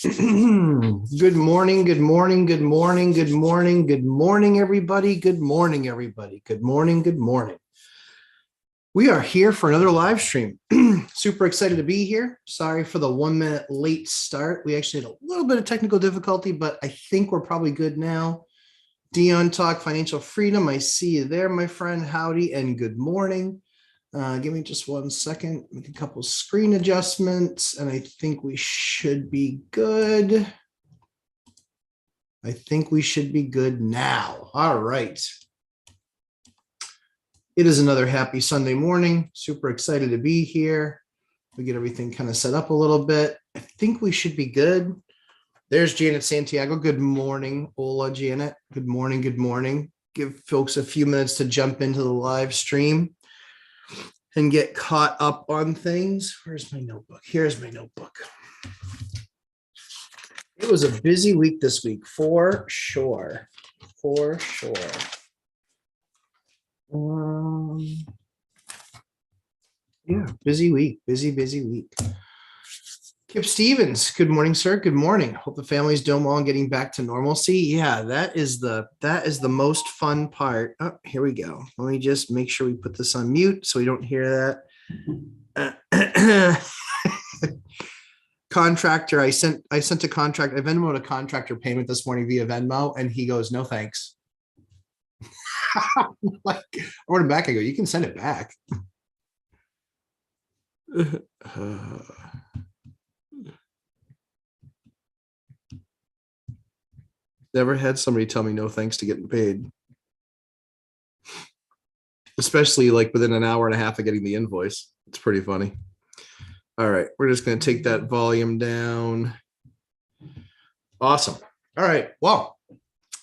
Good morning, good morning, good morning, good morning, good morning, everybody. Good morning, everybody. Good morning, good morning. We are here for another live stream. Super excited to be here. Sorry for the 1 minute late start. We actually had a little bit of technical difficulty, but I think we're probably good now. Dion Talk Financial Freedom. I see you there, my friend. Howdy and good morning. Give me just 1 second, make a couple screen adjustments, and I think we should be good. I think we should be good now. All right. It is another happy Sunday morning. Super excited to be here. We get everything kind of set up a little bit. I think we should be good. There's Janet Santiago. Good morning. Hola, Janet. Good morning. Good morning. Give folks a few minutes to jump into the live stream and get caught up on things. Where's my notebook? Here's my notebook. It was a busy week this week, for sure. For sure. Yeah, busy week, busy week. Kip Stevens, good morning, sir. Good morning. Hope the family's doing well and getting back to normalcy. Yeah, that is the most fun part. Oh, here we go. Let me just make sure we put this on mute so we don't hear that. Contractor, I sent a contract. I Venmoed a contractor payment this morning via Venmo, and he goes, "No thanks." Like, I wrote him back. I go, "You can send it back." Never had somebody tell me no thanks to getting paid, especially like within an hour and a half of getting the invoice. It's pretty funny. All right, we're just going to take that volume down. Awesome. All right, well,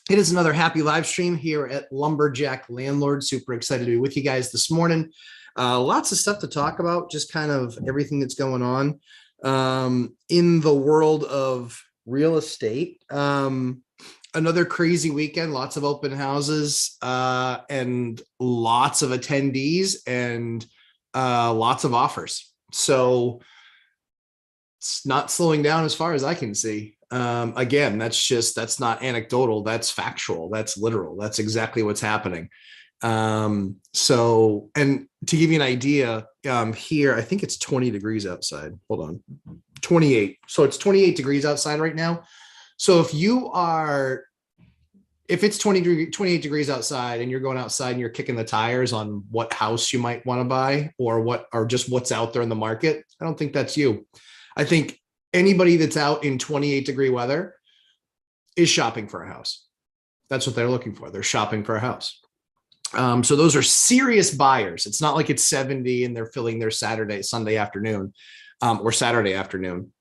it is another happy live stream here at Lumberjack Landlord. Super excited to be with you guys this morning. Lots of stuff to talk about, just kind of everything that's going on in the world of real estate. Another crazy weekend, lots of open houses and lots of attendees and lots of offers. So it's not slowing down as far as I can see. Again, that's not anecdotal. That's factual. That's literal. That's exactly what's happening. So, and to give you an idea, here, I think it's 20 degrees outside. Hold on. 28. So it's 28 degrees outside right now. So if it's 28 degrees outside and you're going outside and you're kicking the tires on what house you might want to buy or just what's out there in the market, I don't think that's you. I think anybody that's out in 28 degree weather is shopping for a house. That's what they're looking for. They're shopping for a house. So those are serious buyers. It's not like it's 70 and they're filling their Sunday afternoon or Saturday afternoon.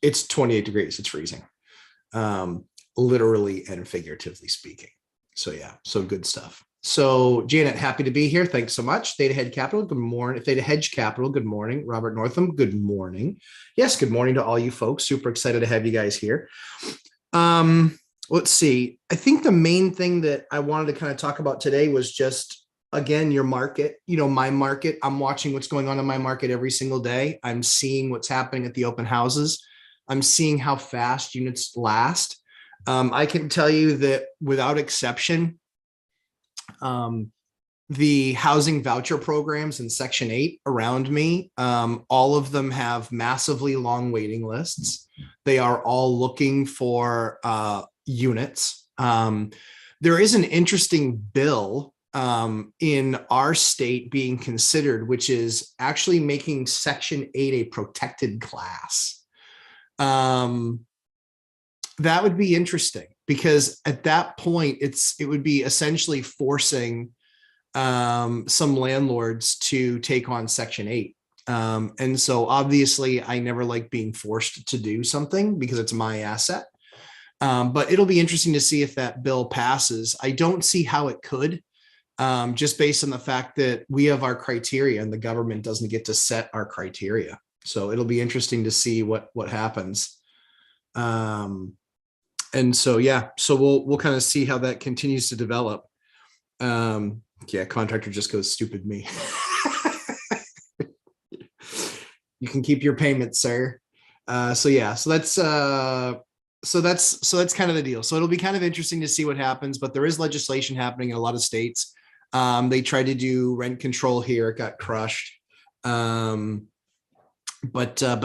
It's 28 degrees. It's freezing. Literally and figuratively speaking. So yeah, so good stuff. So Janet, happy to be here. Thanks so much. Theta Head Capital, good morning. Theta Hedge Capital, good morning. Robert Northam, good morning. Yes, good morning to all you folks. Super excited to have you guys here. Let's see. I think the main thing that I wanted to kind of talk about today was just, again, your market, my market. I'm watching what's going on in my market every single day. I'm seeing what's happening at the open houses. I'm seeing how fast units last. I can tell you that without exception, the housing voucher programs in Section 8 around me, all of them have massively long waiting lists. They are all looking for units. There is an interesting bill in our state being considered, which is actually making Section 8 a protected class. That would be interesting because at that point, it would be essentially forcing some landlords to take on Section 8. And so obviously I never like being forced to do something because it's my asset. But it'll be interesting to see if that bill passes. I don't see how it could, just based on the fact that we have our criteria and the government doesn't get to set our criteria. So it'll be interesting to see what happens. And so, yeah, so we'll kind of see how that continues to develop. Yeah, contractor just goes, stupid me. You can keep your payment, sir. So yeah, so that's kind of the deal. So it'll be kind of interesting to see what happens, but there is legislation happening in a lot of states. They tried to do rent control here, it got crushed. But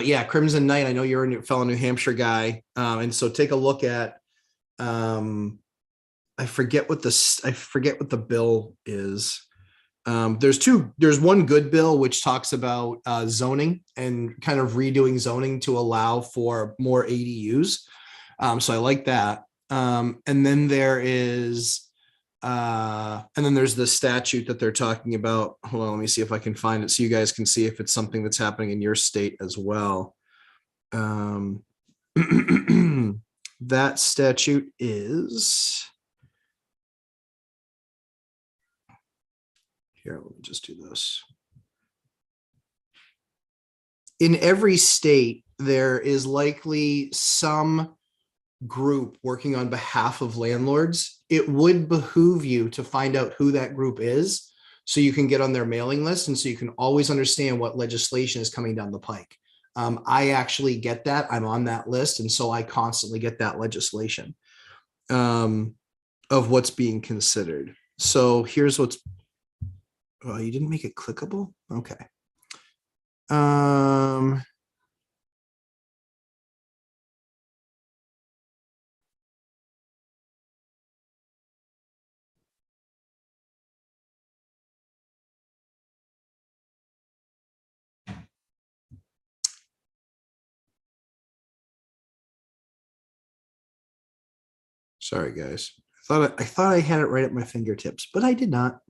yeah, Crimson Knight, I know you're a fellow New Hampshire guy, and so take a look at. I forget what the bill is. There's one good bill which talks about zoning and kind of redoing zoning to allow for more ADUs. So I like that. And then there's the statute that they're talking about. Hold on, let me see if I can find it so you guys can see if it's something that's happening in your state as well. That statute is here. Let me just do this. In every state, there is likely some group working on behalf of landlords. It would behoove you to find out who that group is so you can get on their mailing list and so you can always understand what legislation is coming down the pike. I actually get that. I'm on that list, and so I constantly get that legislation of what's being considered. So here's what's, oh, you didn't make it clickable? Okay. Sorry, guys. I thought I had it right at my fingertips, but I did not.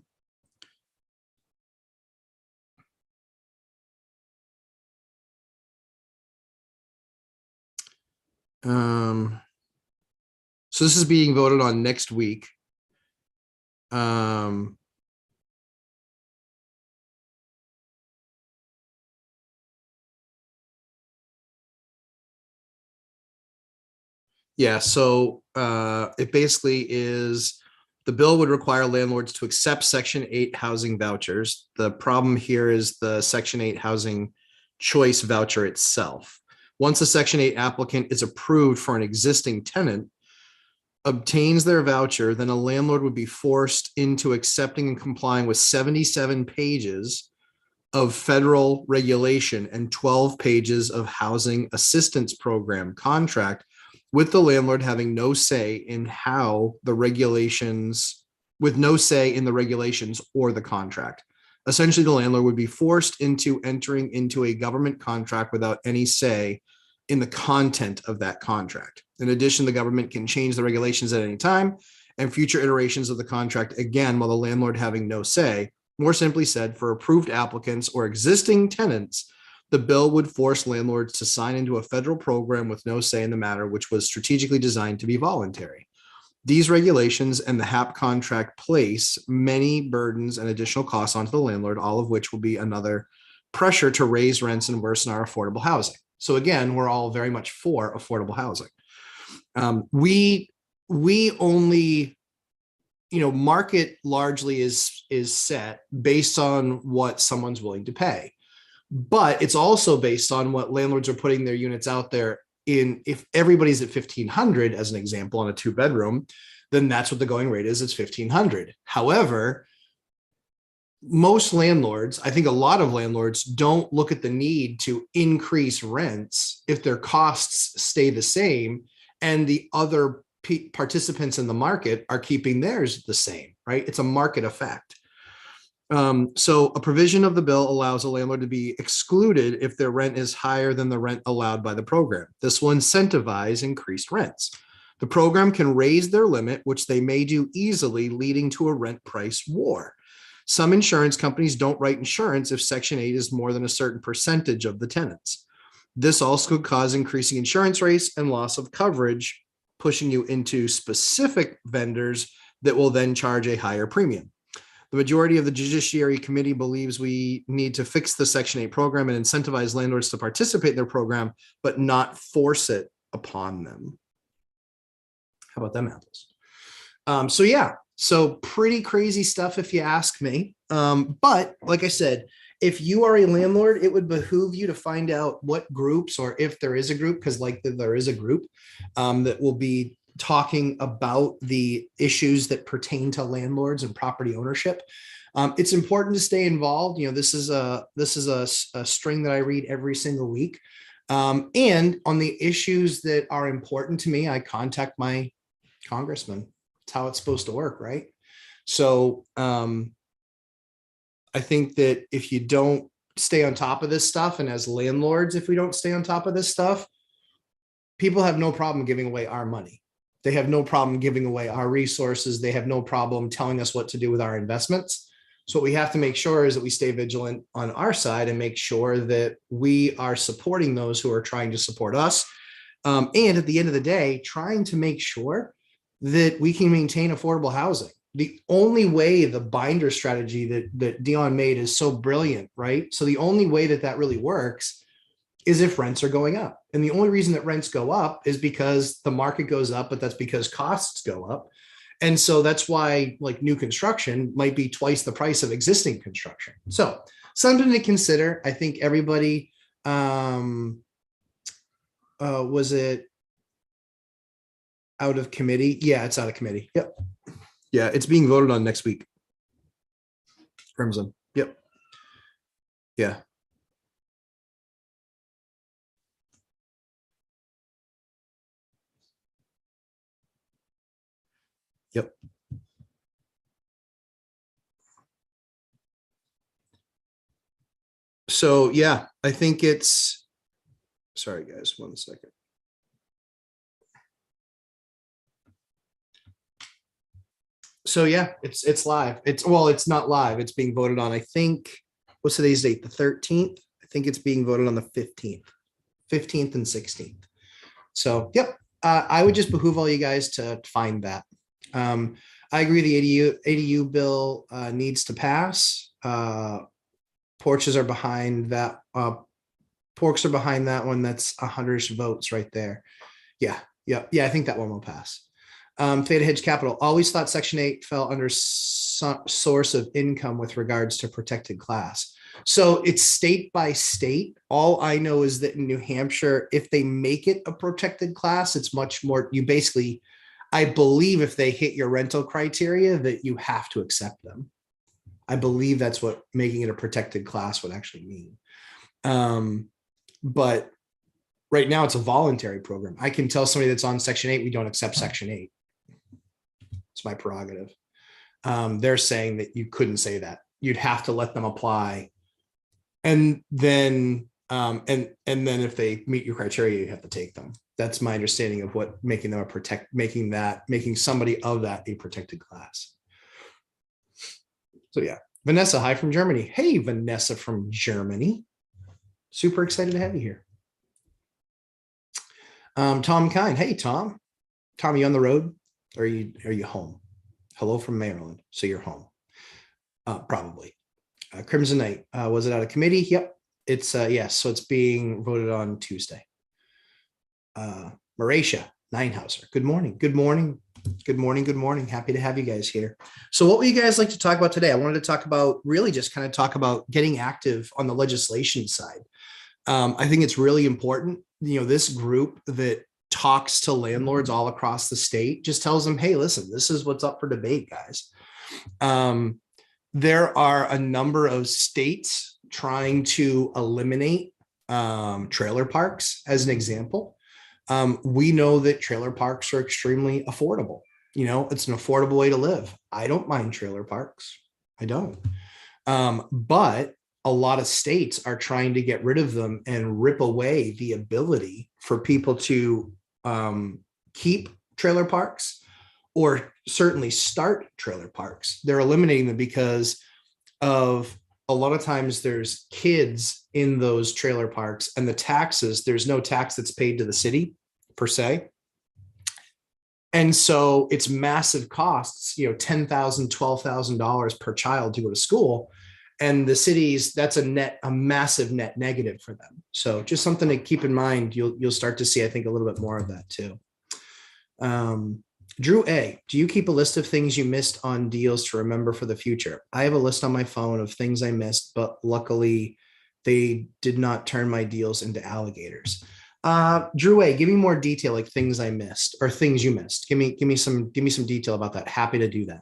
So this is being voted on next week. Yeah, so it basically is the bill would require landlords to accept Section 8 housing vouchers. The problem here is the Section 8 housing choice voucher itself. Once a Section 8 applicant is approved for an existing tenant, obtains their voucher, then a landlord would be forced into accepting and complying with 77 pages of federal regulation and 12 pages of housing assistance program contract, with the landlord having no say in how the regulations, with no say in the regulations or the contract. Essentially, the landlord would be forced into entering into a government contract without any say in the content of that contract. In addition, the government can change the regulations at any time and future iterations of the contract, again, while the landlord having no say. More simply said, for approved applicants or existing tenants, the bill would force landlords to sign into a federal program with no say in the matter, which was strategically designed to be voluntary. These regulations and the HAP contract place many burdens and additional costs onto the landlord, all of which will be another pressure to raise rents and worsen our affordable housing. So again, we're all very much for affordable housing. We only, market largely is set based on what someone's willing to pay. But it's also based on what landlords are putting their units out there in. If everybody's at 1,500, as an example, on a 2-bedroom, then that's what the going rate is. It's 1,500. However, most landlords, I think a lot of landlords, don't look at the need to increase rents if their costs stay the same and the other participants in the market are keeping theirs the same, right? It's a market effect. So a provision of the bill allows a landlord to be excluded if their rent is higher than the rent allowed by the program. This will incentivize increased rents. The program can raise their limit, which they may do easily, leading to a rent price war. Some insurance companies don't write insurance if Section 8 is more than a certain percentage of the tenants. This also could cause increasing insurance rates and loss of coverage, pushing you into specific vendors that will then charge a higher premium. The majority of the Judiciary Committee believes we need to fix the Section 8 program and incentivize landlords to participate in their program, but not force it upon them. How about them apples? So pretty crazy stuff if you ask me. But like I said, if you are a landlord, it would behoove you to find out what groups, or if there is a group, because like there is a group that will be talking about the issues that pertain to landlords and property ownership. It's important to stay involved. This is a string that I read every single week. And on the issues that are important to me, I contact my congressman. It's how it's supposed to work, right? So I think that if you don't stay on top of this stuff, and as landlords, if we don't stay on top of this stuff, people have no problem giving away our money. They have no problem giving away our resources. They have no problem telling us what to do with our investments. So what we have to make sure is that we stay vigilant on our side and make sure that we are supporting those who are trying to support us. And at the end of the day, trying to make sure that we can maintain affordable housing. The only way, the binder strategy that Dion made is so brilliant, right? So the only way that really works is if rents are going up. And the only reason that rents go up is because the market goes up, but that's because costs go up. And so that's why like new construction might be twice the price of existing construction. So something to consider. I think everybody, was it out of committee? Yeah, it's out of committee. Yep. Yeah, it's being voted on next week. Crimson. Yep. Yeah. Yep. So yeah, I think it's, sorry guys, 1 second. So yeah, it's live. It's not live. It's being voted on. I think, what's today's date? The 13th. I think it's being voted on the 15th and 16th. So yep, I would just behoove all you guys to find that. I agree the ADU bill needs to pass. Porches are behind that. Porks are behind that one. That's 100 votes right there. Yeah. I think that one will pass. Theta Hedge Capital, always thought Section 8 fell under source of income with regards to protected class. So it's state by state. All I know is that in New Hampshire, if they make it a protected class, it's much more, you basically, I believe if they hit your rental criteria that you have to accept them. I believe that's what making it a protected class would actually mean. But right now it's a voluntary program. I can tell somebody that's on Section 8, we don't accept Section 8. It's my prerogative. They're saying that you couldn't say that. You'd have to let them apply. And then if they meet your criteria, you have to take them. That's my understanding of what making them making somebody of that a protected class. So yeah, Vanessa, hi from Germany. Hey, Vanessa from Germany. Super excited to have you here. Tom Kine. Hey, Tom. Tom, are you on the road? Or are you home? Hello from Maryland. So you're home. Probably. Crimson Knight. Was it out of committee? Yep. It's yes. So it's being voted on Tuesday. Marisha Ninehauser. Good morning. Good morning. Good morning. Good morning. Happy to have you guys here. So what would you guys like to talk about today? I wanted to talk about really just kind of talk about getting active on the legislation side. I think it's really important. This group that talks to landlords all across the state just tells them, hey, listen, this is what's up for debate, guys. There are a number of states trying to eliminate trailer parks as an example. We know that trailer parks are extremely affordable. It's an affordable way to live. I don't mind trailer parks. I don't. But a lot of states are trying to get rid of them and rip away the ability for people to keep trailer parks or certainly start trailer parks. They're eliminating them because of a lot of times there's kids in those trailer parks and the taxes, there's no tax that's paid to the city per se. And so it's massive costs, $10,000, $12,000 per child to go to school. And the cities, that's a massive net negative for them. So just something to keep in mind. You'll start to see, I think, a little bit more of that too. Drew A, do you keep a list of things you missed on deals to remember for the future? I have a list on my phone of things I missed, but luckily they did not turn my deals into alligators. Drew A, give me more detail, like things I missed or things you missed. Give me some detail about that. Happy to do that.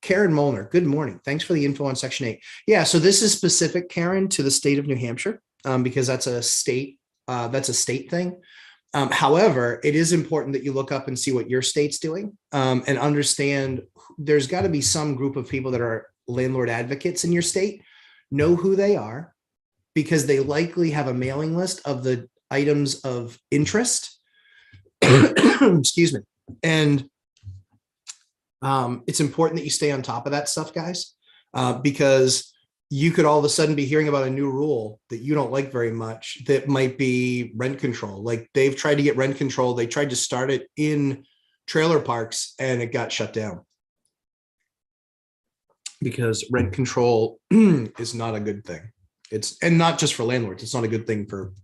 Karen Molnar, good morning. Thanks for the info on Section 8. Yeah, so this is specific, Karen, to the state of New Hampshire, because that's a state thing. However, it is important that you look up and see what your state's doing, and understand there's got to be some group of people that are landlord advocates in your state. Know who they are, because they likely have a mailing list of the items of interest. Excuse me. And it's important that you stay on top of that stuff, guys, because you could all of a sudden be hearing about a new rule that you don't like very much that might be rent control. Like they've tried to get rent control. They tried to start it in trailer parks and it got shut down because rent control is not a good thing. And not just for landlords. It's not a good thing for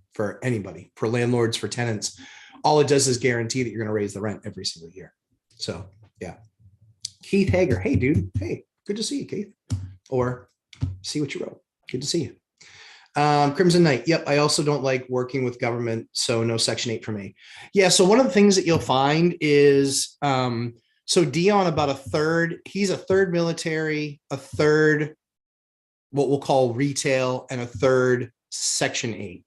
anybody, for landlords, for tenants. All it does is guarantee that you're going to raise the rent every single year. So yeah. Keith Hager. Hey, dude. Hey, good to see you, Keith. Or see what you wrote. Good to see you. Crimson Knight. Yep. I also don't like working with government. So no Section 8 for me. Yeah. So one of the things that you'll find is, so Dion, about a third, he's a third military, a third, what we'll call retail, and a third Section 8.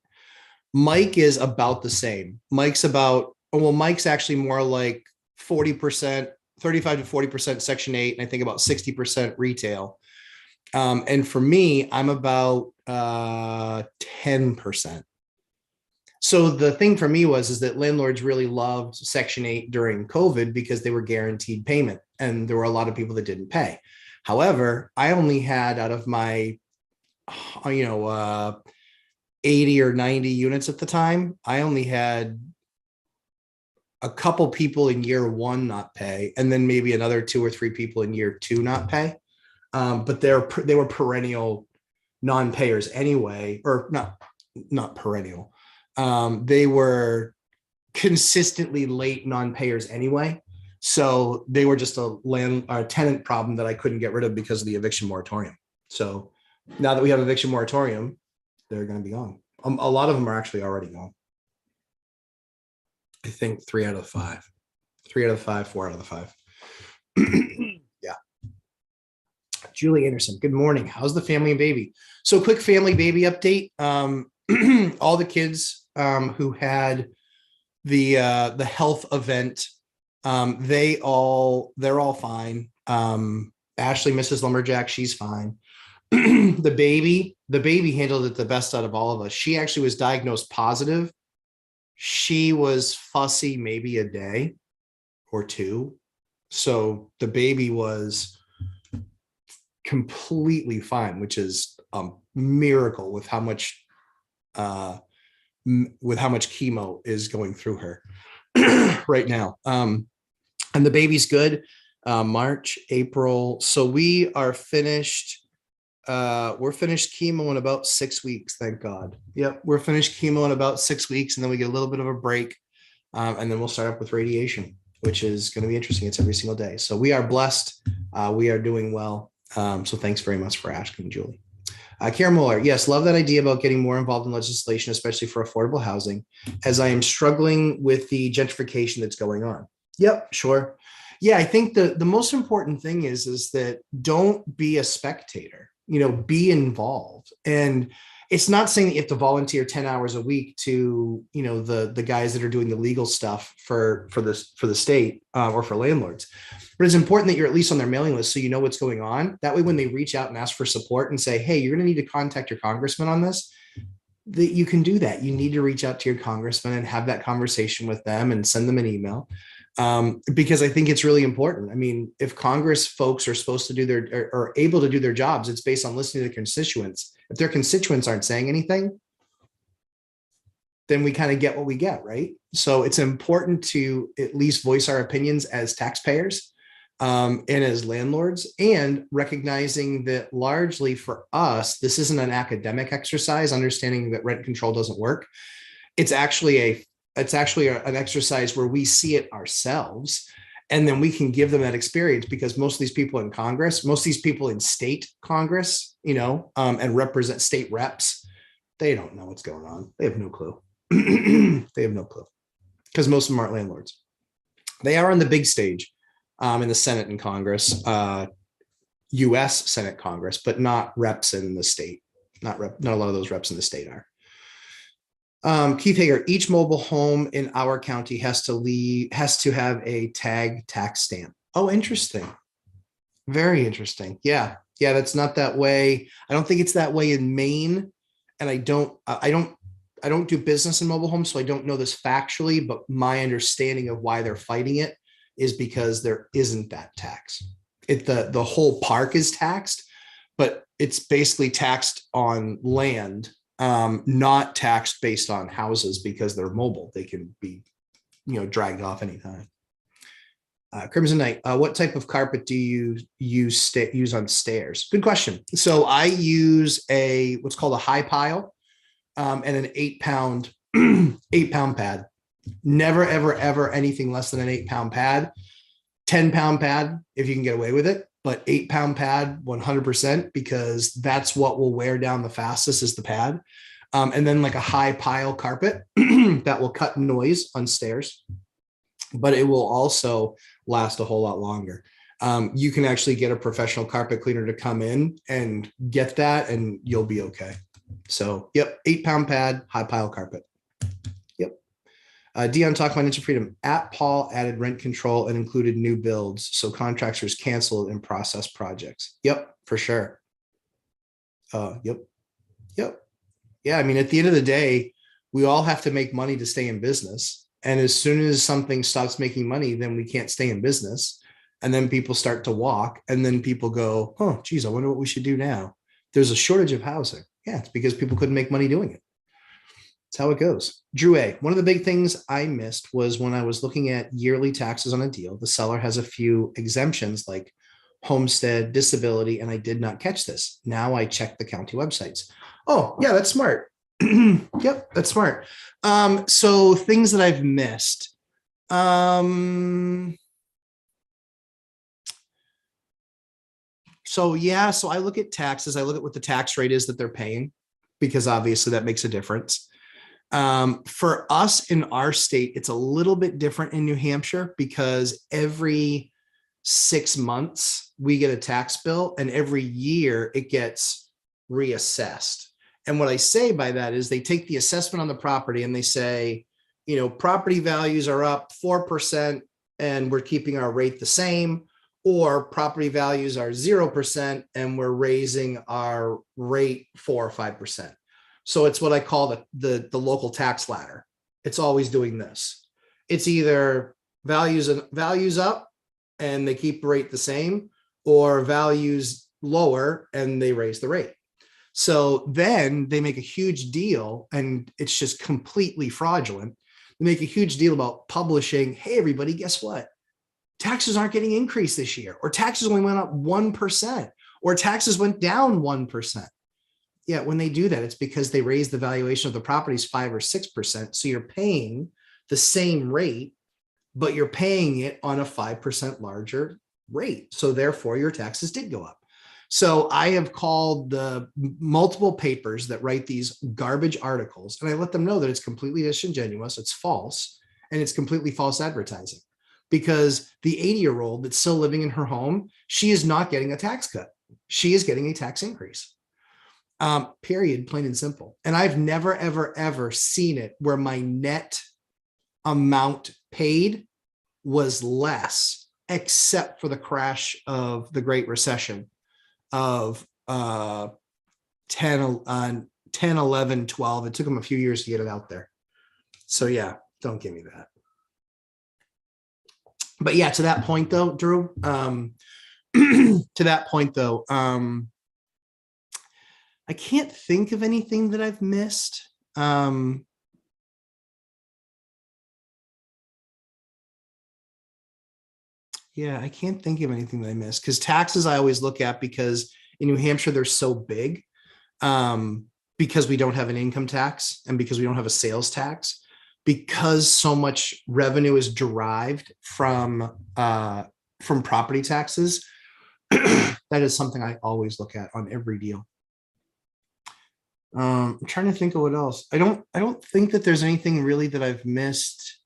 Mike is about the same. Mike's actually more like 40%, 35 to 40% Section 8, and I think about 60% retail. And for me, I'm about 10%. So the thing for me is that landlords really loved Section 8 during COVID because they were guaranteed payment, and there were a lot of people that didn't pay. However, I only had, out of my 80 or 90 units at the time, I only had a couple people in year one not pay, and then maybe another 2 or 3 people in year 2 not pay. But they were perennial non-payers anyway, or not perennial. They were consistently late non-payers anyway. So they were just a tenant problem that I couldn't get rid of because of the eviction moratorium. So now that we have eviction moratorium, they're going to be gone. A lot of them are actually already gone. I think 3 out of 5, 4 out of the 5. Yeah. Julie Anderson, good morning. How's the family and baby? So quick family baby update. All the kids who had the health event, they're all fine. Ashley, Mrs. Lumberjack, she's fine. The baby handled it the best out of all of us. She actually was diagnosed positive. She was fussy maybe a day or 2. So the baby was completely fine, which is a miracle with how much chemo is going through her right now. And the baby's good. March, April. So we are finished. We're finished chemo in about 6 weeks. Thank God. Yep. We're finished chemo in about 6 weeks, and then we get a little bit of a break. And then we'll start up with radiation, which is going to be interesting. It's every single day. So we are blessed. We are doing well. So thanks very much for asking, Julie. Karen Muller, yes, love that idea about getting more involved in legislation, especially for affordable housing, as I am struggling with the gentrification that's going on. Yep, sure. Yeah, I think the most important thing is that don't be a spectator, be involved. And it's not saying that you have to volunteer 10 hours a week to, the guys that are doing the legal stuff for the state or for landlords. But it's important that you're at least on their mailing list so you know what's going on. That way, when they reach out and ask for support and say, hey, you're going to need to contact your congressman on this, that you can do that. You need to reach out to your congressman and have that conversation with them and send them an email. Because I think it's really important. I mean, if Congress folks are supposed to do are able to do their jobs, it's based on listening to their constituents. If their constituents aren't saying anything, then we kind of get what we get, right? So it's important to at least voice our opinions as taxpayers and as landlords, and recognizing that largely for us, this isn't an academic exercise, understanding that rent control doesn't work. It's actually It's actually an exercise where we see it ourselves, and then we can give them that experience, because most of these people in Congress, most of these people in state Congress, and represent state reps, they don't know what's going on. They have no clue. They have no clue, because most of them aren't landlords. They are on the big stage in the Senate and Congress, U.S. Senate, Congress, but not reps in the state. Not a lot of those reps in the state are. Keith Hager, each mobile home in our county has to have a tag tax stamp. Oh, interesting. Very interesting. Yeah. That's not that way. I don't think it's that way in Maine. And I don't do business in mobile homes, so I don't know this factually, but my understanding of why they're fighting it is because there isn't that tax. The whole park is taxed, but it's basically taxed on land, not taxed based on houses, because they're mobile. They can be, dragged off anytime. Crimson Knight, what type of carpet do you use on stairs? Good question. So I use what's called a high pile, and an 8-pound 8-pound pad. Never, ever, ever anything less than an 8-pound pad. 10-pound pad if you can get away with it, but 8-pound pad 100%, because that's what will wear down the fastest, is the pad. And then like a high pile carpet that will cut noise on stairs, but it will also last a whole lot longer. You can actually get a professional carpet cleaner to come in and get that, and you'll be okay. So, yep, 8-pound pad, high pile carpet. Yep. Dion talked about Ninja Freedom. Paul added rent control and included new builds, so contractors canceled in process projects. Yep, for sure. Yep. Yeah, I mean, at the end of the day, we all have to make money to stay in business. And as soon as something stops making money, then we can't stay in business. And then people start to walk, and then people go, oh, geez, I wonder what we should do now. There's a shortage of housing. Yeah, it's because people couldn't make money doing it. That's how it goes. Drew A, one of the big things I missed was when I was looking at yearly taxes on a deal, the seller has a few exemptions like homestead, disability, and I did not catch this. Now I check the county websites. Oh, yeah, that's smart. Yep, that's smart. So things that I've missed. So I look at taxes. I look at what the tax rate is that they're paying, because obviously that makes a difference. For us in our state, it's a little bit different in New Hampshire, because every 6 months we get a tax bill, and every year it gets reassessed. And what I say by that is they take the assessment on the property and they say, property values are up 4% and we're keeping our rate the same, or property values are 0% and we're raising our rate 4 or 5%. So it's what I call the local tax ladder. It's always doing this. It's either values up and they keep the rate the same, or values lower and they raise the rate. So then they make a huge deal, and it's just completely fraudulent. They make a huge deal about publishing, hey, everybody, guess what? Taxes aren't getting increased this year, or taxes only went up 1%, or taxes went down 1%. Yeah, when they do that, it's because they raise the valuation of the properties 5 or 6%. So you're paying the same rate, but you're paying it on a 5% larger rate. So therefore, your taxes did go up. So I have called the multiple papers that write these garbage articles, and I let them know that it's completely disingenuous, it's false, and it's completely false advertising, because the 80-year-old that's still living in her home, she is not getting a tax cut. She is getting a tax increase. Period, plain and simple. And I've never, ever, ever seen it where my net amount paid was less, except for the crash of the Great Recession of 10, 11, 12. It took them a few years to get it out there. So yeah, don't give me that. But yeah, to that point though, Drew, I can't think of anything that I've missed. Yeah, I can't think of anything that I missed, because taxes I always look at, because in New Hampshire, they're so big, because we don't have an income tax and because we don't have a sales tax. because so much revenue is derived from property taxes, that is something I always look at on every deal. I'm trying to think of what else. I don't think that there's anything really that I've missed.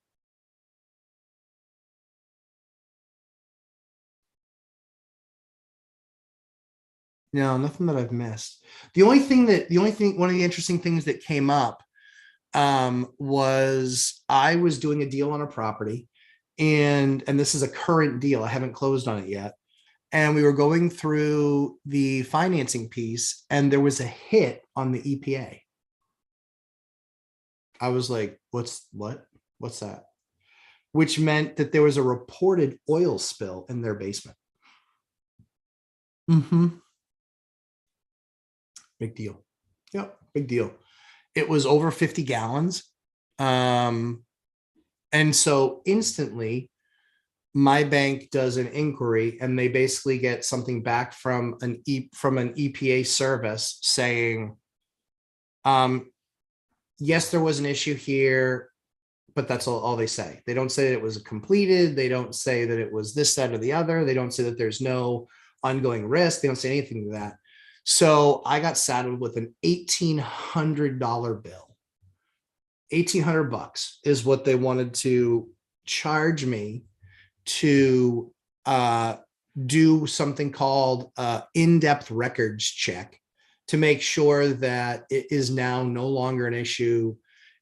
No, nothing that I've missed. One of the interesting things that came up was I was doing a deal on a property, and this is a current deal. I haven't closed on it yet. And we were going through the financing piece, and there was a hit on the EPA. I was like, what's that? Which meant that there was a reported oil spill in their basement. Big deal. Yep, big deal. It was over 50 gallons. And so instantly, my bank does an inquiry, and they basically get something back from an EPA service saying, yes, there was an issue here, but that's all they say. They don't say that it was completed. They don't say that it was this, that, or the other. They don't say that there's no ongoing risk. They don't say anything to that. So I got saddled with an $1,800 bill. $1,800 is what they wanted to charge me to do something called in-depth records check to make sure that it is now no longer an issue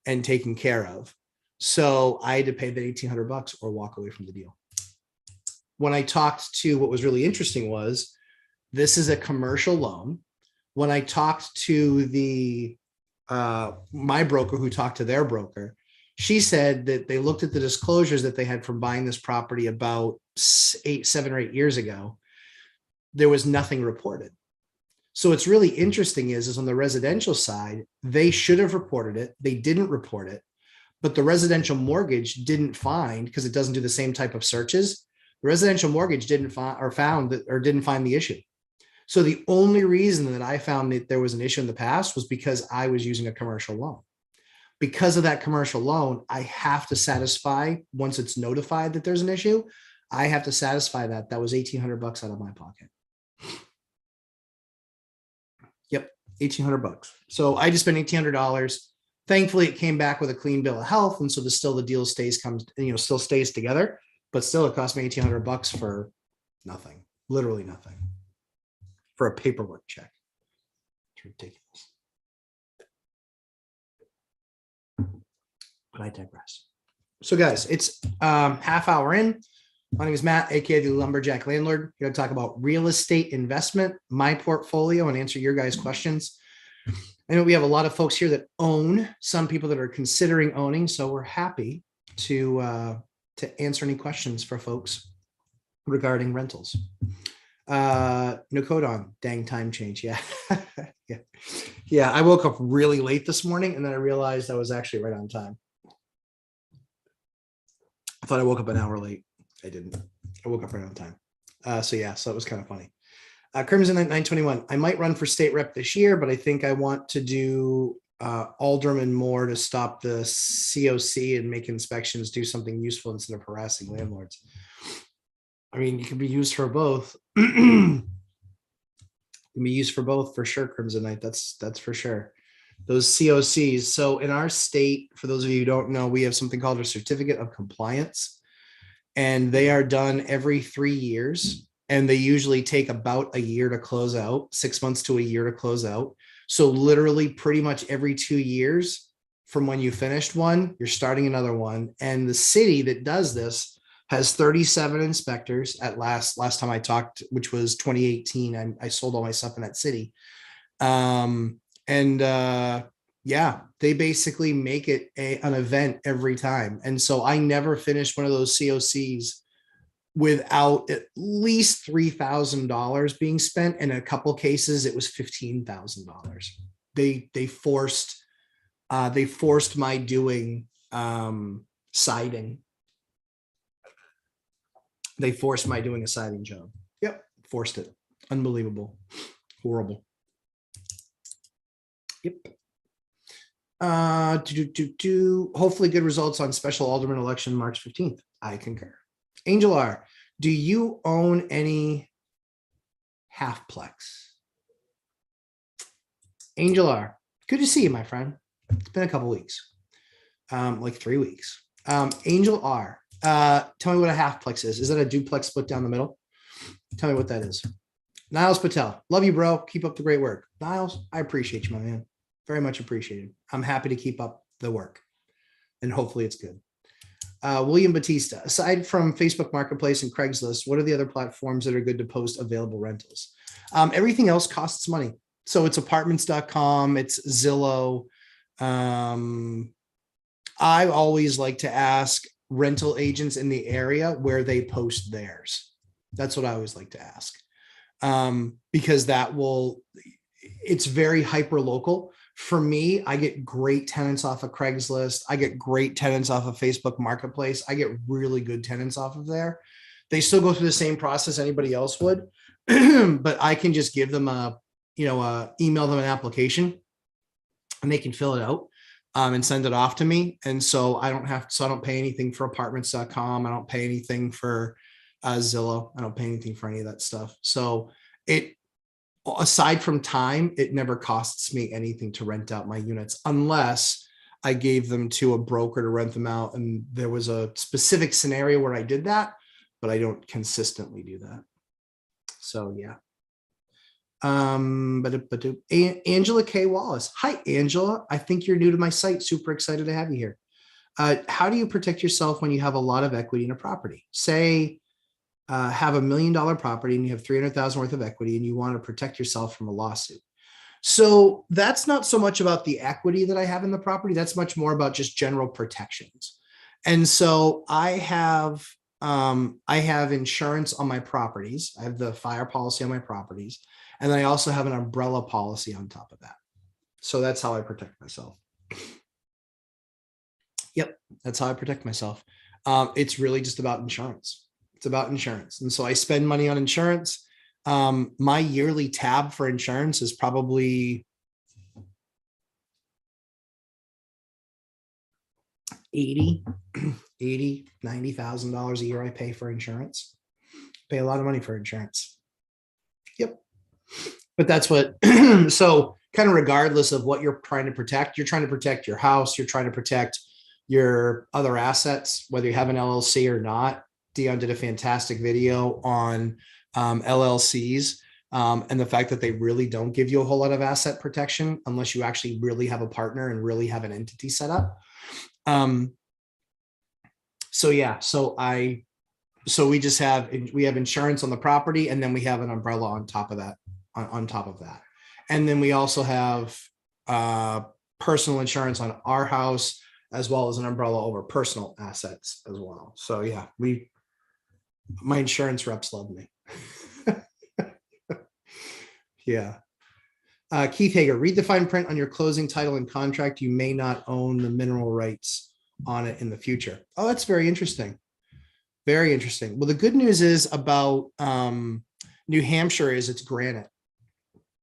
and taken care of. So I had to pay the $1,800 or walk away from the deal. When I talked to, what was really interesting was, this is a commercial loan. When I talked to the my broker who talked to their broker, she said that they looked at the disclosures that they had from buying this property about 7 or 8 years ago. There was nothing reported. So what's really interesting is on the residential side, they should have reported it. They didn't report it, but the residential mortgage didn't find, because it doesn't do the same type of searches. The residential mortgage didn't find the issue. So the only reason that I found that there was an issue in the past was because I was using a commercial loan. Because of that commercial loan, I have to satisfy, once it's notified that there's an issue, I have to satisfy that. That was $1,800 out of my pocket. Yep, $1,800. So I just spent $1,800. Thankfully, it came back with a clean bill of health, and so the deal still stays together. But still, it cost me $1,800 for nothing, literally nothing, for a paperwork check. It's ridiculous. But I digress. So guys, it's half hour in. My name is Matt, aka the Lumberjack Landlord. Here to talk about real estate investment, my portfolio, and answer your guys' questions. I know we have a lot of folks here that own, some people that are considering owning, so we're happy to answer any questions for folks regarding rentals. No code on, dang time change. Yeah. Yeah. I woke up really late this morning, and then I realized I was actually right on time. I thought I woke up an hour late. I didn't. I woke up right on time. So it was kind of funny. Crimson at 921. I might run for state rep this year, but I think I want to do alderman more to stop the COC and make inspections do something useful instead of harassing landlords. I mean, you can be used for both. Can be used for both for sure, Crimson Knight. That's for sure. Those COCs. So in our state, for those of you who don't know, we have something called a certificate of compliance, and they are done every 3 years. And they usually take about a year to close out, 6 months to a year to close out. So literally pretty much every 2 years from when you finished one, you're starting another one. And the city that does this has 37 inspectors at last time I talked, which was 2018. I sold all my stuff in that city. They basically make it an event every time. And so I never finished one of those COCs without at least $3,000 being spent. In a couple cases, it was $15,000. They forced my doing siding. They forced my doing a siding job. Yep, forced it. Unbelievable, horrible. Yep. Hopefully good results on special alderman election March 15th. I concur. Angel R, do you own any halfplex? Angel R, good to see you, my friend. It's been a couple weeks, like 3 weeks. Angel R, tell me what a halfplex is. Is that a duplex split down the middle? Tell me what that is. Niles Patel, love you, bro. Keep up the great work. Niles, I appreciate you, my man. Very much appreciated. I'm happy to keep up the work, and hopefully it's good. William Batista, aside from Facebook Marketplace and Craigslist, what are the other platforms that are good to post available rentals? Everything else costs money. So it's apartments.com, it's Zillow. I always like to ask rental agents in the area where they post theirs. That's what I always like to ask. Because it's very hyper local. For me, I get great tenants off of Craigslist. I get great tenants off of Facebook Marketplace. I get really good tenants off of there. They still go through the same process anybody else would, but I can just give them email them an application and they can fill it out and send it off to me. And so I don't pay anything for apartments.com. I don't pay anything for Zillow. I don't pay anything for any of that stuff. So aside from time, it never costs me anything to rent out my units unless I gave them to a broker to rent them out. And there was a specific scenario where I did that, but I don't consistently do that. So yeah. Angela K. Wallace. Hi, Angela. I think you're new to my site. Super excited to have you here. How do you protect yourself when you have a lot of equity in a property? Say, have $1 million property and you have 300,000 worth of equity and you want to protect yourself from a lawsuit. So that's not so much about the equity that I have in the property. That's much more about just general protections. And so I have insurance on my properties. I have the fire policy on my properties. And then I also have an umbrella policy on top of that. So that's how I protect myself. Yep, that's how I protect myself. It's really just about insurance. It's about insurance. And so I spend money on insurance. My yearly tab for insurance is probably $90,000 a year I pay for insurance. Pay a lot of money for insurance. Yep. But that's what, so kind of regardless of what you're trying to protect, you're trying to protect your house, you're trying to protect your other assets, whether you have an LLC or not. Dion did a fantastic video on LLCs and the fact that they really don't give you a whole lot of asset protection unless you actually really have a partner and really have an entity set up. So yeah, we have insurance on the property, and then we have an umbrella on top of that, on top of that. And then we also have personal insurance on our house, as well as an umbrella over personal assets as well. So yeah, my insurance reps love me. Yeah. Keith Hager, read the fine print on your closing title and contract. You may not own the mineral rights on it in the future. Oh, that's very interesting. Very interesting. Well, the good news is about New Hampshire is it's granite.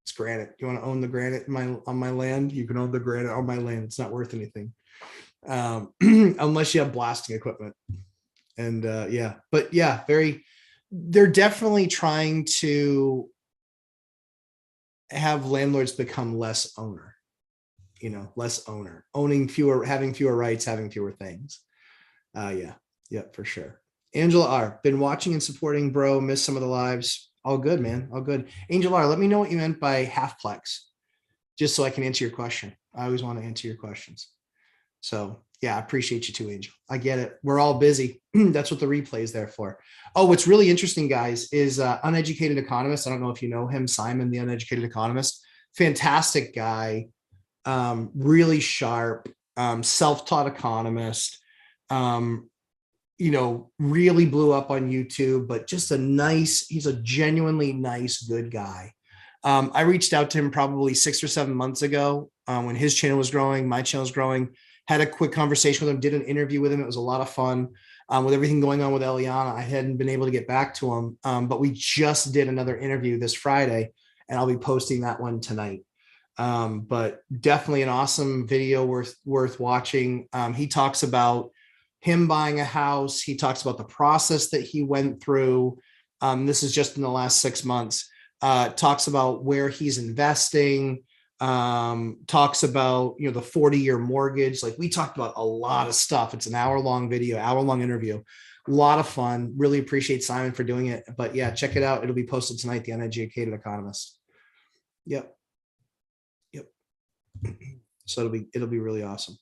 It's granite. You want to own the granite on my land? You can own the granite on my land. It's not worth anything unless you have blasting equipment. And yeah, but yeah, they're definitely trying to have landlords become less owner, less owner, owning fewer, having fewer rights, having fewer things. Yeah, for sure. Angela R, been watching and supporting, bro. Missed some of the lives. All good, man. All good. Angela R, let me know what you meant by halfplex, just so I can answer your question. I always want to answer your questions. So yeah, I appreciate you too, Angel. I get it. We're all busy. That's what the replay is there for. Oh, what's really interesting, guys, is Uneducated Economist. I don't know if you know him, Simon, the Uneducated Economist. Fantastic guy. Really sharp, self-taught economist. Really blew up on YouTube, but just he's a genuinely nice, good guy. I reached out to him probably 6 or 7 months ago when his channel was growing, my channel was growing, had a quick conversation with him, did an interview with him. It was a lot of fun. With everything going on with Eliana, I hadn't been able to get back to him, but we just did another interview this Friday, and I'll be posting that one tonight. But definitely an awesome video worth watching. He talks about him buying a house. He talks about the process that he went through. This is just in the last 6 months. Talks about where he's investing. Talks about, the 40-year mortgage. Like, we talked about a lot of stuff. It's an hour-long video, hour-long interview. A lot of fun. Really appreciate Simon for doing it. But yeah, check it out. It'll be posted tonight, The Uneducated Economist. Yep. So it'll be really awesome.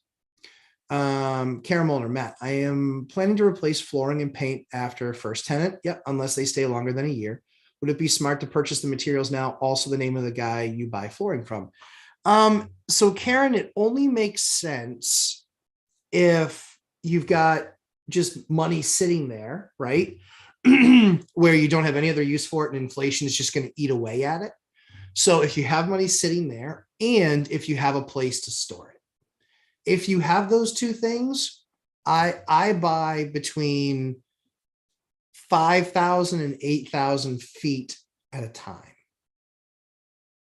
Karen Molnar, Matt, I am planning to replace flooring and paint after first tenant. Yep, unless they stay longer than a year. Would it be smart to purchase the materials now? Also the name of the guy you buy flooring from. So Karen, it only makes sense if you've got just money sitting there, right? Where you don't have any other use for it and inflation is just going to eat away at it. So if you have money sitting there and if you have a place to store it, if you have those two things, I buy between 5,000 and 8,000 feet at a time.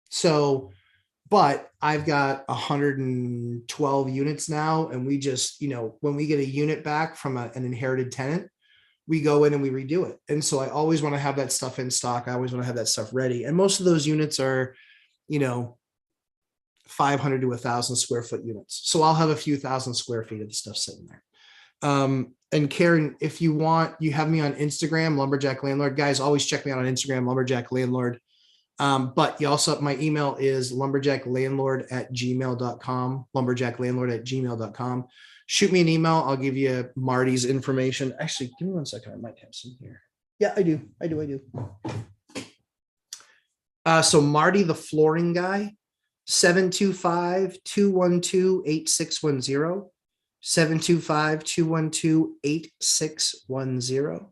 So, but I've got 112 units now. And we just, when we get a unit back from an inherited tenant, we go in and we redo it. And so I always want to have that stuff in stock. I always want to have that stuff ready. And most of those units are, 500 to 1,000 square foot units. So I'll have a few thousand square feet of the stuff sitting there. And Karen, if you want, you have me on Instagram, Lumberjack Landlord. Guys, always check me out on Instagram, Lumberjack Landlord. But you also, my email is lumberjacklandlord@gmail.com, lumberjacklandlord@gmail.com. Shoot me an email. I'll give you Marty's information. Actually, give me 1 second. I might have some here. Yeah, I do. So Marty, the flooring guy, 725-212-8610, 725-212-8610.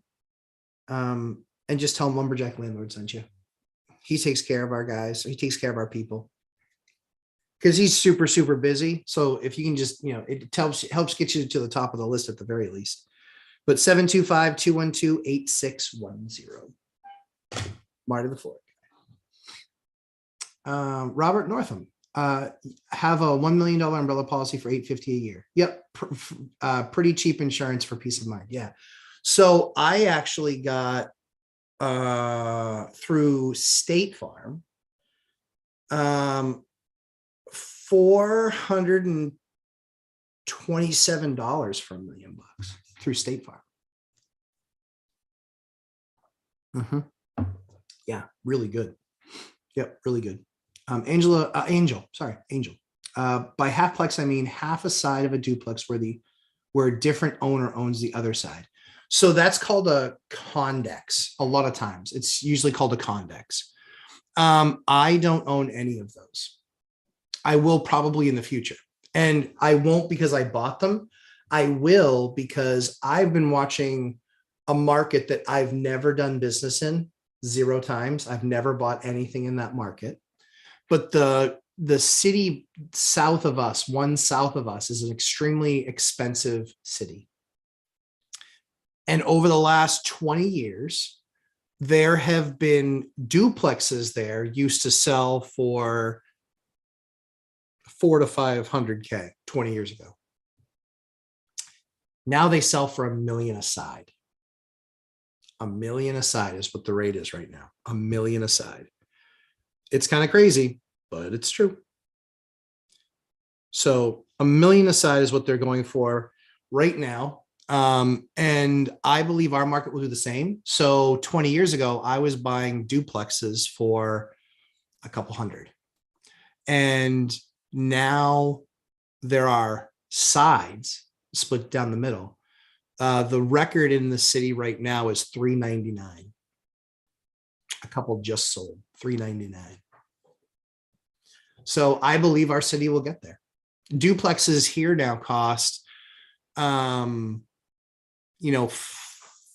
And just tell him Lumberjack Landlord sent you. He takes care of our guys. He takes care of our people because he's super, super busy. So if you can just, it helps get you to the top of the list at the very least. But 725-212-8610. Marty the floor. Robert Northam, have a $1 million umbrella policy for $850 a year. Yep. Pretty cheap insurance for peace of mind. Yeah. So I actually got, through State Farm, $427 for $1 million through State Farm. Yeah, really good. Yep, really good. Angel. By halfplex, I mean half a side of a duplex where a different owner owns the other side. So that's called a condex. A lot of times it's usually called a condex. I don't own any of those. I will probably in the future. And I won't because I bought them. I will because I've been watching a market that I've never done business in 0 times. I've never bought anything in that market. But the city south of us, one south of us, is an extremely expensive city. And over the last 20 years, there have been duplexes there used to sell for $400,000 to $500,000 20 years ago. Now they sell for $1 million a side. $1 million a side is what the rate is right now. $1 million a side. It's kind of crazy, but it's true. So $1 million a side is what they're going for right now. And I believe our market will do the same. So 20 years ago, I was buying duplexes for a couple hundred. And now there are sides split down the middle. The record in the city right now is $399. A couple just sold, $399. So I believe our city will get there. Duplexes here now cost, $500,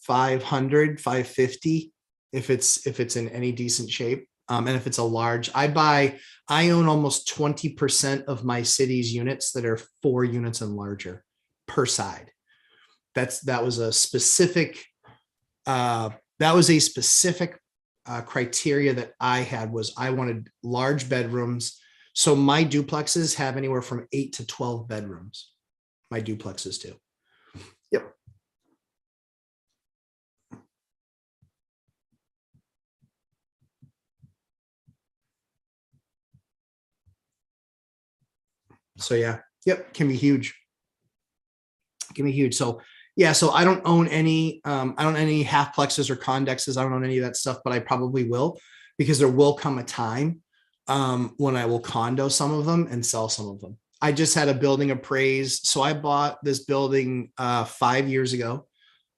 $550 if it's in any decent shape. And if it's a large, I own almost 20% of my city's units that are 4 units and larger per side. That was a specific criteria that I had. Was I wanted large bedrooms, So my duplexes have anywhere from 8 to 12 bedrooms. My duplexes do. Yep. So yeah, yep, can be huge. Can be huge. So yeah, so I don't own any half plexes or condexes. I don't own any of that stuff, but I probably will, because there will come a time when I will condo some of them and sell some of them. I just had a building appraised. So I bought this building 5 years ago.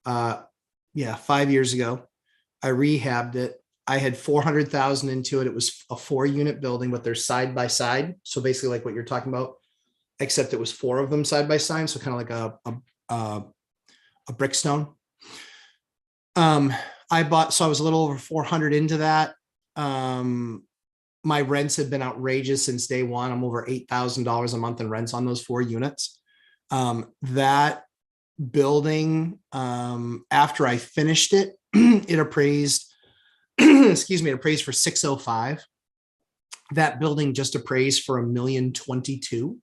5 years ago. I rehabbed it. I had 400,000 into it. It was a 4-unit building, but they're side by side. So basically like what you're talking about, except it was 4 of them side by side. So kind of like a brickstone. I bought, so I was a little over 400 into that. My rents have been outrageous since day one. I'm over $8,000 a month in rents on those 4 units. That building, after I finished it, it appraised, excuse me, it appraised for 605. That building just appraised for $1,022,000.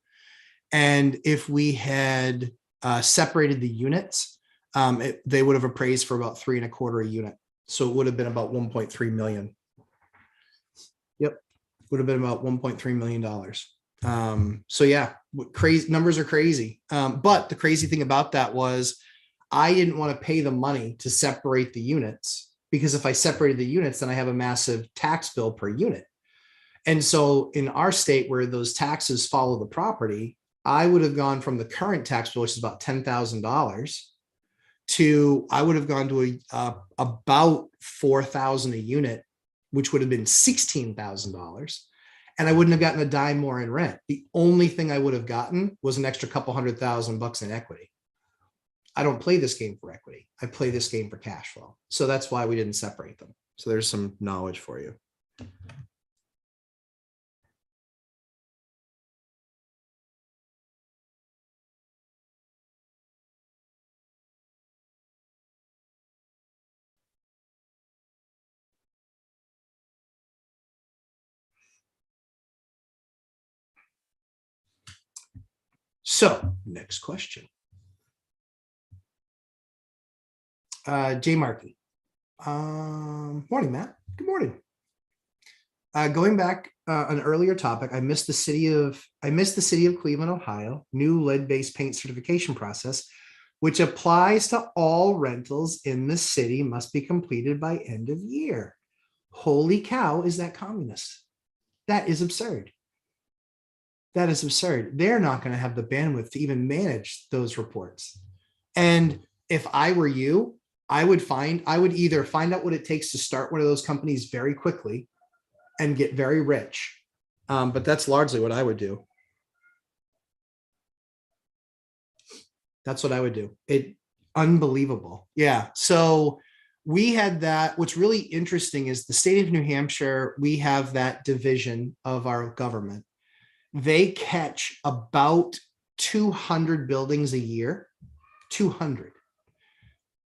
And if we had separated the units, they would have appraised for about 3.25 a unit. So it would have been about 1.3 million. Yep. Would have been about $1.3 million. So yeah, crazy numbers are crazy. But the crazy thing about that was I didn't want to pay the money to separate the units, because if I separated the units, then I have a massive tax bill per unit. And so in our state where those taxes follow the property, I would have gone from the current tax bill, which is about $10,000, to I would have gone to about $4,000 a unit, which would have been $16,000. And I wouldn't have gotten a dime more in rent. The only thing I would have gotten was an extra couple $100,000 in equity. I don't play this game for equity. I play this game for cash flow. So that's why we didn't separate them. So there's some knowledge for you. So next question. J Markey. Morning, Matt. Good morning. Going back an earlier topic, I missed the city of Cleveland, Ohio, new lead-based paint certification process, which applies to all rentals in the city, must be completed by end of year. Holy cow, is that communist? That is absurd. That is absurd. They're not going to have the bandwidth to even manage those reports. And if I were you, I would either find out what it takes to start one of those companies very quickly and get very rich. But that's largely what I would do. That's what I would do. Unbelievable. Yeah. So we had that. What's really interesting is the state of New Hampshire, we have that division of our government. They catch about 200 buildings a year, 200.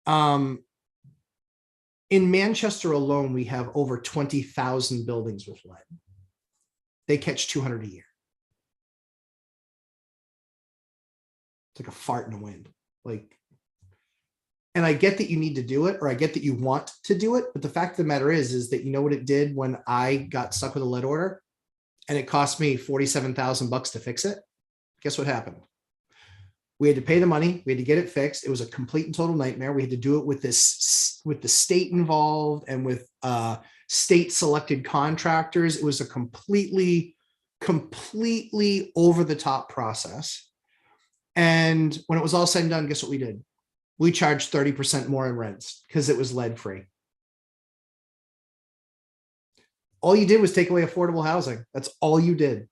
In Manchester alone, we have over 20,000 buildings with lead. They catch 200 a year. It's like a fart in the wind. And I get that you need to do it, or I get that you want to do it. But the fact of the matter is that you know what it did when I got stuck with a lead order and it cost me $47,000 to fix it? Guess what happened? We had to pay the money. We had to get it fixed. It was a complete and total nightmare. We had to do it with the state involved and with state selected contractors. It was a completely over the top process. And when it was all said and done, guess what we did? We charged 30% more in rents because it was lead free. All you did was take away affordable housing. That's all you did.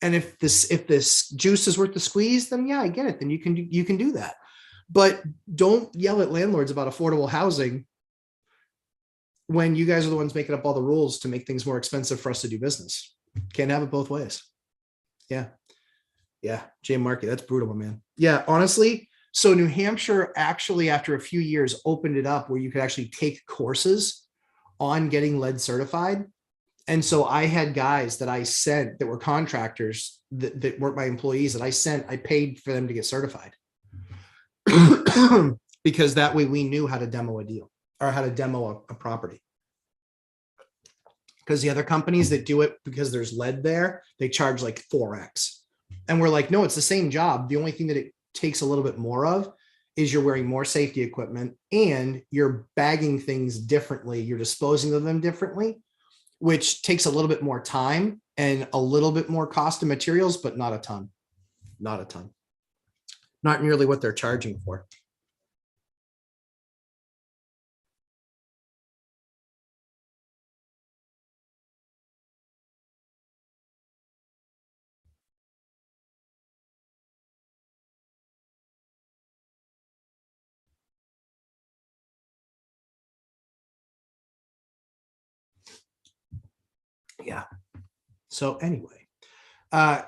And if this juice is worth the squeeze, then yeah, I get it. Then you can do that. But don't yell at landlords about affordable housing when you guys are the ones making up all the rules to make things more expensive for us to do business. Can't have it both ways. Yeah. Yeah. Jay Markey, that's brutal, my man. Yeah, honestly. So New Hampshire actually, after a few years, opened it up where you could actually take courses on getting lead certified. And so I had guys that I sent that were contractors that weren't my employees that I paid for them to get certified. Because that way we knew how to demo a deal or how to demo a property. Because the other companies that do it because there's lead there, they charge like 4x. And we're like, no, it's the same job. The only thing that it takes a little bit more of is you're wearing more safety equipment and you're bagging things differently. You're disposing of them differently, which takes a little bit more time and a little bit more cost of materials, but not a ton. Not a ton. Not nearly what they're charging for. Yeah. So anyway,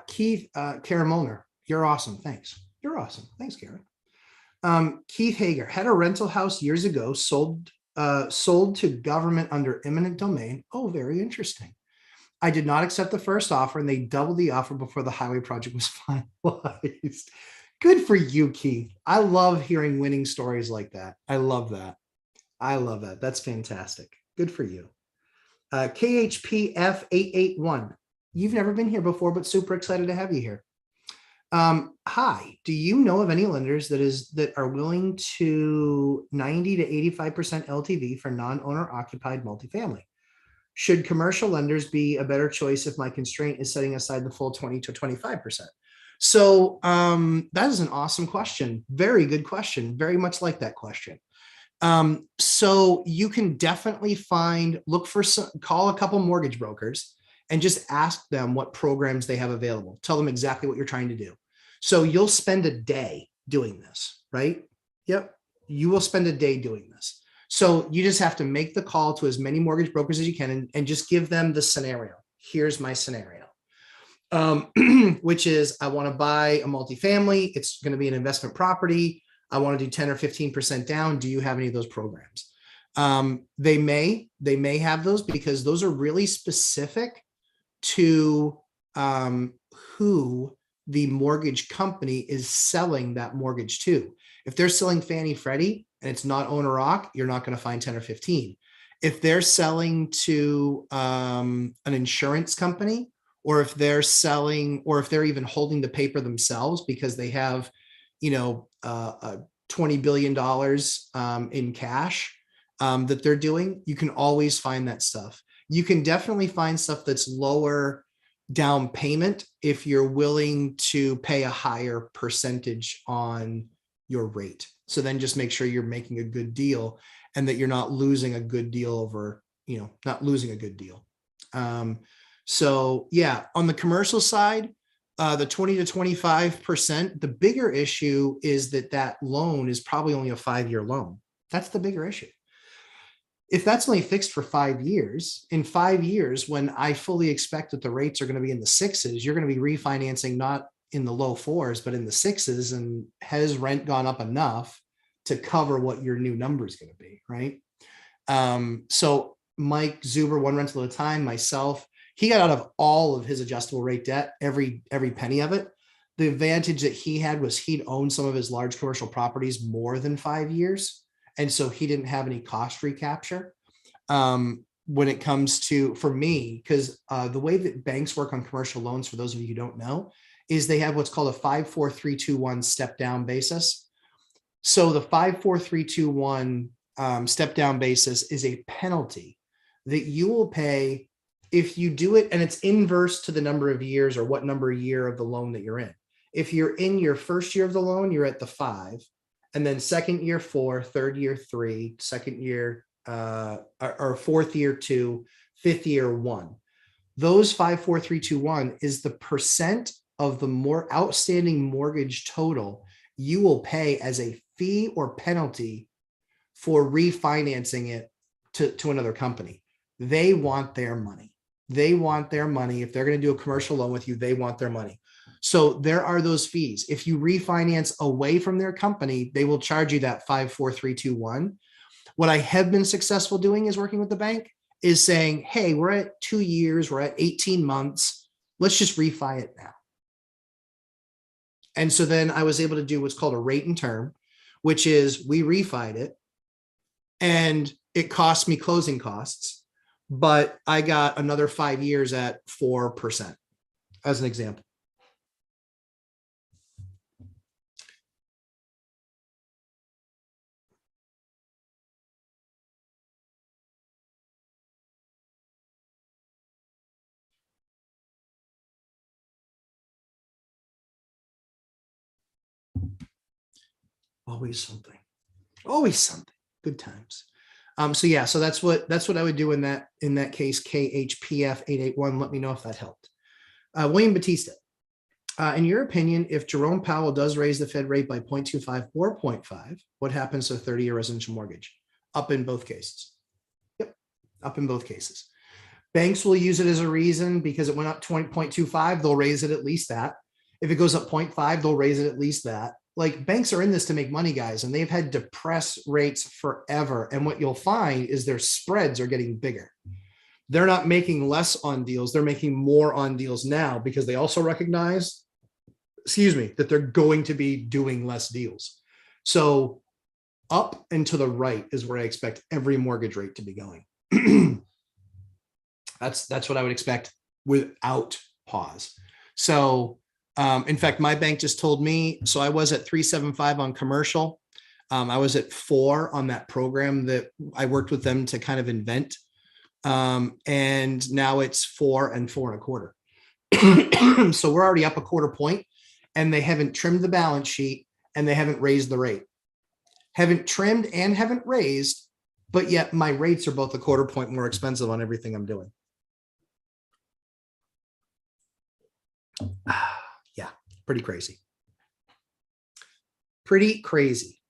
Keith, Karen Molnar, you're awesome. Thanks. You're awesome. Thanks, Karen. Keith Hager had a rental house years ago, sold to government under eminent domain. Oh, very interesting. I did not accept the first offer and they doubled the offer before the highway project was finalized. Good for you, Keith. I love hearing winning stories like that. I love that. I love that. That's fantastic. Good for you. KHPF881. You've never been here before, but super excited to have you here. Hi, do you know of any lenders that are willing to 90 to 85% LTV for non-owner occupied multifamily? Should commercial lenders be a better choice if my constraint is setting aside the full 20 to 25%? So that is an awesome question. Very good question. Very much like that question. So you can definitely call a couple mortgage brokers and just ask them what programs they have available. Tell them exactly what you're trying to do. So you'll spend a day doing this, right? Yep. You will spend a day doing this. So you just have to make the call to as many mortgage brokers as you can and just give them the scenario. Here's my scenario, which is I want to buy a multifamily. It's going to be an investment property. I want to do 10 or 15% down. Do you have any of those programs? They may have those because those are really specific to who the mortgage company is selling that mortgage to. If they're selling Fannie Freddie and it's not owner occ, you're not going to find 10 or 15. If they're selling to an insurance company, or if they're selling, or if they're even holding the paper themselves because they have, $20 billion in cash that they're doing, you can always find that stuff. You can definitely find stuff that's lower down payment if you're willing to pay a higher percentage on your rate. So then just make sure you're making a good deal and that you're not losing a good deal over, not losing a good deal. So yeah, on the commercial side, the 20 to 25%, the bigger issue is that loan is probably only a 5-year loan. That's the bigger issue. If that's only fixed for 5 years, in 5 years, when I fully expect that the rates are going to be in the 6s, you're going to be refinancing not in the low 4s, but in the 6s. And has rent gone up enough to cover what your new number is going to be, right? So Mike Zuber, one rental at a time, myself, he got out of all of his adjustable rate debt, every penny of it. The advantage that he had was he'd owned some of his large commercial properties more than 5 years. And so he didn't have any cost recapture when it comes to, for me, because the way that banks work on commercial loans, for those of you who don't know, is they have what's called a 5-4-3-2-1 step down basis. So the 5-4-3-2-1 step down basis is a penalty that you will pay if you do it, and it's inverse to the number of years or what number of year of the loan that you're in. If you're in your first year of the loan, you're at the 5, and then second year 4, third year 3, second year or fourth year 2, fifth year 1. Those 5-4-3-2-1 is the percent of the more outstanding mortgage total you will pay as a fee or penalty for refinancing it to another company. They want their money. They want their money. If they're going to do a commercial loan with you, they want their money. So there are those fees. If you refinance away from their company, they will charge you that 5-4-3-2-1. What I have been successful doing is working with the bank is saying, hey, we're at 2 years, we're at 18 months. Let's just refi it now. And so then I was able to do what's called a rate and term, which is we refied it and it cost me closing costs, but I got another 5 years at 4% as an example. Always something, always something. Good times. So yeah, so that's what I would do in that case. KHPF 881. Let me know if that helped. William Batista. In your opinion, if Jerome Powell does raise the Fed rate by 0.25 or 0.5, what happens to a 30-year residential mortgage? Up in both cases. Yep, up in both cases. Banks will use it as a reason because it went up 0.25, they'll raise it at least that. If it goes up 0.5, they'll raise it at least that. Like, banks are in this to make money, guys, and they've had depressed rates forever. And what you'll find is their spreads are getting bigger. They're not making less on deals. They're making more on deals now because they also recognize, that they're going to be doing less deals. So up and to the right is where I expect every mortgage rate to be going. That's what I would expect without pause. So in fact, my bank just told me, so I was at 3.75 on commercial. I was at 4 on that program that I worked with them to kind of invent. And now it's 4 and 4.25. So we're already up a quarter point, and they haven't trimmed the balance sheet and they haven't raised the rate. Haven't trimmed and haven't raised, but yet my rates are both a quarter point more expensive on everything I'm doing. Yeah, pretty crazy. Pretty crazy.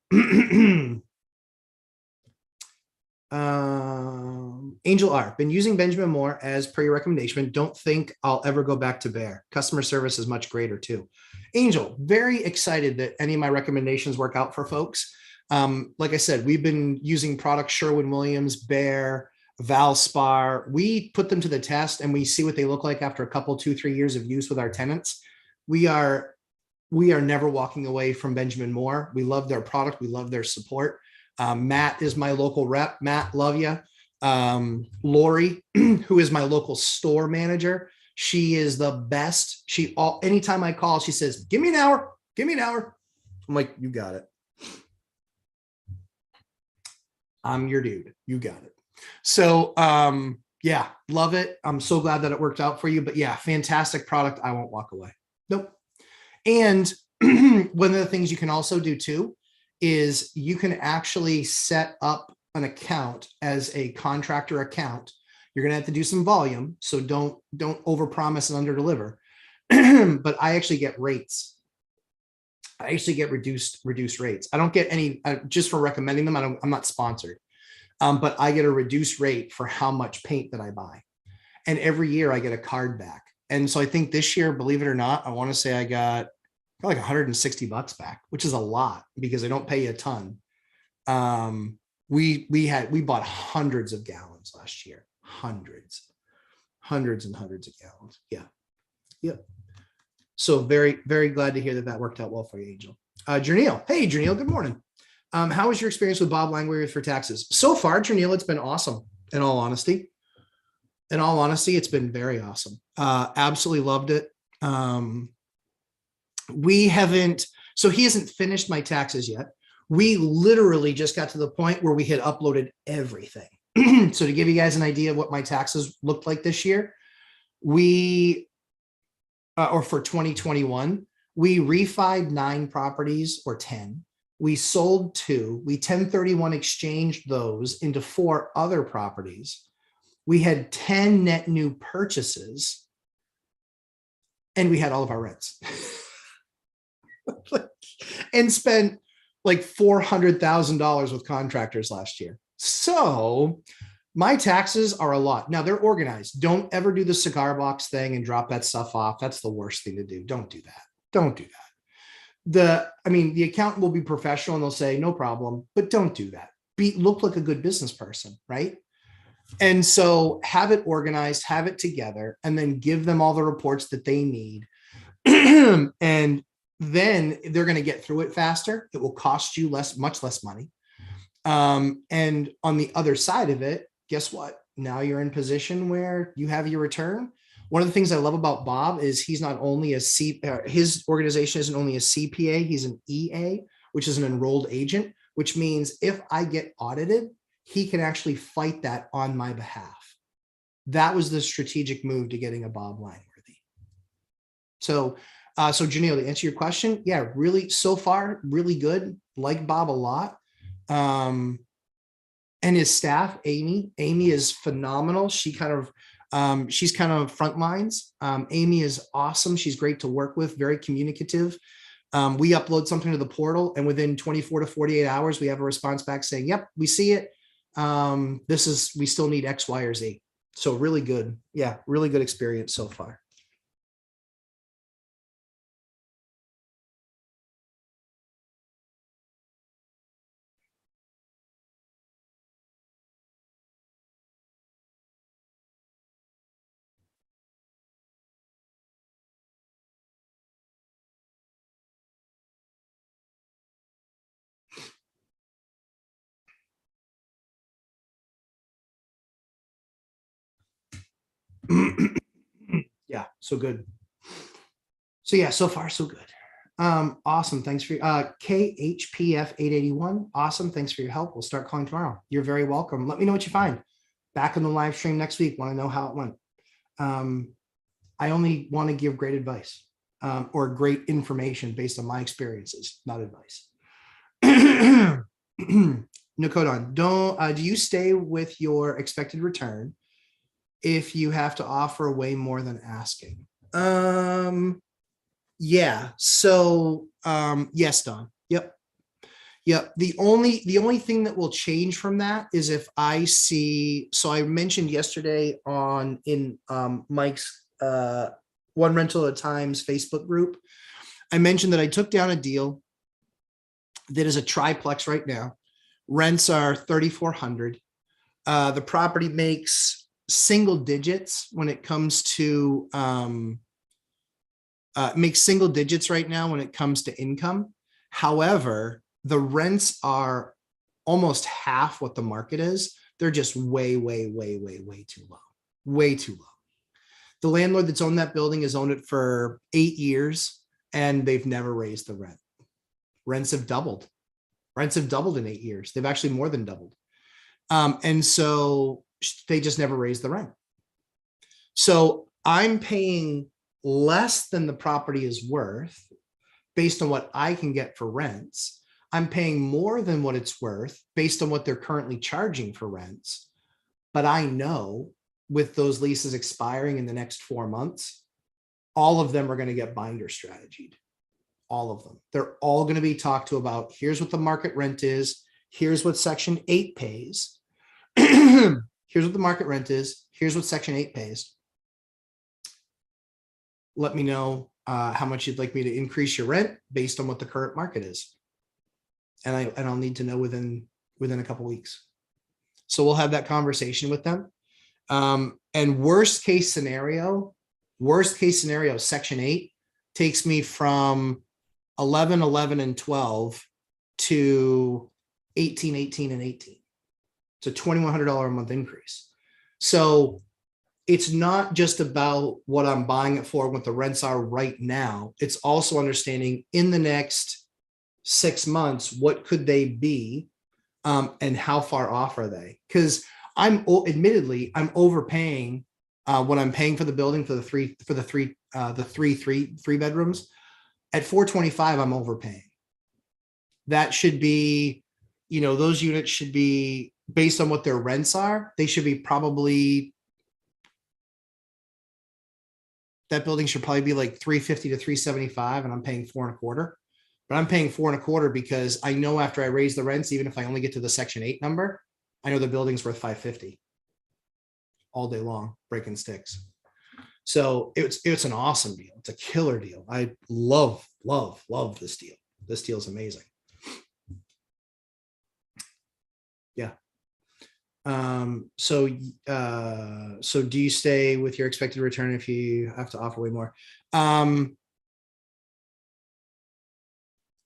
Angel R, been using Benjamin Moore as per your recommendation. Don't think I'll ever go back to Bear. Customer service is much greater too. Angel, very excited that any of my recommendations work out for folks. Like I said, we've been using products Sherwin-Williams, Bear, Valspar. We put them to the test and we see what they look like after a couple, 2-3 years of use with our tenants. We are never walking away from Benjamin Moore. We love their product. We love their support. Matt is my local rep. Matt, love you. Lori, who is my local store manager. She is the best. Anytime I call, she says, give me an hour. Give me an hour. I'm like, you got it. I'm your dude. You got it. So, yeah, love it. I'm so glad that it worked out for you, but yeah, fantastic product. I won't walk away. Nope. And one of the things you can also do too is you can actually set up an account as a contractor account. You're going to have to do some volume, so don't overpromise and underdeliver. But I actually get rates. I actually get reduced rates. I don't get any just for recommending them. I'm not sponsored, but I get a reduced rate for how much paint that I buy. And every year I get a card back. And so I think this year, believe it or not, I want to say I got like $160 back, which is a lot because I don't pay you a ton. We bought hundreds of gallons last year, hundreds and hundreds of gallons. Yeah. Yep. So very, very glad to hear that worked out well for you, Angel. Jerneel. Hey, Jerneel, good morning. How was your experience with Bob Langway for taxes? So far, Jerneel, it's been awesome. In all honesty, it's been very awesome. Absolutely loved it. He hasn't finished my taxes yet. We literally just got to the point where we had uploaded everything. So to give you guys an idea of what my taxes looked like this year, or for 2021, we refied 9 properties or 10. We sold 2. We 1031 exchanged those into 4 other properties. We had 10 net new purchases, and we had all of our rents. And spent like $400,000 with contractors last year. So my taxes are a lot. Now they're organized. Don't ever do the cigar box thing and drop that stuff off. That's the worst thing to do. Don't do that. Don't do that. The accountant will be professional and they'll say, no problem, but don't do that. Look like a good business person, right? And so have it organized, have it together, and then give them all the reports that they need. And then they're going to get through it faster. It will cost you much less money. And on the other side of it, guess what? Now you're in position where you have your return. One of the things I love about Bob is he's not only his organization isn't only a CPA, he's an EA, which is an enrolled agent, which means if I get audited, he can actually fight that on my behalf. That was the strategic move to getting a Bob Langworthy. So Janelle, to answer your question, yeah, really, so far, really good. Like Bob a lot. And his staff, Amy is phenomenal. She's kind of front lines. Amy is awesome. She's great to work with, very communicative. We upload something to the portal, and within 24 to 48 hours, we have a response back saying, yep, we see it. We still need X, Y, or Z. So really good. Yeah, really good experience so far. Yeah, so good. So yeah, so far so good. Awesome. Thanks for KHPF 881. Awesome. Thanks for your help. We'll start calling tomorrow. You're very welcome. Let me know what you find. Back in the live stream next week. Want to know how it went. I only want to give great advice or great information based on my experiences, not advice. Nikodon, do you stay with your expected return if you have to offer way more than asking? Yeah. So yes, Don. Yep. The only thing that will change from that is if I see, so I mentioned yesterday in Mike's One Rental at a Time's Facebook group, I mentioned that I took down a deal that is a triplex right now. Rents are $3,400. The property makes single digits when it comes to makes single digits right now when it comes to income. However, the rents are almost half what the market is. They're just way too low. Way too low. The landlord that's owned that building has owned it for 8 years and they've never raised the rent. Rents have doubled. Rents have doubled in 8 years. They've actually more than doubled. And so they just never raised the rent. So I'm paying less than the property is worth based on what I can get for rents. I'm paying more than what it's worth based on what they're currently charging for rents. But I know with those leases expiring in the next 4 months, all of them are going to get binder strategied. All of them. They're all going to be talked to about, here's what the market rent is. Here's what Section 8 pays. Here's what the market rent is. Here's what Section 8 pays. Let me know how much you'd like me to increase your rent based on what the current market is. And I'll need to know within a couple of weeks. So we'll have that conversation with them. And worst case scenario, Section 8 takes me from 11, 11, and 12 to 18, 18, and 18. It's a $2,100 a month increase. So it's not just about what I'm buying it for, what the rents are right now. It's also understanding in the next 6 months, what could they be and how far off are they? Because admittedly, I'm overpaying what I'm paying for the building for the three bedrooms. At $425, I'm overpaying. That should be, those units should be based on what their rents are. They should be probably, that building should probably be like $350 to $375, and I'm paying $425. But I'm paying $425 because I know after I raise the rents, even if I only get to the Section 8 number, I know the building's worth $550 all day long, breaking sticks. So it's an awesome deal. It's a killer deal. I love this deal. This deal is amazing. Yeah. So do you stay with your expected return if you have to offer way more?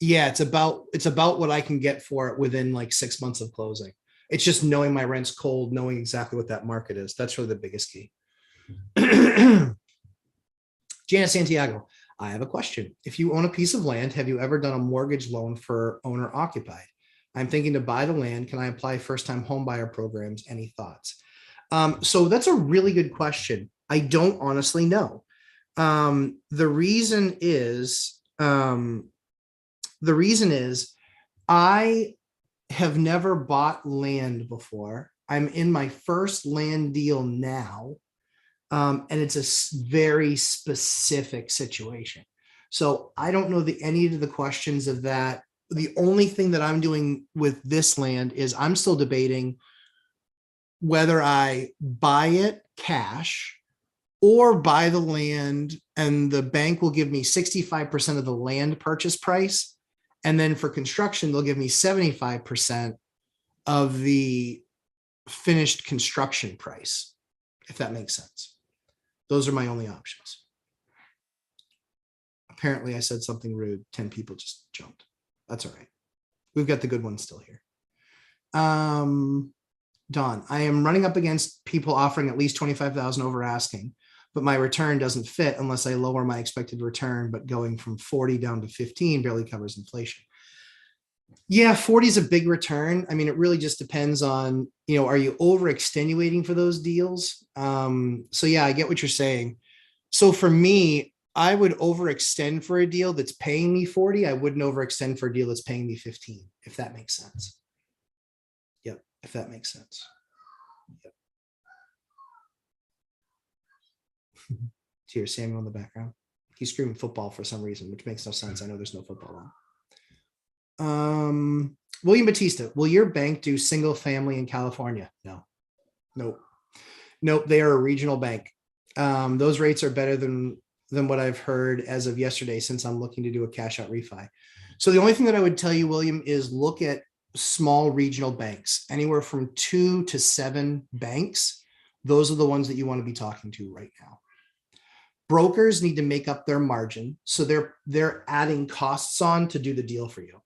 Yeah, it's about what I can get for it within like 6 months of closing. It's just knowing my rent's cold, knowing exactly what that market is. That's really the biggest key. Jana Santiago, I have a question. If you own a piece of land, have you ever done a mortgage loan for owner occupied? I'm thinking to buy the land. Can I apply first time home buyer programs? Any thoughts? So that's a really good question. I don't honestly know. The reason is I have never bought land before. I'm in my first land deal now. And it's a very specific situation. So I don't know any of the questions of that. The only thing that I'm doing with this land is I'm still debating whether I buy it cash or buy the land and the bank will give me 65% of the land purchase price. And then for construction, they'll give me 75% of the finished construction price, if that makes sense. Those are my only options. Apparently I said something rude. 10 people just jumped. That's all right. We've got the good ones still here. Don, I am running up against people offering at least 25,000 over asking, but my return doesn't fit unless I lower my expected return, but going from 40 down to 15 barely covers inflation. Yeah, 40 is a big return. I mean, it really just depends on, are you over extenuating for those deals? So yeah, I get what you're saying. So for me, I would overextend for a deal that's paying me 40. I wouldn't overextend for a deal that's paying me 15, if that makes sense. Yep, if that makes sense. Yep. Here's Samuel in the background. He's screaming football for some reason, which makes no sense. I know there's no football on. William Batista, will your bank do single family in California? No. Nope. They are a regional bank. Those rates are better than what I've heard as of yesterday, since I'm looking to do a cash out refi. So the only thing that I would tell you, William, is look at small regional banks, anywhere from 2 to 7 banks. Those are the ones that you want to be talking to right now. Brokers need to make up their margin. So they're adding costs on to do the deal for you.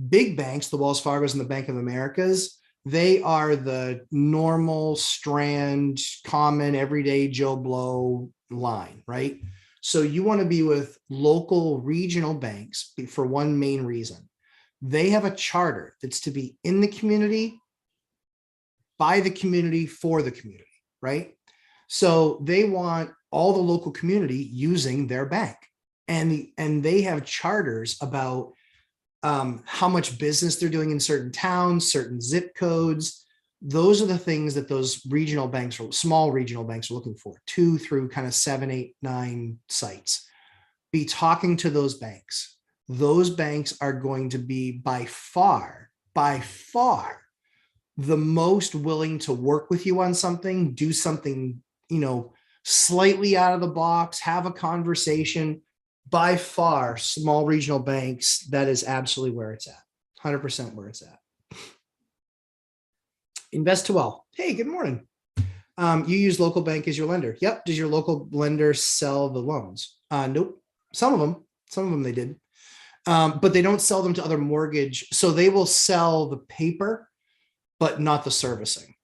Big banks, the Wells Fargo's and the Bank of America's, they are the normal strand, common, everyday Joe Blow line, right? So you want to be with local regional banks for one main reason. They have a charter that's to be in the community, by the community, for the community, right? So they want all the local community using their bank. And they have charters about how much business they're doing in certain towns, certain zip codes. Those are the things that those regional banks or small regional banks are looking for, 2 through kind of 7, 8, 9 sites. Be talking to those banks. Those banks are going to be by far, the most willing to work with you on something, do something, slightly out of the box, have a conversation. By far, small regional banks, that is absolutely where it's at. 100% where it's at. Invest2Well. Hey, good morning. You use local bank as your lender. Yep. Does your local lender sell the loans? Nope. Some of them they did. But they don't sell them to other mortgage. So they will sell the paper, but not the servicing.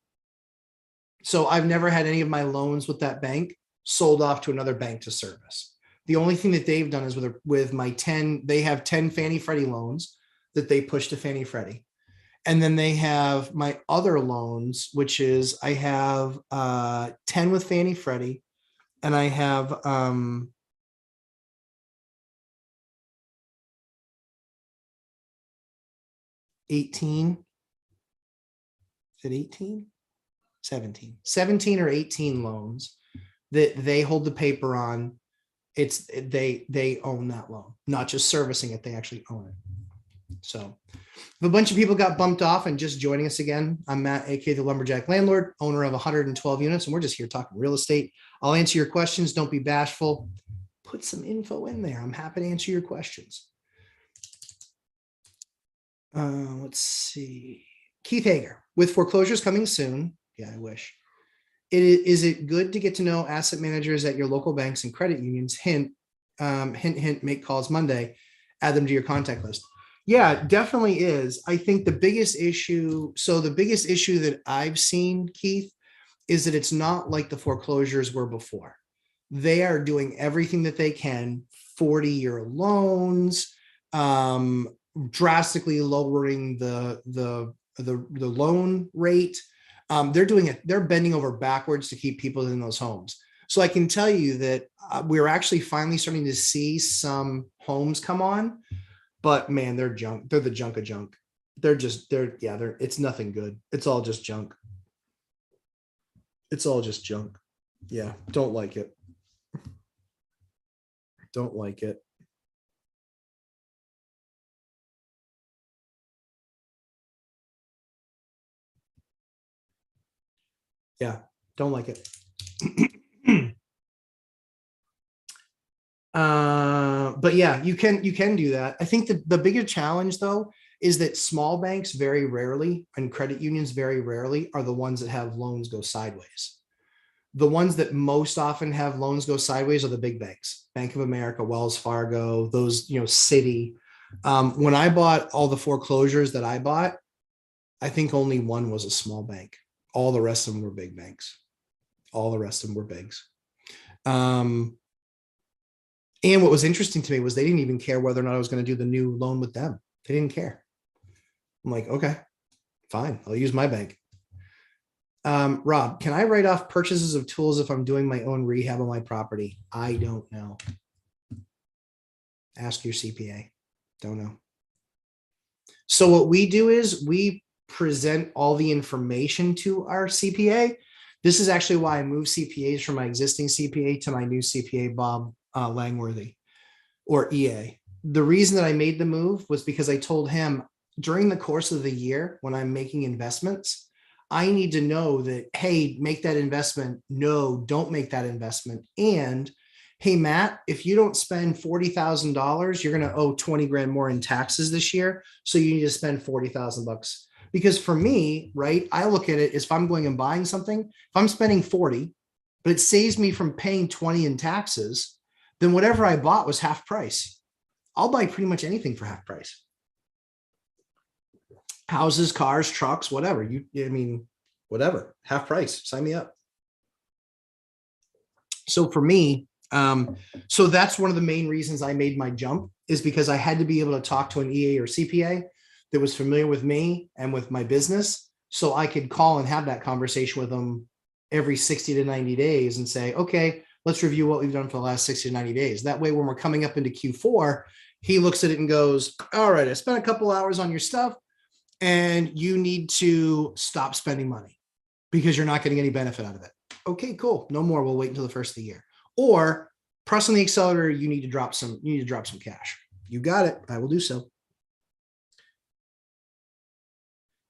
So I've never had any of my loans with that bank sold off to another bank to service. The only thing that they've done is with my 10, they have 10 Fannie Freddie loans that they push to Fannie Freddie. And then they have my other loans, which is I have 10 with Fannie Freddie, and I have 18. Is it 18? 17 or 18 loans that they hold the paper on. They own that loan, not just servicing it, they actually own it. So if a bunch of people got bumped off and just joining us again, I'm Matt, aka the Lumberjack Landlord, owner of 112 units, and we're just here talking real estate. I'll answer your questions. Don't be bashful. Put some info in there. I'm happy to answer your questions. Let's see. Keith Hager, with foreclosures coming soon, Yeah, I wish. Is it good to get to know asset managers at your local banks and credit unions? Hint, hint, hint, make calls Monday, add them to your contact list. Yeah, definitely is. I think the biggest issue, so the biggest issue that I've seen, Keith, is that it's not like the foreclosures were before. They are doing everything that they can, 40-year loans, drastically lowering the loan rate. They're doing it. They're bending over backwards to keep people in those homes. So I can tell you that we're actually finally starting to see some homes come on, but man, they're junk. They're the junk of junk. It's nothing good. It's all just junk. It's all just junk. Yeah. Don't like it. Don't like it. Yeah. Don't like it. But yeah, you can do that. I think the bigger challenge though is that small banks very rarely and credit unions very rarely are the ones that have loans go sideways. The ones that most often have loans go sideways are the big banks, Bank of America, Wells Fargo, those, Citi. When I bought all the foreclosures that I bought, I think only one was a small bank. All the rest of them were big banks. All the rest of them were bigs. And what was interesting to me was they didn't even care whether or not I was going to do the new loan with them. They didn't care. I'm like, okay, fine. I'll use my bank. Rob, can I write off purchases of tools if I'm doing my own rehab on my property? I don't know. Ask your CPA. Don't know. So what we do is we present all the information to our CPA. This is actually why I moved CPAs from my existing CPA to my new CPA, Bob Langworthy, or EA. The reason that I made the move was because I told him during the course of the year when I'm making investments, I need to know that, hey, make that investment. No, don't make that investment. And hey, Matt, if you don't spend $40,000, you're going to owe 20 grand more in taxes this year. So you need to spend 40,000 bucks. Because for me, right, I look at it as if I'm going and buying something, if I'm spending 40, but it saves me from paying 20 in taxes, then whatever I bought was half price. I'll buy pretty much anything for half price. Houses, cars, trucks, whatever. Whatever, half price, sign me up. So for me, so that's one of the main reasons I made my jump, is because I had to be able to talk to an EA or CPA that was familiar with me and with my business. So I could call and have that conversation with them every 60 to 90 days and say, okay, let's review what we've done for the last 60 to 90 days. That way, when we're coming up into Q4, he looks at it and goes, all right, I spent a couple hours on your stuff and you need to stop spending money because you're not getting any benefit out of it. Okay, cool. No more. We'll wait until the first of the year. Or press on the accelerator. You need to drop some cash. You got it. I will do so.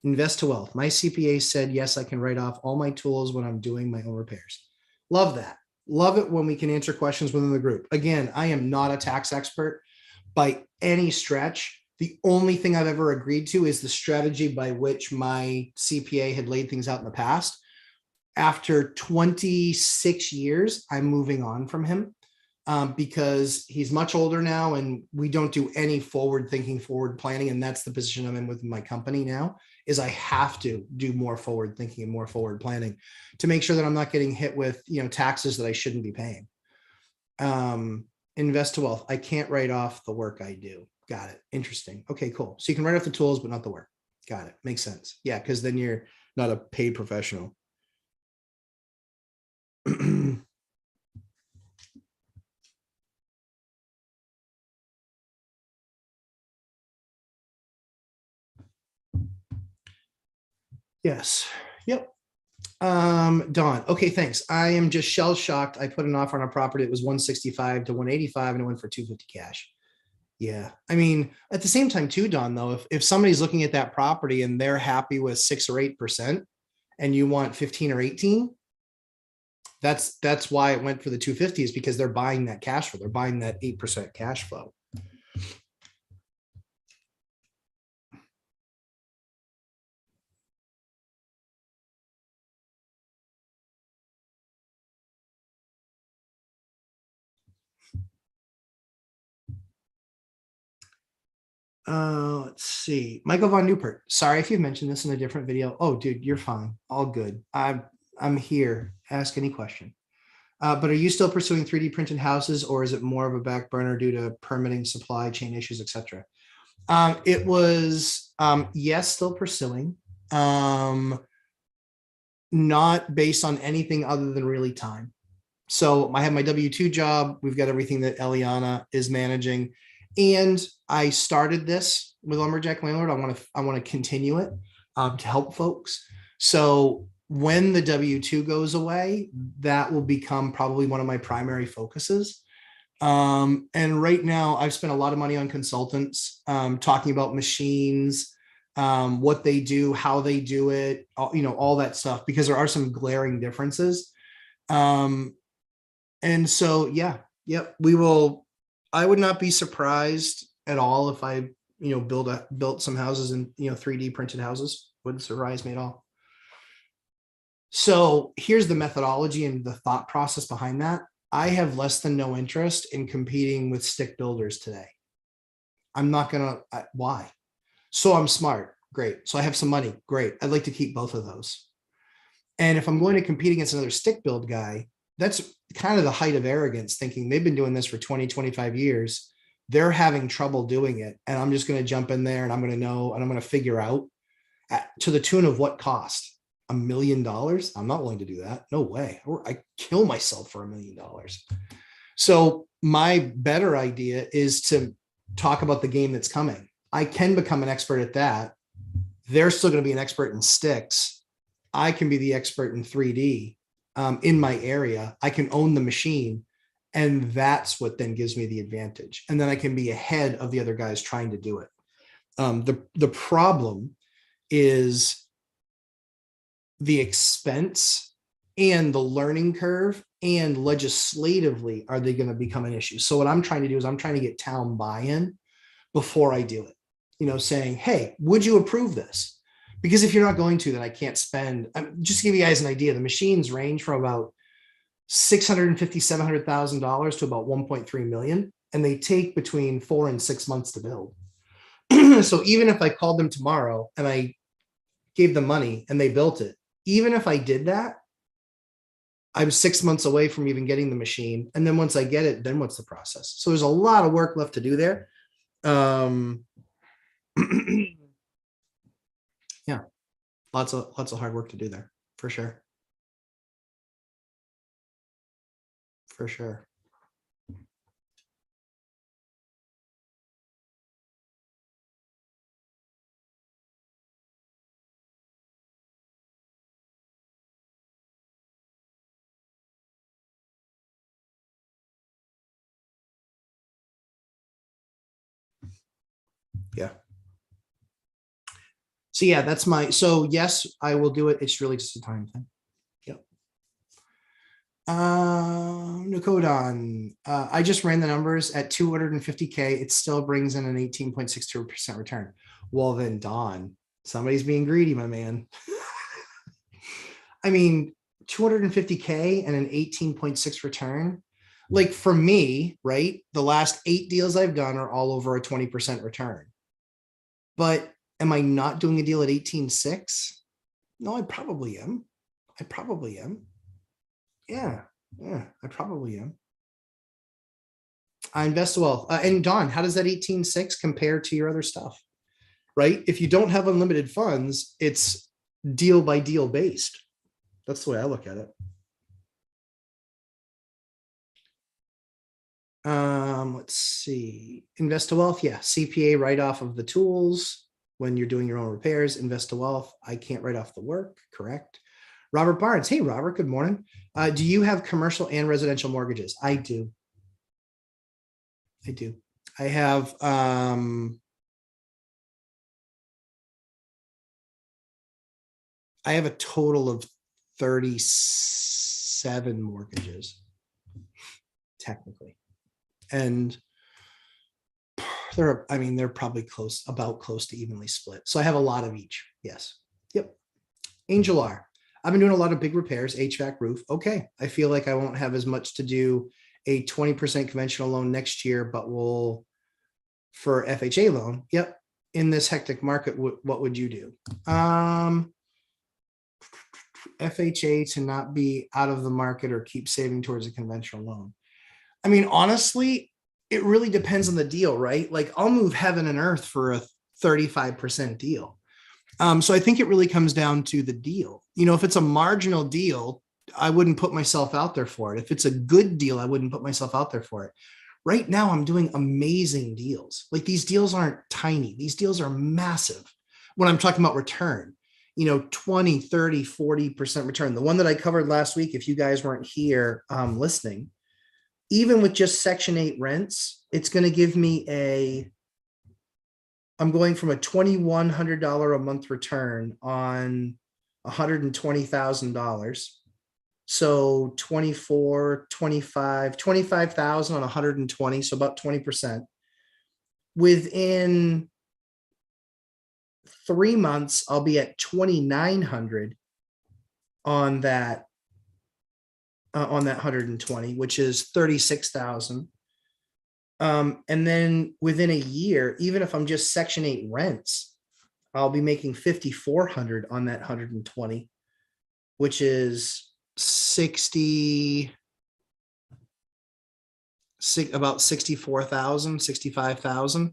Invest to wealth. My CPA said, yes, I can write off all my tools when I'm doing my own repairs. Love that. Love it when we can answer questions within the group. Again, I am not a tax expert by any stretch. The only thing I've ever agreed to is the strategy by which my CPA had laid things out in the past. After 26 years, I'm moving on from him because he's much older now and we don't do any forward thinking, forward planning. And that's the position I'm in with my company now, is I have to do more forward thinking and more forward planning to make sure that I'm not getting hit with, taxes that I shouldn't be paying. Invest to wealth. I can't write off the work I do. Got it. Interesting. Okay, cool. So you can write off the tools, but not the work. Got it. Makes sense. Yeah, because then you're not a paid professional. Yes. Yep. Don. Okay, thanks. I am just shell shocked. I put an offer on a property. It was 165 to 185 and it went for 250 cash. Yeah. I mean, at the same time too, Don, though, if somebody's looking at that property and they're happy with 6 or 8% and you want 15 or 18, that's why it went for the 250, is because they're buying that cash flow. They're buying that 8% cash flow. Let's see. Michael Von Newport. Sorry if you've mentioned this in a different video. Oh, dude, you're fine. All good. I'm here. Ask any question. But are you still pursuing 3D printed houses, or is it more of a back burner due to permitting, supply chain issues, etc.? It was yes, still pursuing. Not based on anything other than really time. So I have my W-2 job. We've got everything that Eliana is managing. And I started this with Lumberjack Landlord. I want to continue it to help folks. So when the W-2 goes away, that will become probably one of my primary focuses. And right now I've spent a lot of money on consultants, talking about machines, what they do, how they do it, all that stuff, because there are some glaring differences. And so, yeah, yep, we will. I would not be surprised at all if I, built some houses and, 3D printed houses. Wouldn't surprise me at all. So here's the methodology and the thought process behind that. I have less than no interest in competing with stick builders today. I'm not gonna, why? So I'm smart, great. So I have some money, great. I'd like to keep both of those. And if I'm going to compete against another stick build guy, that's kind of the height of arrogance, thinking they've been doing this for 20, 25 years. They're having trouble doing it. And I'm just going to jump in there and I'm going to know, and I'm going to figure out to the tune of what cost. $1 million? I'm not willing to do that. No way. I kill myself for $1 million. So my better idea is to talk about the game that's coming. I can become an expert at that. They're still going to be an expert in sticks. I can be the expert in 3D in my area. I can own the machine, and that's what then gives me the advantage. And then I can be ahead of the other guys trying to do it. The problem is the expense and the learning curve, and legislatively, are they going to become an issue? So what I'm trying to do is I'm trying to get town buy-in before I do it, saying, hey, would you approve this? Because if you're not going to, then I can't spend. Just to give you guys an idea, the machines range from about $650,000, $700,000 to about 1.3 million, and they take between 4 and 6 months to build. So even if I called them tomorrow and I gave them money and they built it, even if I did that, I'm 6 months away from even getting the machine. And then once I get it, then what's the process? So there's a lot of work left to do there. Yeah, lots of hard work to do there, for sure. For sure. Yeah. So yeah, that's so yes, I will do it. It's really just a time thing. Yep. Nikodon, I just ran the numbers at 250K. It still brings in an 18.62% return. Well, then Don, somebody's being greedy, my man. I mean, 250K and an 18.6 return. Like for me, right? The last 8 deals I've done are all over a 20% return. But am I not doing a deal at 18.6? No, I probably am. Yeah, I probably am. I invest well. And Don, how does that 18.6 compare to your other stuff? Right? If you don't have unlimited funds, it's deal by deal based. That's the way I look at it. Let's see. Invest to wealth. Yeah. CPA write off of the tools when you're doing your own repairs. Invest to wealth. I can't write off the work. Correct. Robert Barnes. Hey, Robert. Good morning. Do you have commercial and residential mortgages? I do. I have a total of 37 mortgages, technically. And they're probably about close to evenly split. So I have a lot of each. Yes. Yep. Angel R. I've been doing a lot of big repairs, HVAC, roof. Okay. I feel like I won't have as much to do a 20% conventional loan next year, but we'll for FHA loan. Yep. In this hectic market, what would you do? FHA to not be out of the market or keep saving towards a conventional loan. I mean, honestly, it really depends on the deal, right? Like I'll move heaven and earth for a 35% deal. So I think it really comes down to the deal. You know, if it's a marginal deal, I wouldn't put myself out there for it. If it's a good deal, I wouldn't put myself out there for it. Right now, I'm doing amazing deals. Like these deals aren't tiny. These deals are massive. When I'm talking about return, you know, 20, 30, 40% return. The one that I covered last week, if you guys weren't here listening, even with just Section 8 rents, it's going to give me I'm going from a $2,100 a month return on $120,000. So 24, 25, 25,000 on 120. So about 20%. Within 3 months, I'll be at 2,900 on that 120, which is 36,000. And then within a year, even if I'm just Section 8 rents, I'll be making 5,400 on that 120, which is about 64,000, 65,000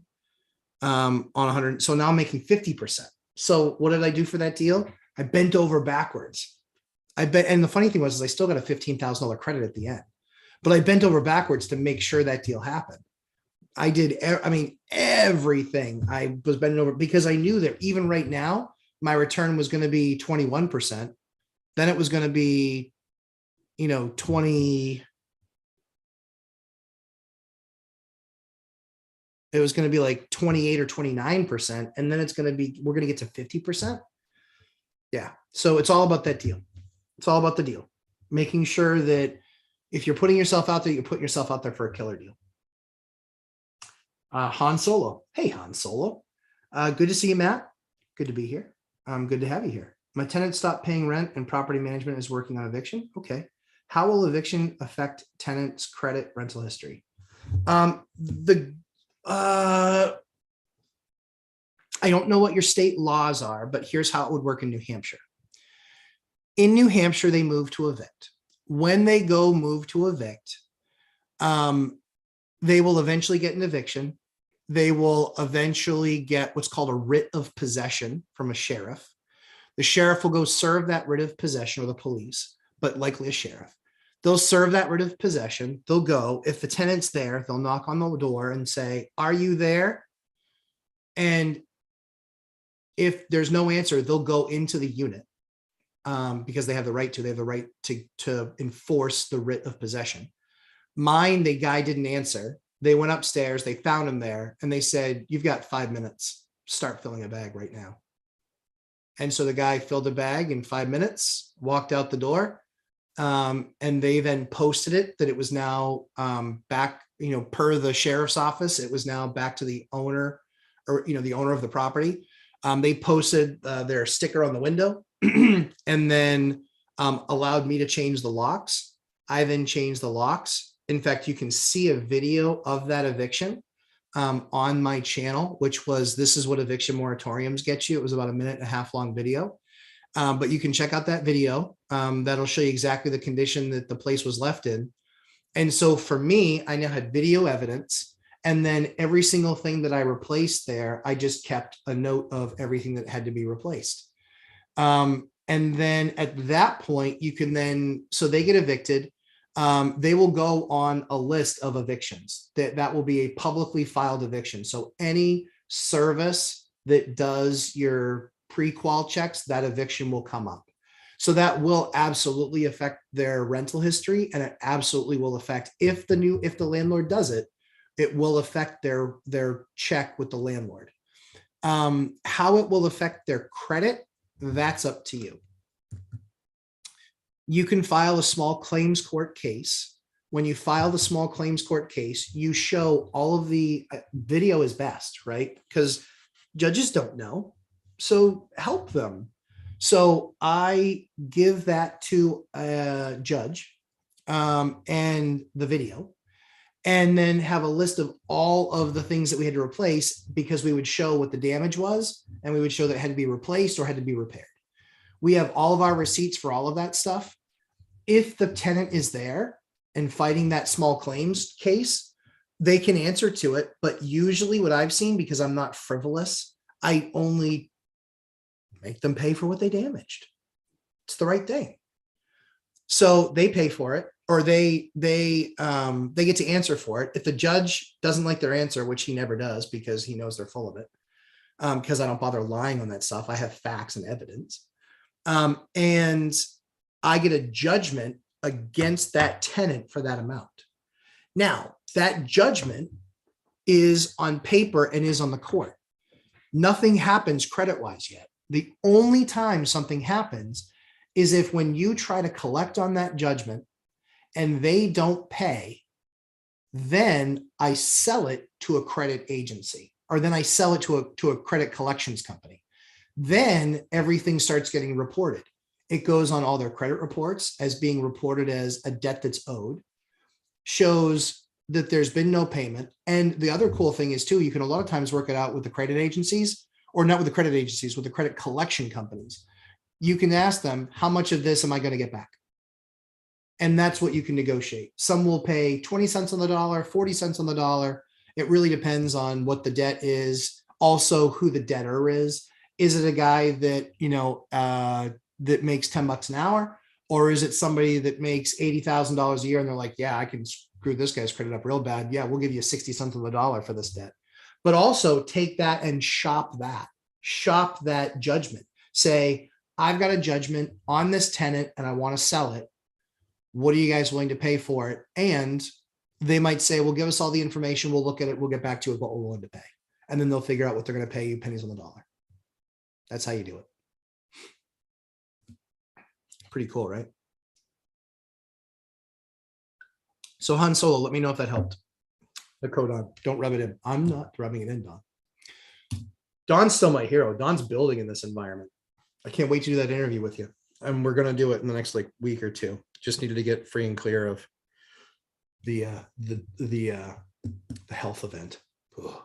on 100. So now I'm making 50%. So what did I do for that deal? I bent over backwards. And the funny thing was, I still got a $15,000 credit at the end, but I bent over backwards to make sure that deal happened. I did, everything. I was bending over because I knew that even right now, my return was going to be 21%. Then it was going to be, 20. It was going to be like 28 or 29%. And then we're going to get to 50%. Yeah. So it's all about that deal. It's all about the deal. Making sure that if you're putting yourself out there, you put yourself out there for a killer deal. Han Solo. Hey, Han Solo. Good to see you, Matt. Good to be here. Good to have you here. My tenant stopped paying rent and property management is working on eviction. Okay. How will eviction affect tenants' credit rental history? I don't know what your state laws are, but here's how it would work in New Hampshire. In New Hampshire, they move to evict. When they go move to evict, they will eventually get an eviction. They will eventually get what's called a writ of possession from a sheriff. The sheriff will go serve that writ of possession, or the police, but likely a sheriff. They'll serve that writ of possession. They'll go. If the tenant's there, they'll knock on the door and say, "Are you there?" And if there's no answer, they'll go into the unit because they have the right to. They have the right to enforce the writ of possession. Mine, the guy didn't answer. They went upstairs. They found him there, and they said, "You've got 5 minutes. Start filling a bag right now." And so the guy filled a bag in 5 minutes, walked out the door. And they then posted it that it was now back, per the sheriff's office, it was now back to the owner, or, the owner of the property. They posted their sticker on the window and then allowed me to change the locks. I then changed the locks. In fact, you can see a video of that eviction on my channel, which was, "This is what eviction moratoriums get you." It was about a 1.5 minute long video. But you can check out that video. That'll show you exactly the condition that the place was left in. And so for me, I now had video evidence. And then every single thing that I replaced there, I just kept a note of everything that had to be replaced. And then at that point, you can then, so they get evicted. They will go on a list of evictions. That will be a publicly filed eviction. So any service that does your pre-qual checks, that eviction will come up. So that will absolutely affect their rental history, and it absolutely will affect, if the landlord does it, it will affect their check with the landlord. How it will affect their credit, that's up to you. You can file a small claims court case. When you file the small claims court case, you show all of the video is best, right? Because judges don't know. So help them. So I give that to a judge and the video. and then have a list of all of the things that we had to replace, because we would show what the damage was and we would show that it had to be replaced or had to be repaired. We have all of our receipts for all of that stuff. If the tenant is there and fighting that small claims case, they can answer to it. But usually what I've seen, because I'm not frivolous, I only make them pay for what they damaged. It's the right thing. So they pay for it, or they get to answer for it. If the judge doesn't like their answer, which he never does because he knows they're full of it, because I don't bother lying on that stuff. I have facts and evidence. And I get a judgment against that tenant for that amount. Now, that judgment is on paper and is on the court. Nothing happens credit-wise yet. The only time something happens is if when you try to collect on that judgment and they don't pay, then I sell it to a credit agency, or then I sell it to a credit collections company. Then everything starts getting reported. It goes on all their credit reports as being reported as a debt that's owed, shows that there's been no payment. And the other cool thing is too, you can a lot of times work it out with the credit agencies, or not with the credit agencies, with the credit collection companies. You can ask them, how much of this am I going to get back? And that's what you can negotiate. Some will pay 20 cents on the dollar, 40 cents on the dollar. It really depends on what the debt is. Also, who the debtor is. Is it a guy that, that makes $10 an hour? Or is it somebody that makes $80,000 a year and they're like, yeah, I can screw this guy's credit up real bad. Yeah, we'll give you 60 cents on the dollar for this debt. But also take that and shop that judgment. Say, I've got a judgment on this tenant and I want to sell it. What are you guys willing to pay for it? And they might say, well, give us all the information. We'll look at it. We'll get back to you with what we're willing to pay. And then they'll figure out what they're going to pay you pennies on the dollar. That's how you do it. Pretty cool, right? So Han Solo, let me know if that helped. The code on. Don't rub it in. I'm not rubbing it in, Don. Don's still my hero. Don's building in this environment. I can't wait to do that interview with you. And we're going to do it in the next week or two. Just needed to get free and clear of the health event. Ugh.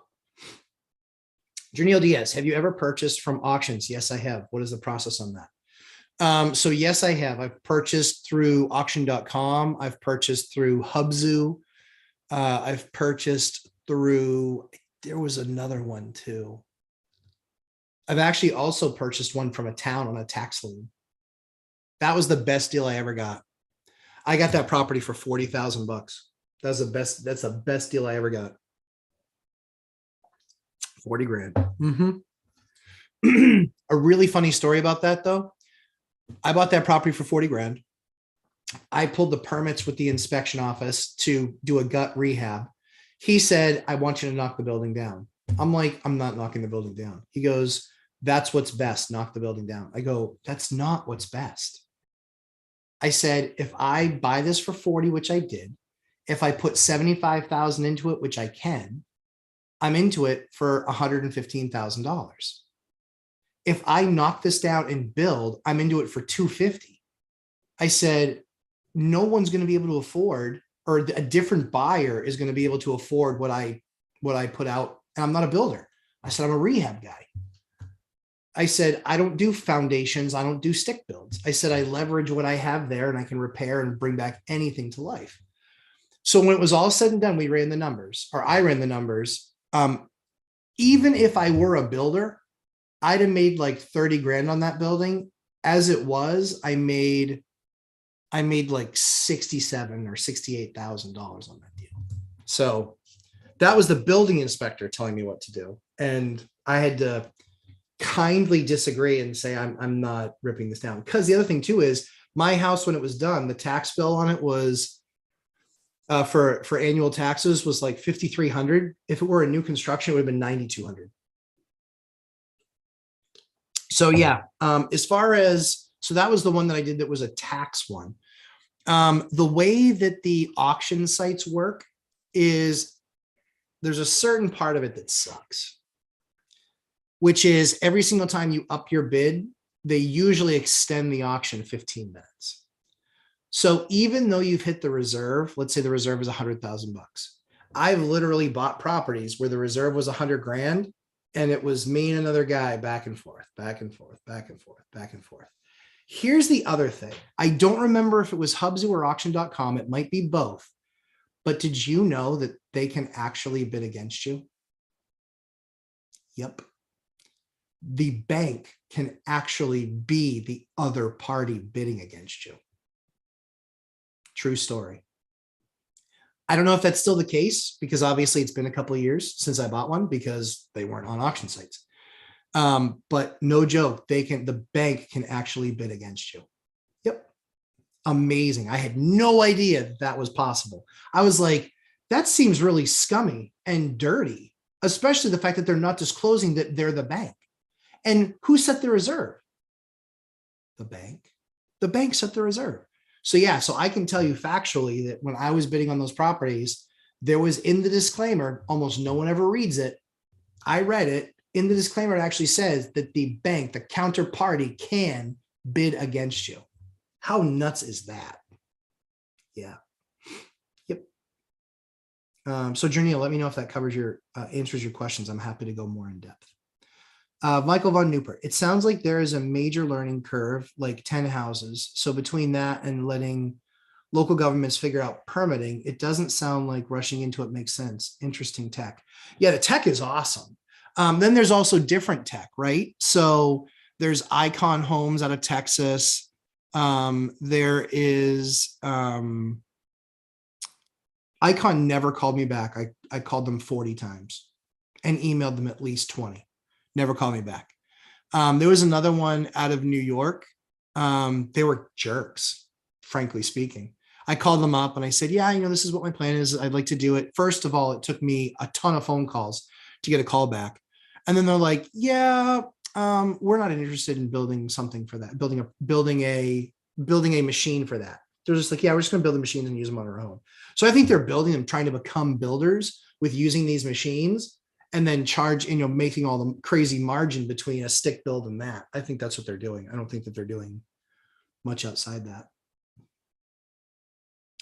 Janelle Diaz, have you ever purchased from auctions? Yes, I have. What is the process on that? So yes, I have. I've purchased through auction.com. I've purchased through Hubzu. I've purchased through, there was another one too. I've actually also purchased one from a town on a tax lien. That was the best deal I ever got. I got that property for $40,000. That's the best deal I ever got. 40 grand. Mm-hmm. A really funny story about that though. I bought that property for 40 grand. I pulled the permits with the inspection office to do a gut rehab. He said, I want you to knock the building down. I'm like, I'm not knocking the building down. He goes, that's what's best. Knock the building down. I go, that's not what's best. I said, if I buy this for 40, which I did, if I put 75,000 into it, which I can, I'm into it for $115,000. If I knock this down and build, I'm into it for 250. I said, no one's going to be able to afford, or a different buyer is going to be able to afford what I put out. And I'm not a builder. I said, I'm a rehab guy. I said, I don't do foundations. I don't do stick builds. I said, I leverage what I have there and I can repair and bring back anything to life. So when it was all said and done, we ran the numbers, or I ran the numbers. Even if I were a builder, I'd have made like 30 grand on that building. As it was, I made like $67,000 or $68,000 on that deal. So that was the building inspector telling me what to do. And I had to kindly disagree and say, I'm not ripping this down. Because the other thing too is my house, when it was done, the tax bill on it was for annual taxes was like $5,300. If it were a new construction, it would have been $9,200. So yeah, so that was the one that I did that was a tax one. The way that the auction sites work is there's a certain part of it that sucks, which is every single time you up your bid, they usually extend the auction 15 minutes. So even though you've hit the reserve, let's say the reserve is $100,000. I've literally bought properties where the reserve was 100 grand and it was me and another guy back and forth, back and forth, back and forth, back and forth. Here's the other thing. I don't remember if it was Hubzu or auction.com. It might be both. But did you know that they can actually bid against you? Yep. The bank can actually be the other party bidding against you. True story. I don't know if that's still the case because obviously it's been a couple of years since I bought one because they weren't on auction sites. But no joke, the bank can actually bid against you. Yep. Amazing. I had no idea that was possible. I was like, that seems really scummy and dirty, especially the fact that they're not disclosing that they're the bank. And who set the reserve? The bank. The bank set the reserve. So yeah, so I can tell you factually that when I was bidding on those properties, there was in the disclaimer, almost no one ever reads it. I read it. In the disclaimer, it actually says that the bank, the counterparty, can bid against you. How nuts is that? Yeah. Yep. So Janelle, let me know if that covers your answers your questions. I'm happy to go more in depth. Michael von Newport, it sounds like there is a major learning curve, like 10 houses. So between that and letting local governments figure out permitting, it doesn't sound like rushing into it makes sense. Interesting tech. Yeah, the tech is awesome. Then there's also different tech, right? So there's Icon Homes out of Texas. There is Icon never called me back. I called them 40 times and emailed them at least 20. Never called me back. There was another one out of New York. They were jerks, frankly speaking. I called them up and I said, yeah, this is what my plan is. I'd like to do it. First of all, it took me a ton of phone calls to get a call back. And then they're like, yeah, we're not interested in building something for that, building a machine for that. They're just like, yeah, we're just going to build the machines and use them on our own. So I think they're building them, trying to become builders with using these machines and then making all the crazy margin between a stick build and that. I think that's what they're doing. I don't think that they're doing much outside that.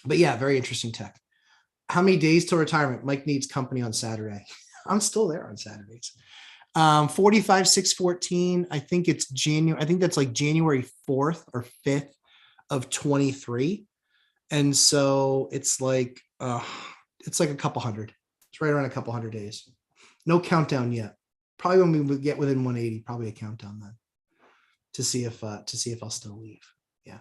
But yeah, very interesting tech. How many days till retirement? Mike needs company on Saturday. I'm still there on Saturdays. 45,614. I think it's January. I think that's like January 4th or 5th of 23. And so it's like a couple hundred. It's right around a couple hundred days. No countdown yet. Probably when we would get within 180, probably a countdown then to see if I'll still leave. Yeah.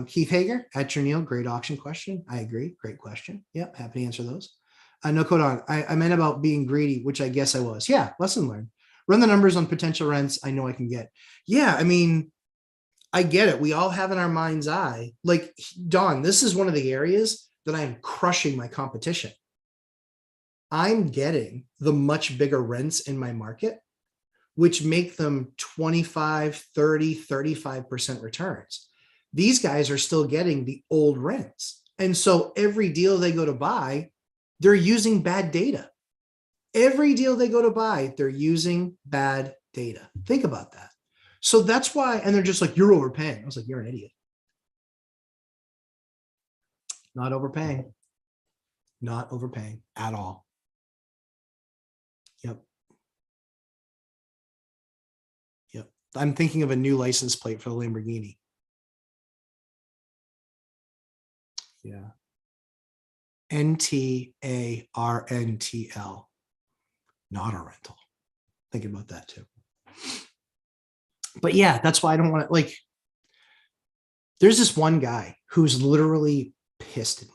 Keith Hager at Janelle, great auction question. I agree. Great question. Yep. Happy to answer those. No code on. I meant about being greedy, which I guess I was. Yeah. Lesson learned. Run the numbers on potential rents I know I can get. Yeah. I mean, I get it. We all have in our mind's eye, like Don, this is one of the areas that I'm crushing my competition. I'm getting the much bigger rents in my market, which make them 25, 30, 35% returns. These guys are still getting the old rents. And so every deal they go to buy, they're using bad data. Every deal they go to buy, they're using bad data. Think about that. So that's why, and they're just like, you're overpaying. I was like, you're an idiot. Not overpaying. Not overpaying at all. Yep. Yep. I'm thinking of a new license plate for the Lamborghini. Yeah. NTARNTL. Not a rental. Thinking about that too. But yeah, that's why I don't want to, like, there's this one guy who's literally pissed at me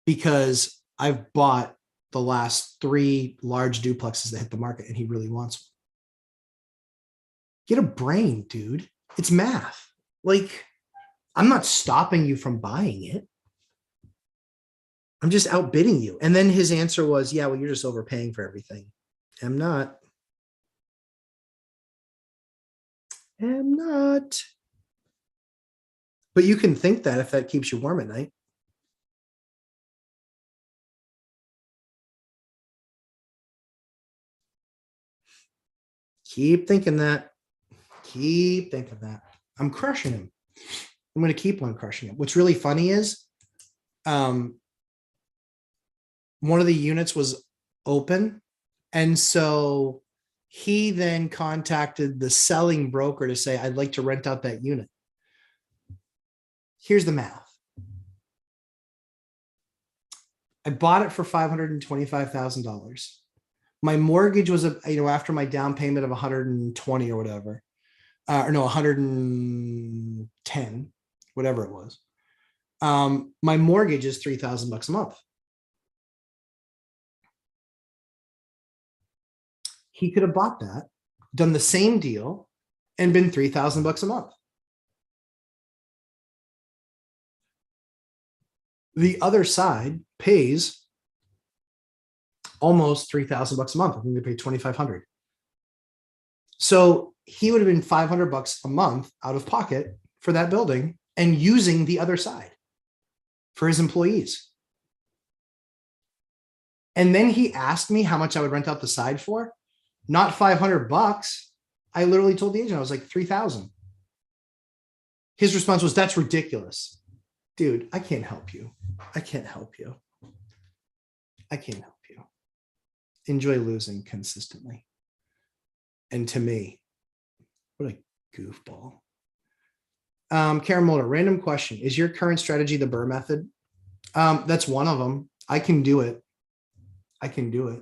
because I've bought the last 3 large duplexes that hit the market and he really wants one. Get a brain, dude. It's math. Like, I'm not stopping you from buying it. I'm just outbidding you. And then his answer was, yeah, well, you're just overpaying for everything. I'm not. I'm not. But you can think that if that keeps you warm at night. Keep thinking that. Keep thinking that. I'm crushing him. I'm going to keep on crushing him. What's really funny is one of the units was open. And so he then contacted the selling broker to say, I'd like to rent out that unit. Here's the math. I bought it for $525,000. My mortgage was, after my down payment of 120 or whatever, or no, 110, whatever it was. My mortgage is $3,000 a month. He could have bought that, done the same deal, and been $3,000 a month. The other side pays almost $3,000 a month. I think they pay $2,500. So he would have been $500 a month out of pocket for that building and using the other side for his employees. And then he asked me how much I would rent out the side for. Not $500. I literally told the agent, I was like, 3,000. His response was, that's ridiculous. Dude, I can't help you. I can't help you. I can't help you. Enjoy losing consistently. And to me, what a goofball. Karen Mulder, random question. Is your current strategy the BRRR method? That's one of them. I can do it. I can do it.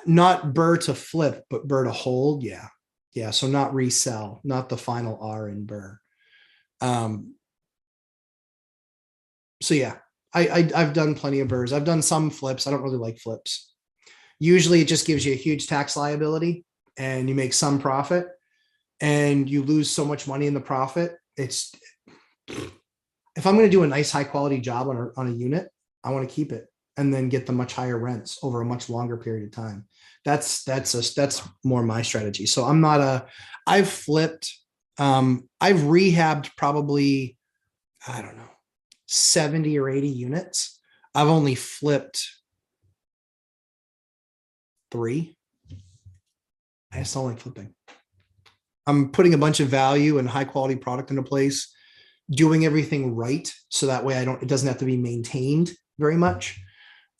Not BRRR to flip, but BRRR to hold. Yeah. Yeah. So not resell, not the final R in BRRR. So yeah, I've done plenty of BRRRs. I've done some flips. I don't really like flips. Usually it just gives you a huge tax liability and you make some profit and you lose so much money in the profit. If I'm going to do a nice high quality job on a unit, I want to keep it and then get the much higher rents over a much longer period of time. That's more my strategy. So I've flipped, I've rehabbed probably, I don't know, 70 or 80 units. I've only flipped 3. I just don't like flipping. I'm putting a bunch of value and high quality product into place, doing everything right. So that way it doesn't have to be maintained very much.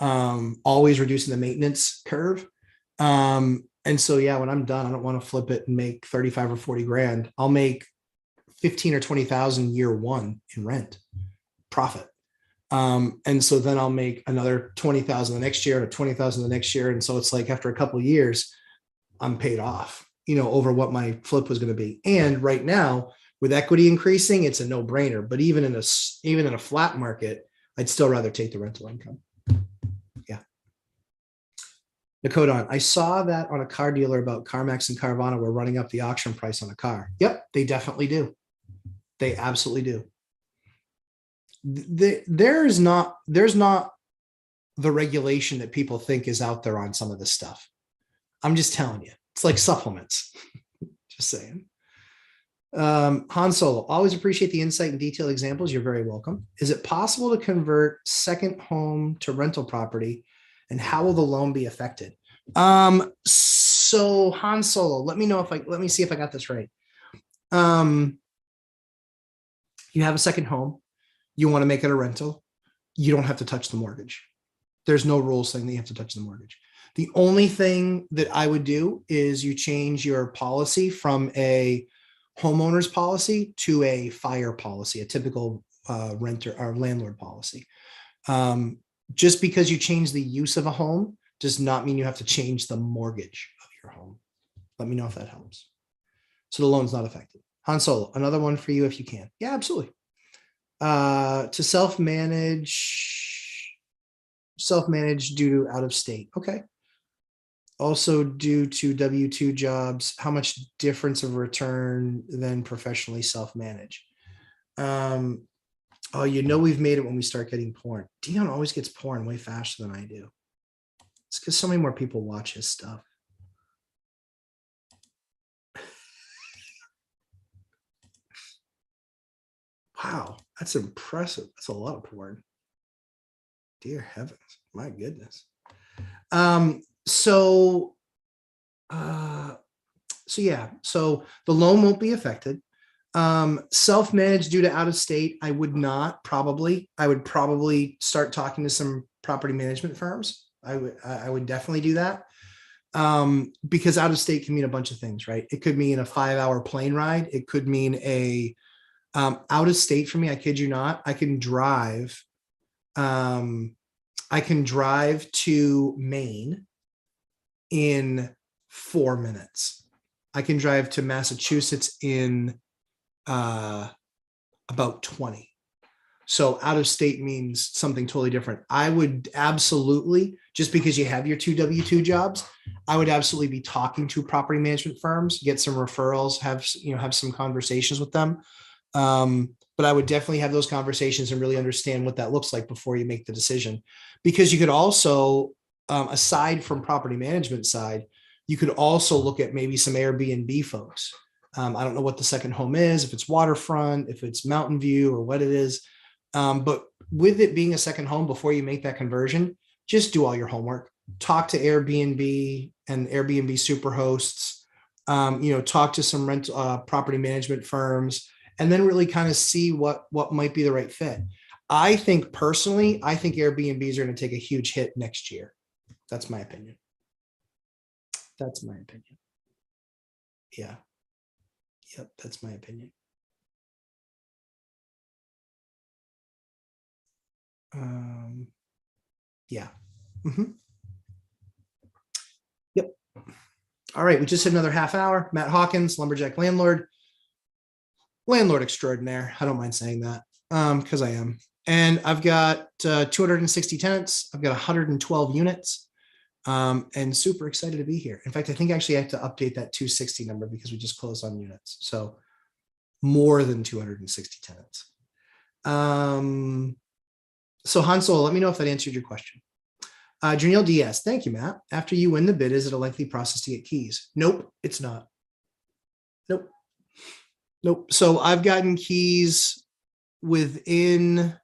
Always reducing the maintenance curve. And so, yeah, when I'm done, I don't want to flip it and make 35 or 40 grand. I'll make 15 or 20,000 year one in rent profit. And so then I'll make another 20,000 the next year or 20,000 the next year. And so it's like after a couple of years, I'm paid off, over what my flip was going to be. And right now with equity increasing, it's a no brainer, but even in a flat market, I'd still rather take the rental income. Yeah. Nakodon, I saw that on a car dealer about CarMax and Carvana were running up the auction price on a car. Yep, they definitely do. They absolutely do. There's not the regulation that people think is out there on some of this stuff. I'm just telling you, it's like supplements. Just saying. Han Solo, always appreciate the insight and detailed examples. You're very welcome. Is it possible to convert second home to rental property, and how will the loan be affected? So Han Solo, let me see if I got this right. You have a second home. You want to make it a rental. You don't have to touch the mortgage. There's no rule saying that you have to touch the mortgage. The only thing that I would do is you change your policy from a homeowner's policy to a fire policy, a typical renter or landlord policy. Just because you change the use of a home does not mean you have to change the mortgage of your home. Let me know if that helps. So the loan's not affected. Han Solo, another one for you if you can. Yeah, absolutely. To self-manage due to out of state. Okay. Also due to W-2 jobs, how much difference of return than professionally self-manage? Oh, we've made it when we start getting porn. Dion always gets porn way faster than I do. It's because so many more people watch his stuff. Wow, that's impressive. That's a lot of porn. Dear heavens, my goodness. So yeah, so the loan won't be affected. Self-managed due to out of state, I would not probably. I would probably start talking to some property management firms. I would definitely do that. Because out of state can mean a bunch of things, right? It could mean a 5-hour plane ride. It could mean a out of state for me. I kid you not. I can drive. I can drive to Maine in 4 minutes. I can drive to Massachusetts in about 20. So out of state means something totally different. I would absolutely, just because you have your 2 W-2 jobs, I would absolutely be talking to property management firms, get some referrals, have some conversations with them. But I would definitely have those conversations and really understand what that looks like before you make the decision. Because you could also, aside from property management side, you could also look at maybe some Airbnb folks. I don't know what the second home is, if it's waterfront, if it's mountain view or what it is. But with it being a second home, before you make that conversion, just do all your homework. Talk to Airbnb and Airbnb superhosts. Talk to some property management firms, and then really kind of see what might be the right fit. I think personally, Airbnbs are going to take a huge hit next year. That's my opinion. Yeah. Yep, that's my opinion. Yeah. Yep. All right, we just hit another half hour. Matt Hawkins, lumberjack landlord extraordinaire. I don't mind saying that because I am. And I've got 260 tenants. I've got 112 units, and super excited to be here. In fact, I think actually I have to update that 260 number because we just closed on units. So more than 260 tenants. So Han Solo, let me know if that answered your question. Janelle Diaz, thank you, Matt. After you win the bid, is it a lengthy process to get keys? Nope, it's not. Nope. So I've gotten keys within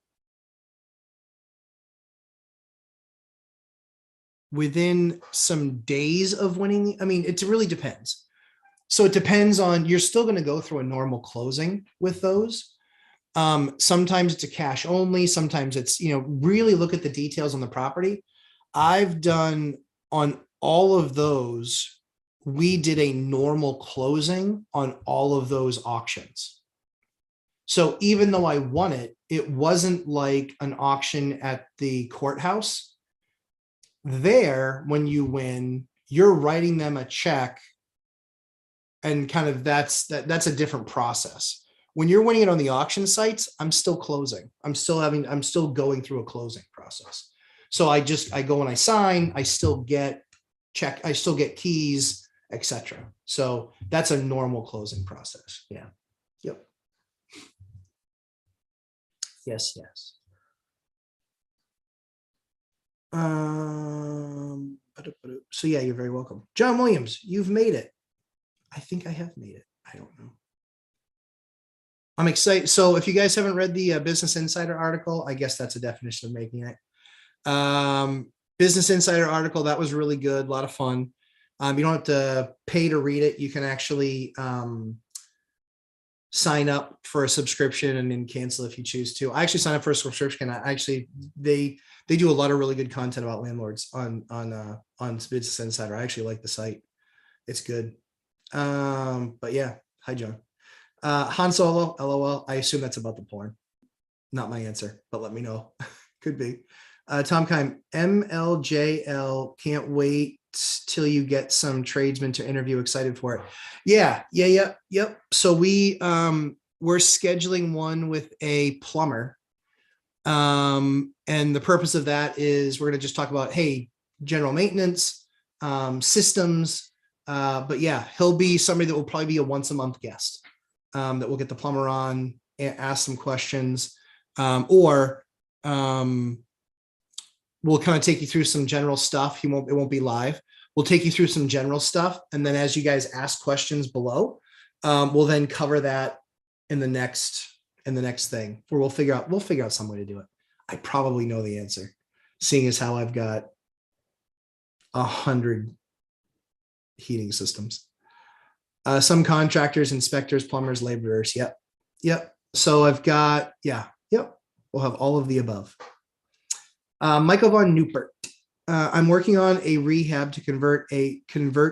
some days of winning. I mean, it really depends. So it depends on, you're still going to go through a normal closing with those. Sometimes it's a cash only. Sometimes it's, really look at the details on the property. I've done on all of those. We did a normal closing on all of those auctions. So even though I won it, it wasn't like an auction at the courthouse. There, when you win, you're writing them a check, and kind of that's a different process. When you're winning it on the auction sites, I'm still closing. I'm still going through a closing process. So I go and I sign, I still get keys, etc. So that's a normal closing process. Yeah. Yep. Yes. So yeah, you're very welcome. John Williams, you've made it. I think I have made it. I don't know. I'm excited. So if you guys haven't read the Business Insider article, I guess that's a definition of making it. Business Insider article, that was really good. A lot of fun. You don't have to pay to read it. You can actually sign up for a subscription and then cancel if you choose to. I actually signed up for a subscription. They do a lot of really good content about landlords on Business Insider. I actually like the site. It's good. But yeah, hi John. Han Solo, LOL. I assume that's about the porn. Not my answer, but let me know. Could be. Tom Kime, MLJL, can't wait till you get some tradesmen to interview. Excited for it. Yeah. Yep. So we're scheduling one with a plumber. And the purpose of that is we're going to just talk about, hey, general maintenance, systems. But yeah, he'll be somebody that will probably be a once a month guest, that we'll get the plumber on and ask some questions, or we'll kind of take you through some general stuff. It won't be live. We'll take you through some general stuff. And then as you guys ask questions below, we'll then cover that in the next thing, where we'll figure out some way to do it. I probably know the answer, seeing as how I've got 100 heating systems. Some contractors, inspectors, plumbers, laborers. Yep. Yep. So I've got, yeah, yep. We'll have all of the above. Michael von Newpert. I'm working on a rehab to convert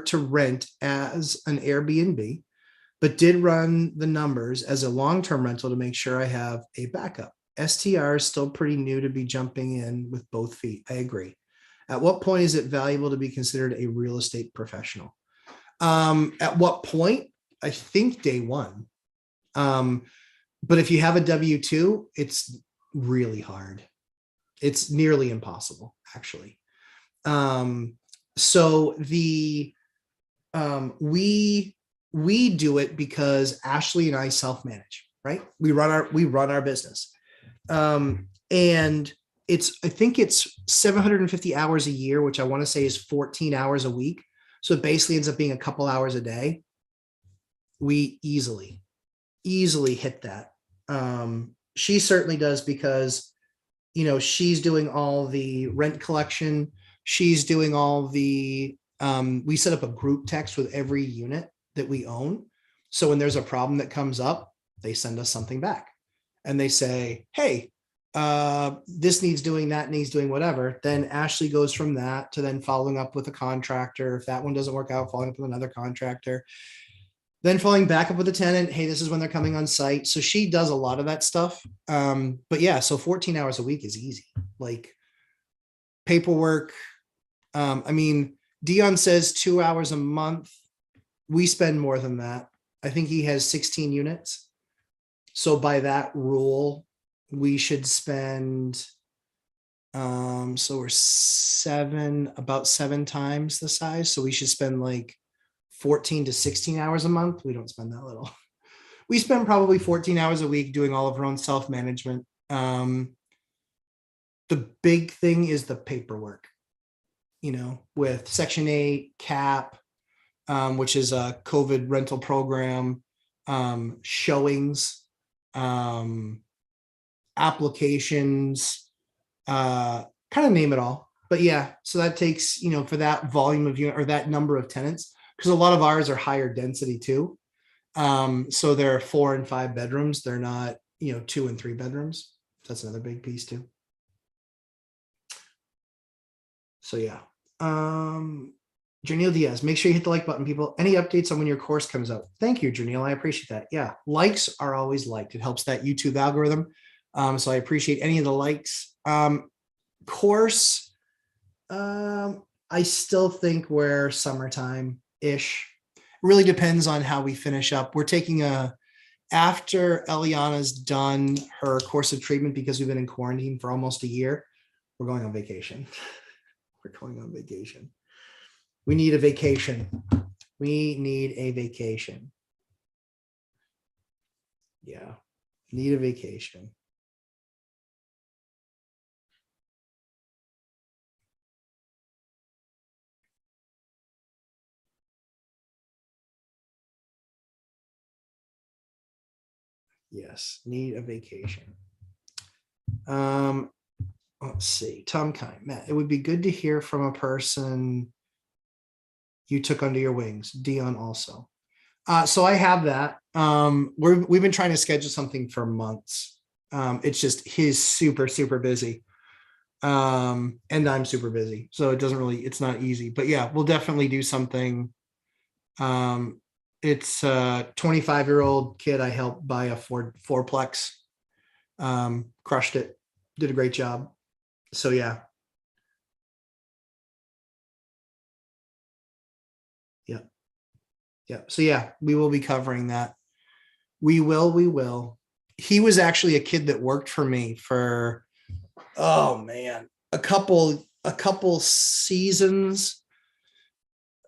to rent as an Airbnb, but did run the numbers as a long-term rental to make sure I have a backup. STR is still pretty new to be jumping in with both feet. I agree. At what point is it valuable to be considered a real estate professional? At what point? I think day one. But if you have a W-2, it's really hard. It's nearly impossible, actually. So we do it because Ashley and I self-manage, right? We run our business. And I think it's 750 hours a year, which I want to say is 14 hours a week. So it basically ends up being a couple hours a day. We easily hit that. She certainly does because, she's doing all the rent collection. She's doing all the, we set up a group text with every unit that we own. So when there's a problem that comes up, they send us something back and they say, hey, this needs doing, that needs doing, whatever. Then Ashley goes from that to then following up with a contractor. If that one doesn't work out, following up with another contractor, then following back up with the tenant. Hey, this is when they're coming on site. So she does a lot of that stuff. But yeah, so 14 hours a week is easy. Like paperwork. I mean, Dion says 2 hours a month. We spend more than that. I think he has 16 units. So by that rule, we should spend, so we're about seven times the size. So we should spend like 14 to 16 hours a month. We don't spend that little. We spend probably 14 hours a week doing all of our own self-management. The big thing is the paperwork, with Section 8, CAP, which is a COVID rental program, showings, applications, kind of name it all. But yeah, so that takes, for that volume of unit or that number of tenants, because a lot of ours are higher density too. So there are 4 and 5 bedrooms. They're not, 2 and 3 bedrooms. That's another big piece too. So yeah. Janelle Diaz, make sure you hit the like button, people. Any updates on when your course comes out? Thank you, Janelle. I appreciate that. Yeah, likes are always liked. It helps that YouTube algorithm. So I appreciate any of the likes. Course, I still think we're summertime-ish. Really depends on how we finish up. We're taking after Eliana's done her course of treatment, because we've been in quarantine for almost a year, we're going on vacation. We're going on vacation. We need a vacation. We need a vacation. Yeah, need a vacation. Yes, need a vacation. Let's see. Tom Kine, Matt, it would be good to hear from a person you took under your wings. Dion also. So I have that. We've been trying to schedule something for months. It's just he's super, super busy. And I'm super busy. So it's not easy. But yeah, we'll definitely do something. It's a 25-year-old kid I helped buy a fourplex. Crushed it. Did a great job. So yeah. Yeah. Yeah. So yeah, we will be covering that. We will. He was actually a kid that worked for me for, oh man, a couple seasons.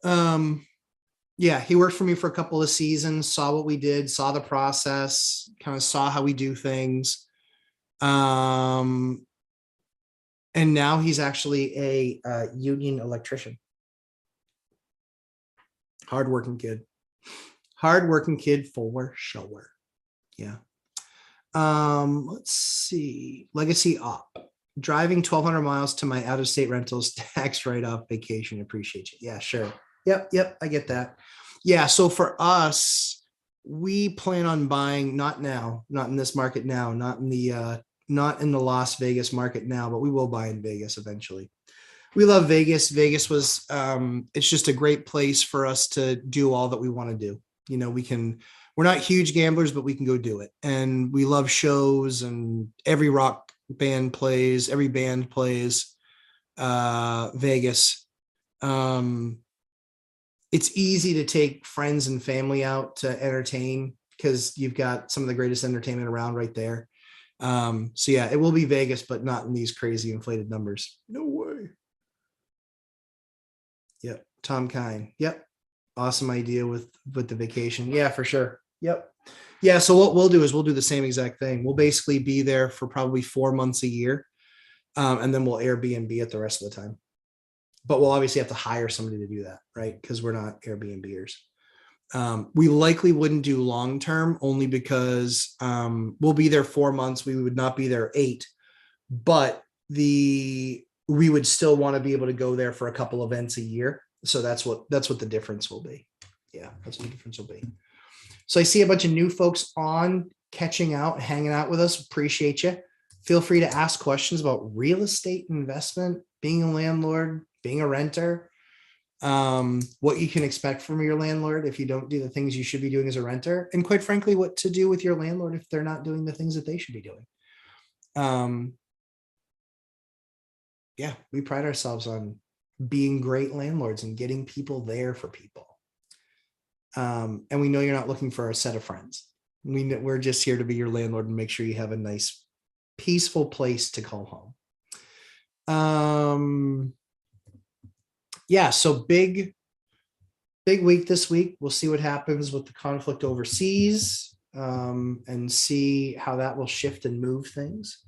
Yeah, he worked for me for a couple of seasons, saw what we did, saw the process, kind of saw how we do things. And now he's actually a union electrician. Hardworking kid for sure. Yeah. Let's see. Legacy op. Driving 1,200 miles to my out-of-state rentals, tax write-off, vacation. Appreciate you. Yeah, sure. Yep. I get that. Yeah. So for us, we plan on buying, not now, not in this market now, not in the Las Vegas market now, but we will buy in Vegas eventually. We love Vegas. Vegas was, it's just a great place for us to do all that we want to do. You know, we're not huge gamblers, but we can go do it. And we love shows, and every rock band plays, every band plays Vegas. It's easy to take friends and family out to entertain because you've got some of the greatest entertainment around right there. So yeah, it will be Vegas, but not in these crazy inflated numbers. No way. Yep. Tom Kine. Yep. Awesome idea with the vacation. Yeah, for sure. Yep. Yeah. So what we'll do is we'll do the same exact thing. We'll basically be there for probably 4 months a year. And then we'll Airbnb it the rest of the time. But we'll obviously have to hire somebody to do that, right? Because we're not Airbnbers. We likely wouldn't do long-term only because we'll be there 4 months. We would not be there 8, but we would still want to be able to go there for a couple events a year. So that's what the difference will be. Yeah, that's what the difference will be. So I see a bunch of new folks on, catching out, hanging out with us. Appreciate you. Feel free to ask questions about real estate investment, being a landlord, being a renter, what you can expect from your landlord if you don't do the things you should be doing as a renter, and quite frankly, what to do with your landlord if they're not doing the things that they should be doing. Yeah, we pride ourselves on being great landlords and getting people there for people. And we know you're not looking for a set of friends. We're just here to be your landlord and make sure you have a nice, peaceful place to call home. Yeah, so big week this week. We'll see what happens with the conflict overseas, and see how that will shift and move things.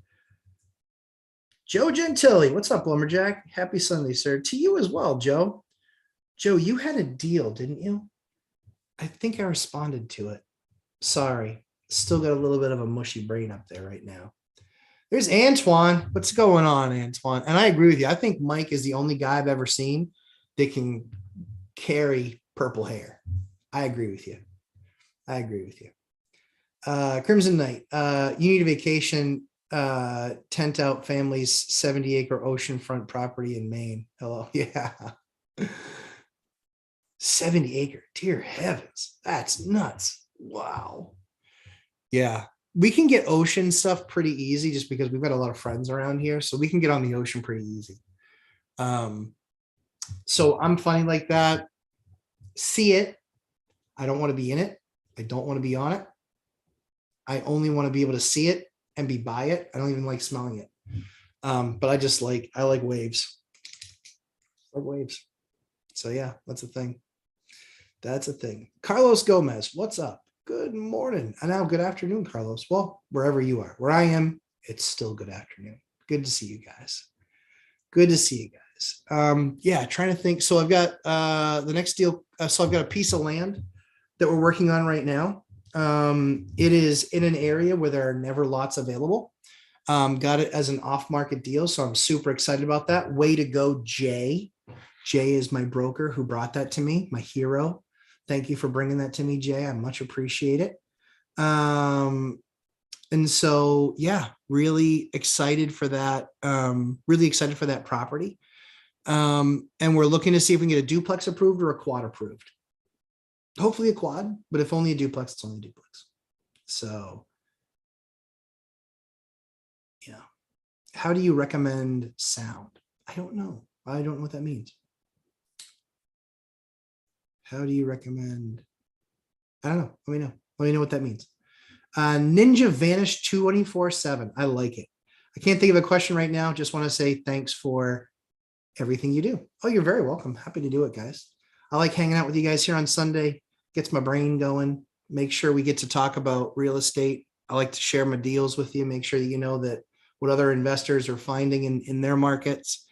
Joe Gentili, what's up, Lumberjack? Happy Sunday, sir. To you as well, Joe. Joe, you had a deal, didn't you? I think I responded to it. Sorry. Still got a little bit of a mushy brain up there right now. There's Antoine. What's going on, Antoine? And I agree with you. I think Mike is the only guy I've ever seen that can carry purple hair. I agree with you. Crimson Knight. You need a vacation, tent out family's 70-acre oceanfront property in Maine. Hello. Yeah. 70-acre. Dear heavens. That's nuts. Wow. Yeah. We can get ocean stuff pretty easy just because we've got a lot of friends around here. So we can get on the ocean pretty easy. So I'm funny like that. See it. I don't want to be in it. I don't want to be on it. I only want to be able to see it and be by it. I don't even like smelling it. But I like waves. So yeah, that's a thing. Carlos Gomez, what's up? Good morning. And now good afternoon, Carlos. Well, wherever you are. Where I am, it's still good afternoon. Good to see you guys. Yeah, trying to think. So I've got the next deal. So I've got a piece of land that we're working on right now. It is in an area where there are never lots available. Got it as an off-market deal. So I'm super excited about that. Way to go, Jay. Jay is my broker who brought that to me, my hero. Thank you for bringing that to me, Jay. I much appreciate it. And so, yeah, really excited for that. Really excited for that property. And we're looking to see if we can get a duplex approved or a quad approved. Hopefully a quad, but if only a duplex, it's only a duplex. So, yeah. How do you recommend sound? I don't know. I don't know what that means. How do you recommend? I don't know. Let me know what that means. Ninja Vanish 24/7. I like it. I can't think of a question right now. Just want to say thanks for everything you do. Oh, you're very welcome. Happy to do it, guys. I like hanging out with you guys here on Sunday. Gets my brain going. Make sure we get to talk about real estate. I like to share my deals with you. Make sure that you know that what other investors are finding in their markets.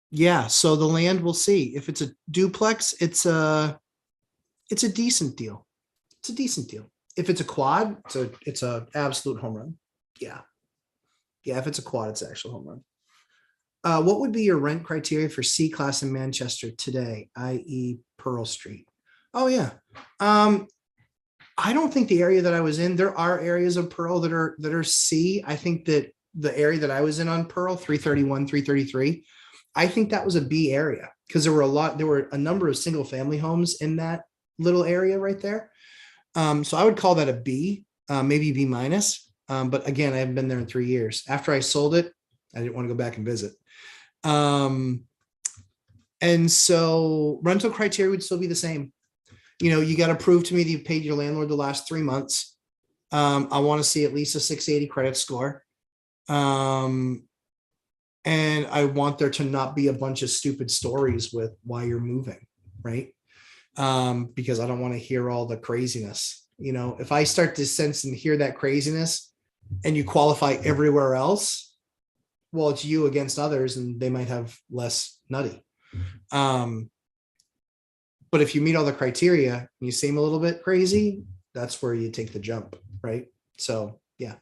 Yeah, so the land, we'll see. If it's a duplex, it's a decent deal. If it's a quad, it's a absolute home run. Yeah, if it's a quad, it's an actual home run. What would be your rent criteria for C class in Manchester today, i.e. Pearl Street? Oh yeah. I don't think the area that I was in, there are areas of Pearl that are C. I think that the area that I was in on Pearl, 331, 333, I think that was a B area because there were a number of single family homes in that little area right there. So I would call that a B, maybe B minus. But again, I haven't been there in 3 years. After I sold it, I didn't want to go back and visit. And so rental criteria would still be the same. You got to prove to me that you've paid your landlord the last 3 months. I want to see at least a 680 credit score. And I want there to not be a bunch of stupid stories with why you're moving, right? Because I don't want to hear all the craziness. If I start to sense and hear that craziness and you qualify everywhere else, well, it's you against others and they might have less nutty. But if you meet all the criteria and you seem a little bit crazy, that's where you take the jump, right? So yeah.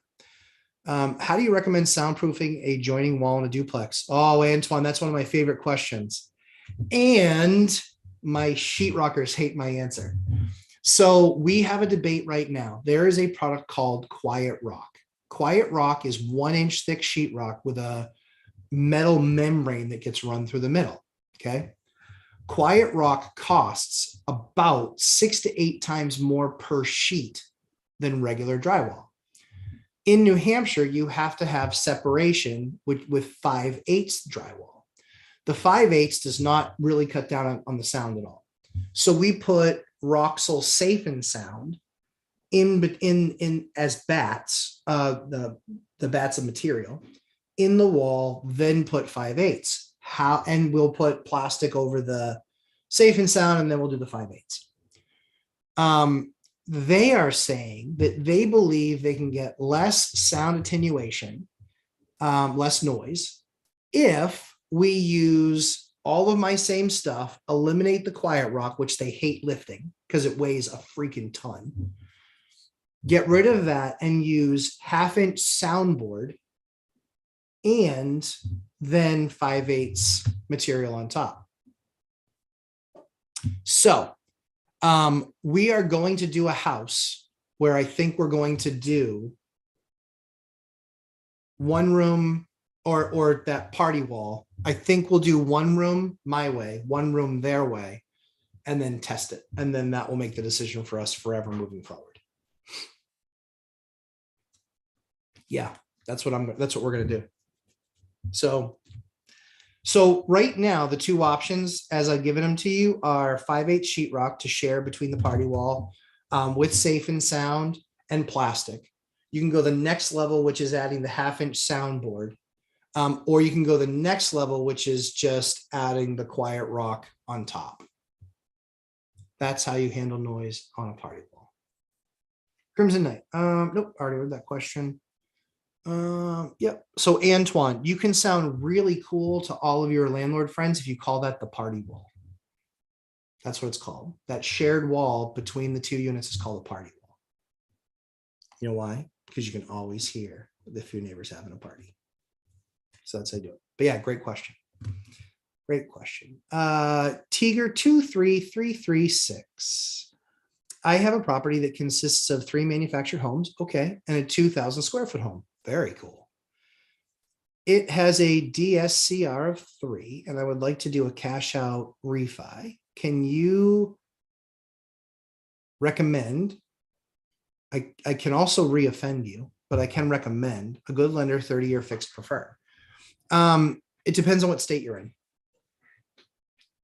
How do you recommend soundproofing a joining wall in a duplex? Oh, Antoine, that's one of my favorite questions. And my sheetrockers hate my answer. So we have a debate right now. There is a product called Quiet Rock. Quiet Rock is 1-inch thick sheetrock with a metal membrane that gets run through the middle. Okay. Quiet Rock costs about 6 to 8 times more per sheet than regular drywall. In New Hampshire, you have to have separation with 5/8 drywall. The 5/8 does not really cut down on the sound at all. So we put Roxul Safe and Sound in as bats, the bats of material in the wall, then put 5/8. And we'll put plastic over the Safe and Sound, and then we'll do the 5/8. They are saying that they believe they can get less sound attenuation, less noise, if we use all of my same stuff, eliminate the Quiet Rock, which they hate lifting because it weighs a freaking ton. Get rid of that and use 1/2-inch soundboard and then 5/8 material on top. So we are going to do a house where I think we're going to do one room or that party wall. I think we'll do one room my way, one room their way, and then test it. And then that will make the decision for us forever moving forward. Yeah, that's what we're going to do. So right now, the two options, as I've given them to you, are 5/8 sheetrock to share between the party wall with Safe and Sound and plastic. You can go the next level, which is adding the 1/2-inch soundboard, or you can go the next level, which is just adding the Quiet Rock on top. That's how you handle noise on a party wall. Crimson Knight. Nope, already read that question. Yep. So Antoine, you can sound really cool to all of your landlord friends if you call that the party wall. That's what it's called. That shared wall between the two units is called a party wall. You know why? Because you can always hear if your neighbor's having a party. So that's how I do it. But yeah, great question. Great question. Tiger 23336. I have a property that consists of 3 manufactured homes. Okay. And a 2,000 square foot home. Very cool. It has a DSCR of 3, and I would like to do a cash out refi. Can you recommend? I can also reoffend you, but I can recommend a good lender, 30-year fixed preferred. It depends on what state you're in.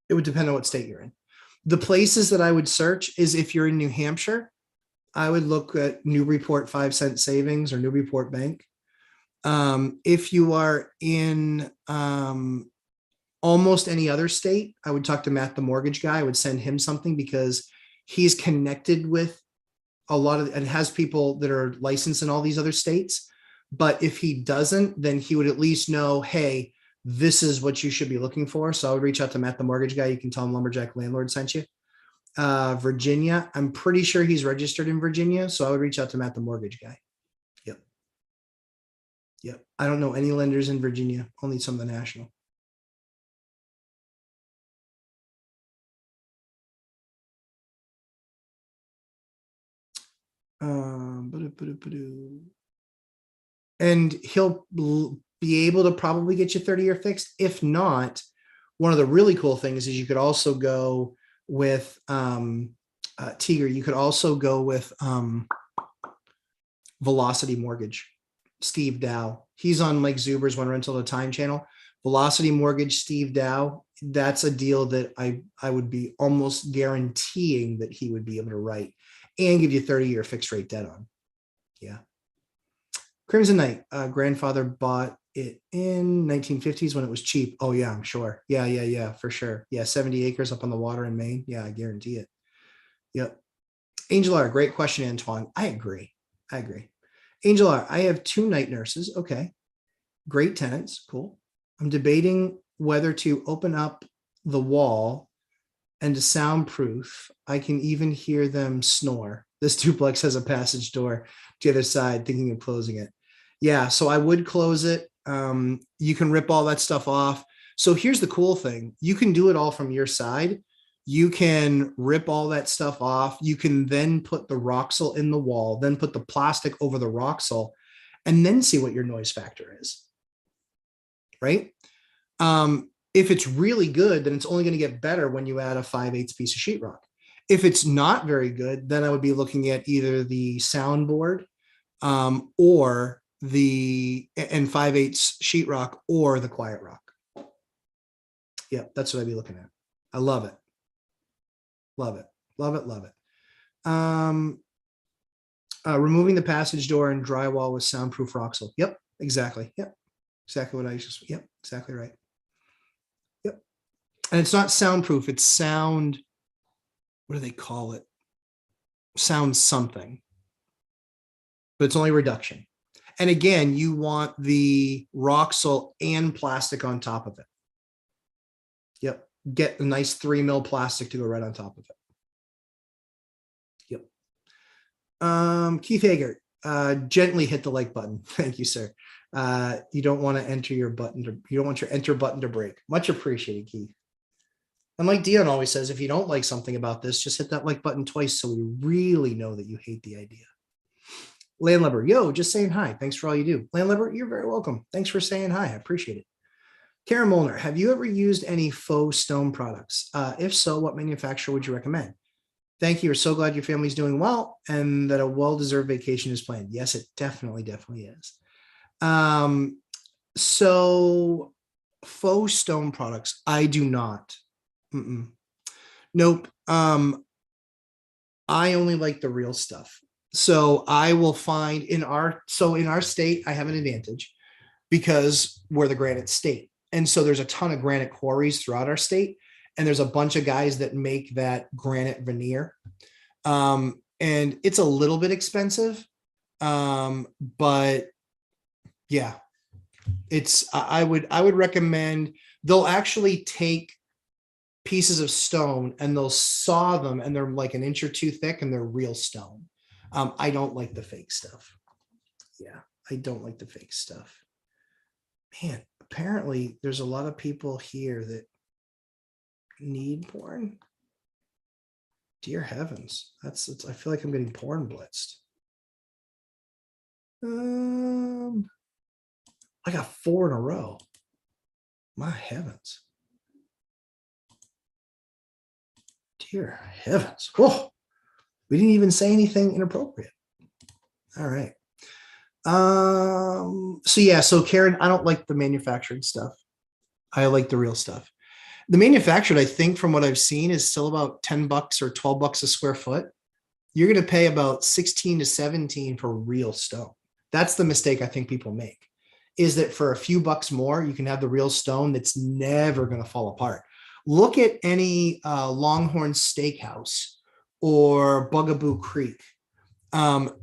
It would depend on what state you're in. The places that I would search is if you're in New Hampshire, I would look at Newburyport 5 Cent Savings or Newburyport Bank. If you are in almost any other state, I would talk to Matt, the mortgage guy. I would send him something because he's connected with a lot of and has people that are licensed in all these other states. But if he doesn't, then he would at least know, hey, this is what you should be looking for. So I would reach out to Matt, the mortgage guy. You can tell him Lumberjack Landlord sent you. Virginia, I'm pretty sure he's registered in Virginia. So I would reach out to Matt, the mortgage guy. Yep. I don't know any lenders in Virginia, only some of the national. And he'll be able to probably get you 30-year fixed. If not, one of the really cool things is you could also go with Tiger. You could also go with Velocity Mortgage. Steve Dow. He's on Mike Zuber's One Rental at a Time channel. Velocity Mortgage, Steve Dow. That's a deal that I would be almost guaranteeing that he would be able to write and give you 30-year fixed rate debt on. Yeah. Crimson Knight, grandfather bought it in 1950s when it was cheap. Oh yeah, I'm sure. Yeah, for sure. Yeah, 70 acres up on the water in Maine. Yeah, I guarantee it. Yep. Angel R, great question, Antoine. I agree. Angel R, I have 2 night nurses. Okay. Great tenants. Cool. I'm debating whether to open up the wall and to soundproof. I can even hear them snore. This duplex has a passage door to the other side, thinking of closing it. Yeah, so I would close it. You can rip all that stuff off. So here's the cool thing. You can do it all from your side. You can rip all that stuff off. You can then put the Roxel in the wall, then put the plastic over the Roxel, and then see what your noise factor is, right? If it's really good, then it's only going to get better when you add a 5/8 piece of sheetrock. If it's not very good, then I would be looking at either the soundboard or the 5/8 sheetrock or the quiet rock. Yeah, that's what I'd be looking at. I love it. Love it. Removing the passage door and drywall with soundproof Roxel. Yep, exactly. Yep, exactly what I just. Yep, exactly right. Yep, and it's not soundproof. It's sound. What do they call it? Sound something, but it's only reduction. And again, you want the Roxel and plastic on top of it. Yep. Get a nice 3 mil plastic to go right on top of it. Yep. Keith Hager, gently hit the like button. Thank you, sir. You don't want to enter your button to, you don't want your enter button to break. Much appreciated, Keith. And like Dion always says, if you don't like something about this, just hit that like button twice so we really know that you hate the idea. Landlord, yo, just saying hi. Thanks for all you do. Landlord, you're very welcome. Thanks for saying hi. I appreciate it. Karen Molnar, have you ever used any faux stone products? If so, what manufacturer would you recommend? Thank you. We're so glad your family's doing well and that a well-deserved vacation is planned. Yes, it definitely is. So faux stone products, I do not. Nope. I only like the real stuff. So I will find in our state, I have an advantage because we're the granite state. And so there's a ton of granite quarries throughout our state. And there's a bunch of guys that make that granite veneer. And it's a little bit expensive. But yeah, I would recommend, they'll actually take pieces of stone and they'll saw them and they're like an inch or two thick and they're real stone. I don't like the fake stuff. Yeah, I don't like the fake stuff. Man, apparently there's a lot of people here that need porn. Dear heavens, that's I feel like I'm getting porn blitzed. I got 4 in a row. My heavens. Dear heavens. Whoa. We didn't even say anything inappropriate. All right. So Karen, I don't like the manufactured stuff. I like the real stuff. The manufactured, I think from what I've seen, is still about $10 or $12 a square foot. You're going to pay about 16 to 17 for real stone. That's the mistake I think people make, is that for a few bucks more, you can have the real stone that's never going to fall apart. Look at any Longhorn Steakhouse or Bugaboo Creek.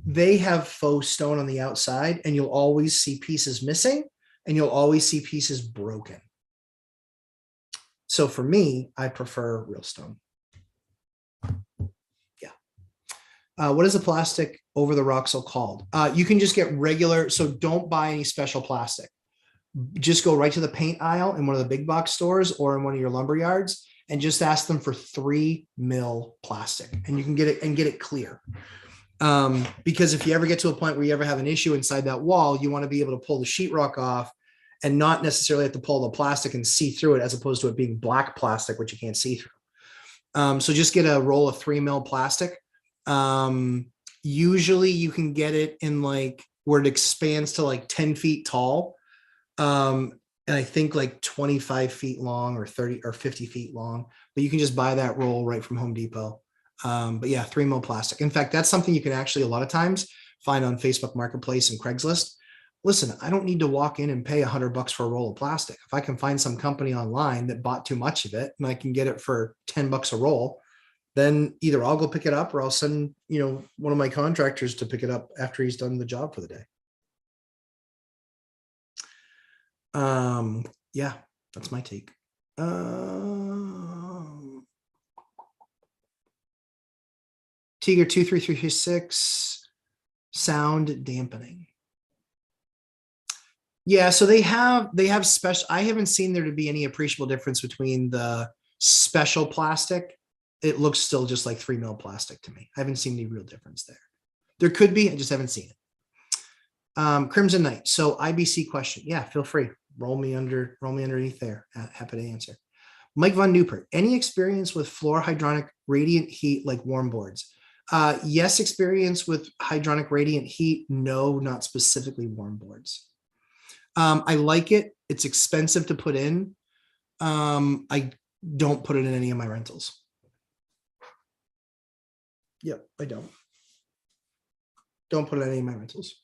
They have faux stone on the outside and you'll always see pieces missing and you'll always see pieces broken. So for me, I prefer real stone. Yeah. What is the plastic over the Roxel called? You can just get regular. So don't buy any special plastic. Just go right to the paint aisle in one of the big box stores or in one of your lumber yards and just ask them for 3 mil plastic and you can get it clear. Because if you ever get to a point where you ever have an issue inside that wall, you want to be able to pull the sheetrock off and not necessarily have to pull the plastic and see through it, as opposed to it being black plastic, which you can't see through. So just get a roll of 3 mil plastic. Usually you can get it in like where it expands to like 10 feet tall. And I think like 25 feet long or 30 or 50 feet long, but you can just buy that roll right from Home Depot. But yeah, 3 mil plastic. In fact, that's something you can actually a lot of times find on Facebook Marketplace and Craigslist. Listen, I don't need to walk in and pay $100 for a roll of plastic. If I can find some company online that bought too much of it and I can get it for $10 a roll, then either I'll go pick it up or I'll send, one of my contractors to pick it up after he's done the job for the day. Yeah, that's my take. Tiger 23336, sound dampening. Yeah, so they have special. I haven't seen there to be any appreciable difference between the special plastic. It looks still just like 3 mil plastic to me. I haven't seen any real difference there. There could be, I just haven't seen it. Crimson Knight. So IBC question. Yeah, feel free. Roll me underneath there. Happy to answer. Mike Von Newport. Any experience with floor hydronic radiant heat like warm boards? Yes, experience with hydronic radiant heat. No, not specifically warm boards. I like it. It's expensive to put in. I don't put it in any of my rentals. Yep, I don't. Don't put it in any of my rentals.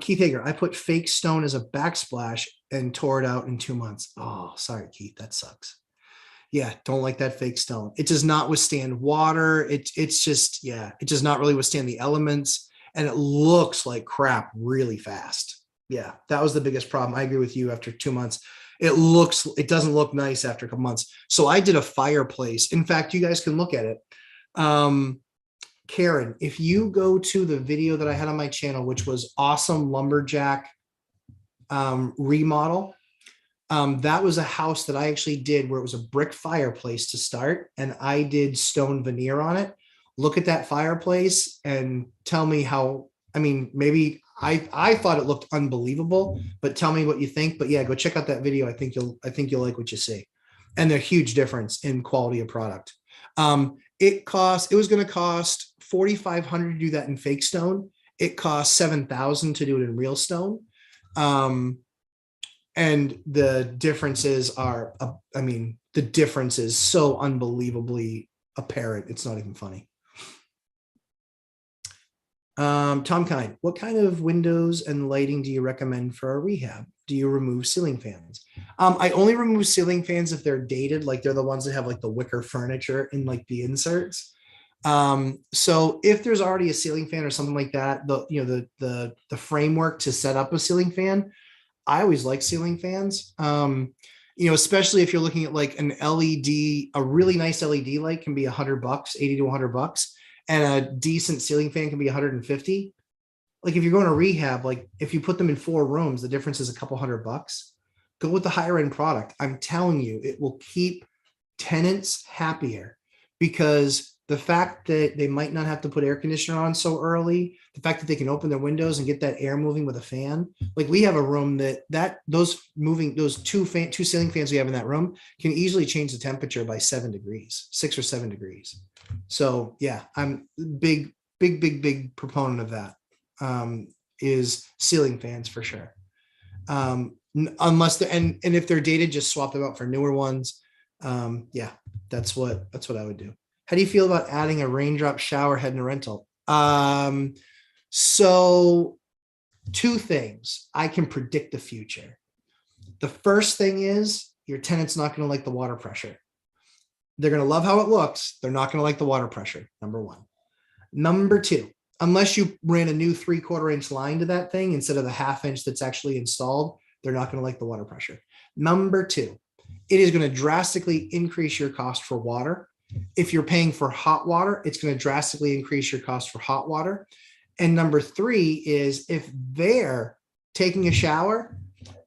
Keith Hager, I put fake stone as a backsplash and tore it out in 2 months. Oh, sorry, Keith, that sucks. Yeah, don't like that fake stone. It does not withstand water. It's just, yeah, it does not really withstand the elements, and it looks like crap really fast. Yeah, that was the biggest problem. I agree with you. After 2 months, it doesn't look nice after a couple months. So I did a fireplace. In fact, you guys can look at it. Karen, if you go to the video that I had on my channel, which was awesome lumberjack remodel, that was a house that I actually did where it was a brick fireplace to start, and I did stone veneer on it. Look at that fireplace and tell me how. I mean, maybe I thought it looked unbelievable, but tell me what you think. But yeah, go check out that video. I think you'll like what you see, and the huge difference in quality of product. It was going to cost $4,500 to do that in fake stone. It cost $7,000 to do it in real stone. And the differences are, the difference is so unbelievably apparent. It's not even funny. Tom Kine, what kind of windows and lighting do you recommend for a rehab? Do you remove ceiling fans? I only remove ceiling fans if they're dated, like they're the ones that have like the wicker furniture in like the inserts. So if there's already a ceiling fan or something like that, the framework to set up a ceiling fan, I always like ceiling fans. Especially if you're looking at like an LED, a really nice LED light can be $100, $80 to $100. And a decent ceiling fan can be 150. Like if you're going to rehab, like if you put them in 4 rooms, the difference is a couple $100. Go with the higher end product. I'm telling you, it will keep tenants happier, because the fact that they might not have to put air conditioner on so early, the fact that they can open their windows and get that air moving with a fan. Like we have a room those two ceiling fans we have in that room can easily change the temperature by 7 degrees, 6 or 7 degrees. So yeah, I'm big proponent of that. Is ceiling fans for sure. Unless and if they're dated, just swap them out for newer ones. Yeah, that's what I would do. How do you feel about adding a raindrop shower head in a rental? So 2 things. I can predict the future. The first thing is your tenant's not going to like the water pressure. They're going to love how it looks. They're not going to like the water pressure. Number 1. Number 2, unless you ran a new 3/4 inch line to that thing instead of the 1/2 inch that's actually installed, they're not going to like the water pressure. Number 2, it is going to drastically increase your cost for water. If you're paying for hot water, it's going to drastically increase your cost for hot water. And number 3 is if they're taking a shower,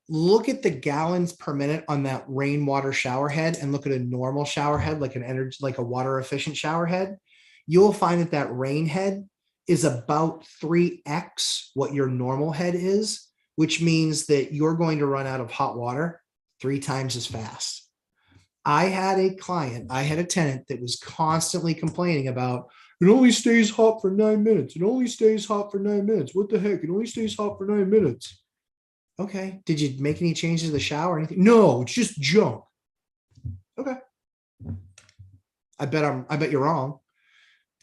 look at the gallons per minute on that rainwater shower head and look at a normal shower head, like a water efficient shower head. you'll find that that rain head is about 3x what your normal head is, which means that you're going to run out of hot water 3 times as fast. I had a client, I had a tenant that was constantly complaining about, it only stays hot for 9 minutes. It only stays hot for 9 minutes. What the heck? It only stays hot for 9 minutes. Okay. Did you make any changes to the shower or anything? No, it's just junk. Okay. I bet you're wrong,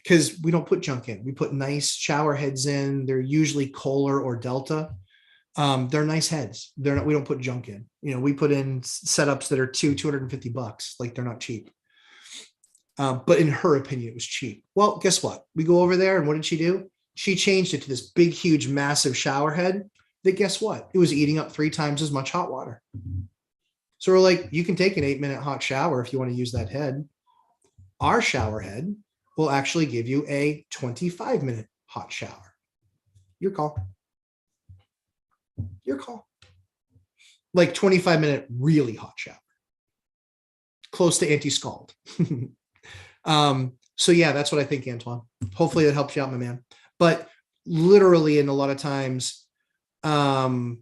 because we don't put junk in. We put nice shower heads in. They're usually Kohler or Delta. They're nice heads. They're not, we don't put junk in. You know, we put in setups that are $250. Like, they're not cheap. But in her opinion, it was cheap. Well, guess what? We go over there, and what did she do? She changed it to this big, huge, massive shower head that, guess what? It was eating up 3 times as much hot water. So we're like, you can take an 8-minute hot shower if you want to use that head. Our shower head will actually give you a 25-minute hot shower. Your call. Your call. Like 25-minute really hot shower. Close to anti-scald. So yeah, that's what I think, Antoine. Hopefully that helps you out, my man. But literally, in a lot of times, that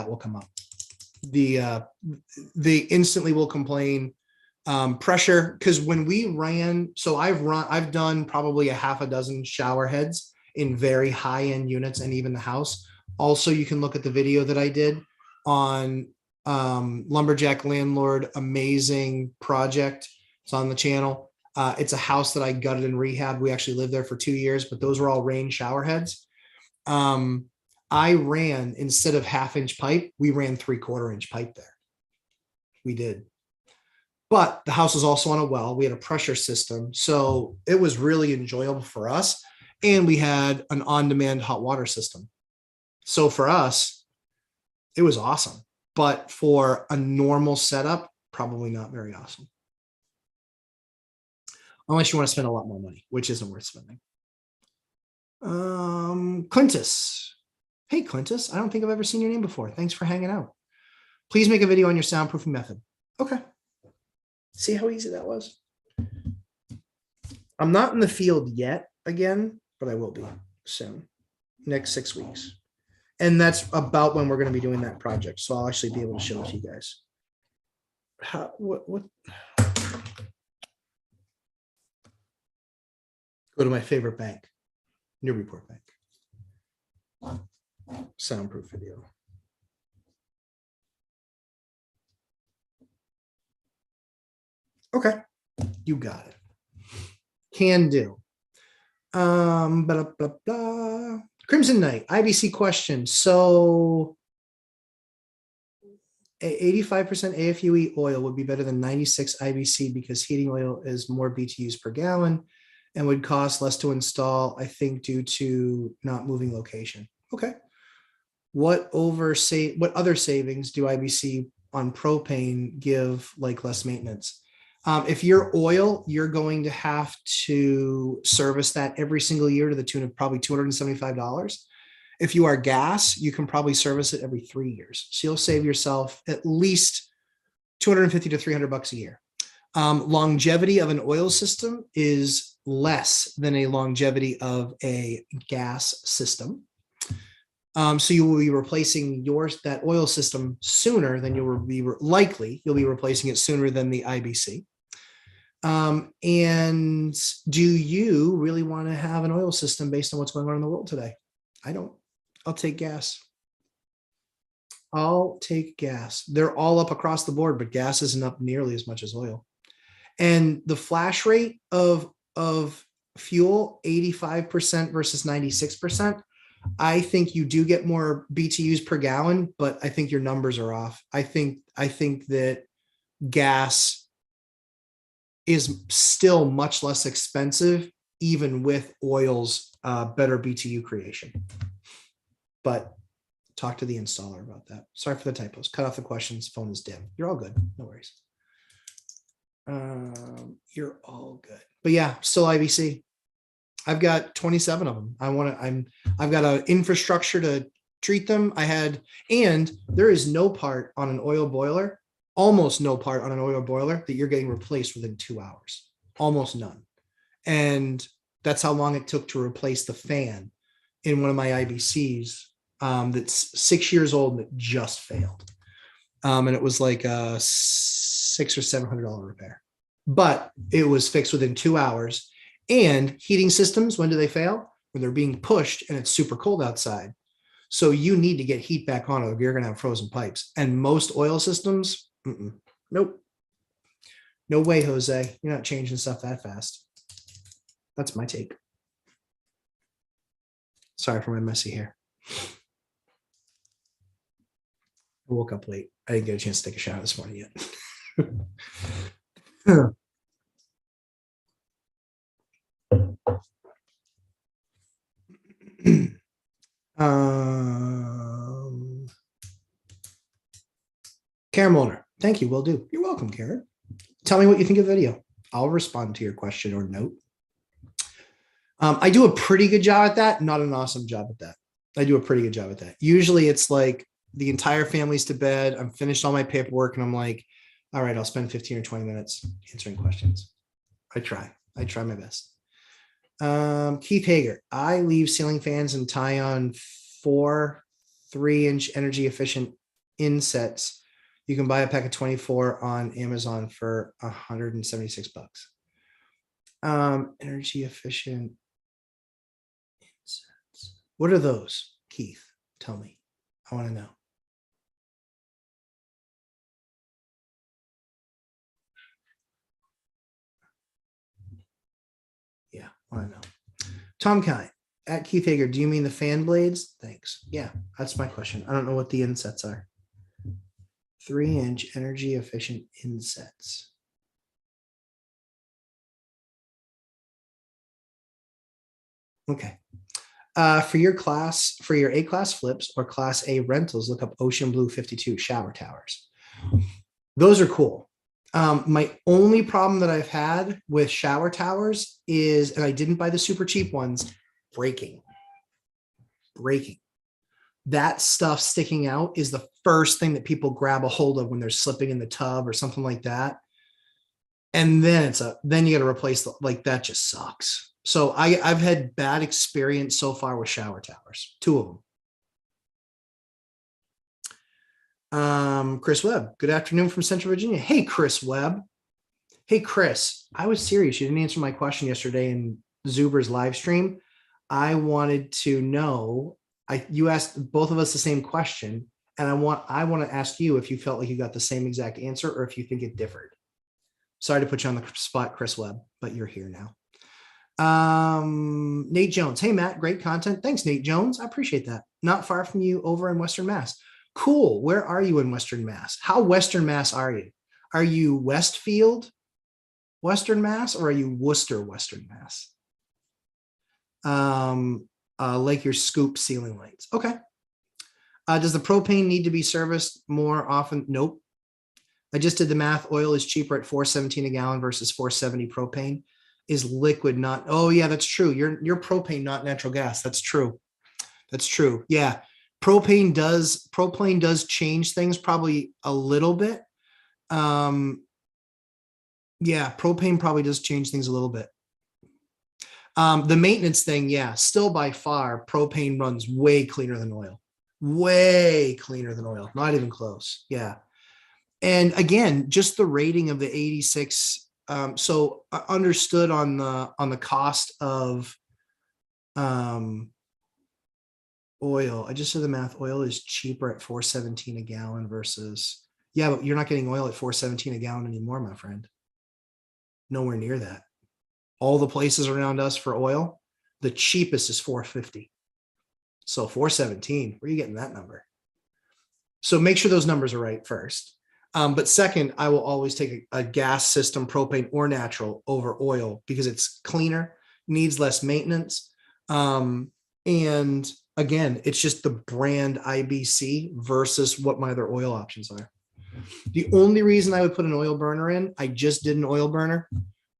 will come up. They instantly will complain. Pressure, because when we ran, so I've done probably a half a dozen shower heads in very high-end units and even the house. Also, you can look at the video that I did on Lumberjack Landlord, amazing project. It's on the channel. It's a house that I gutted in rehab. We actually lived there for 2 years, but those were all rain shower heads. I ran, instead of 1/2-inch pipe, we ran 3/4-inch pipe there. We did. But the house was also on a well. We had a pressure system. So it was really enjoyable for us. And we had an on-demand hot water system. So for us, it was awesome. But for a normal setup, probably not very awesome. Unless you want to spend a lot more money, which isn't worth spending. Clintus. Hey, Clintus, I don't think I've ever seen your name before. Thanks for hanging out. Please make a video on your soundproofing method. Okay. See how easy that was? I'm not in the field yet again, but I will be soon, next 6 weeks. And that's about when we're going to be doing that project. So I'll actually be able to show it to you guys. What? Go to my favorite bank, Newburyport Bank. Soundproof video. Okay, you got it. Can do. Blah, blah, blah. Crimson Knight, IBC question. So 85% AFUE oil would be better than 96 IBC because heating oil is more BTUs per gallon and would cost less to install, I think, due to not moving location. Okay. What other savings do IBC on propane give, like less maintenance? If you're oil, you're going to have to service that every single year to the tune of probably $275. If you are gas, you can probably service it every 3 years. So you'll save yourself at least $250 to $300 a year. Longevity of an oil system is less than a longevity of a gas system. So you will be replacing that oil system sooner than you'll be you'll be replacing it sooner than the IBC. And do you really want to have an oil system based on what's going on in the world today? I don't. I'll take gas. I'll take gas. They're all up across the board, but gas isn't up nearly as much as oil. And the flash rate of fuel, 85% versus 96%. I think you do get more BTUs per gallon, but I think your numbers are off. I think that gas is still much less expensive, even with oil's better BTU creation. But talk to the installer about that. Sorry for the typos. Cut off the questions. Phone is dim. You're all good. No worries. You're all good. But yeah, still IBC. I've got 27 of them. I've got an infrastructure to treat them. And there is no part on an oil boiler, almost no part on an oil boiler that you're getting replaced within 2 hours. almost none. And that's how long it took to replace the fan in one of my IBCs that's 6 years old and it just failed. And it was like a $600 or $700 repair, but it was fixed within 2 hours. And heating systems, when do they fail? When they're being pushed and it's super cold outside. So you need to get heat back on or you're going to have frozen pipes. And most oil systems, nope. No way, Jose. You're not changing stuff that fast. That's my take. Sorry for my messy hair. I woke up late. I didn't get a chance to take a shower this morning yet. Karen Molnar, thank you. Will do. You're welcome, Karen. Tell me what you think of the video. I'll respond to your question or note. I do a pretty good job at that. Not an awesome job at that. I do a pretty good job at that. Usually it's like the entire family's to bed. I'm finished all my paperwork and I'm like, all right, I'll spend 15 or 20 minutes answering questions. I try my best. Keith Hager, I leave ceiling fans and tie on 4 3-inch energy efficient insets. You can buy a pack of 24 on Amazon for $176. Energy efficient insets. What are those, Keith? Tell me. I want to know. Yeah, I want to know. Tom Kine at Keith Hager, do you mean the fan blades? Thanks. Yeah, that's my question. I don't know what the insets are. 3-inch energy efficient insets. Okay. For your class, for your A-class flips or class A rentals, look up Ocean Blue 52 shower towers. Those are cool. My only problem that I've had with shower towers is, and I didn't buy the super cheap ones, breaking. That stuff sticking out is the first thing that people grab a hold of when they're slipping in the tub or something like that. And then then you got to replace like that just sucks. So I've had bad experience so far with shower towers, 2 of them. Chris Webb, good afternoon from Central Virginia. Hey, Chris Webb. Hey, Chris, I was serious. You didn't answer my question yesterday in Zuber's live stream. I wanted to know, you asked both of us the same question, and I want to ask you if you felt like you got the same exact answer or if you think it differed. Sorry to put you on the spot, Chris Webb, but you're here now. Nate Jones. Hey, Matt, great content. Thanks, Nate Jones. I appreciate that. Not far from you over in Western Mass. Cool. Where are you in Western Mass? How Western Mass are you? Are you Westfield, Western Mass, or are you Worcester, Western Mass? Like your scoop ceiling lights. Okay. Does the propane need to be serviced more often? Nope. I just did the math. Oil is cheaper at $4.17 a gallon versus $4.70 propane. Is liquid not? Oh yeah, that's true. You're propane, not natural gas. That's true. That's true. Yeah. Propane does change things probably a little bit. Yeah, propane probably does change things a little bit. The maintenance thing, yeah, still by far, propane runs way cleaner than oil. Way cleaner than oil. Not even close. Yeah. And again, just the rating of the 86. So understood on the cost of oil. I just did the math. Oil is cheaper at $4.17 a gallon versus, yeah, but you're not getting oil at $4.17 a gallon anymore, my friend. Nowhere near that. All the places around us for oil, the cheapest is $4.50. So $4.17, where are you getting that number? So make sure those numbers are right first. But second, I will always take a gas system, propane or natural, over oil because it's cleaner, needs less maintenance. And again, it's just the brand IBC versus what my other oil options are. The only reason I would put an oil burner in, I just did an oil burner.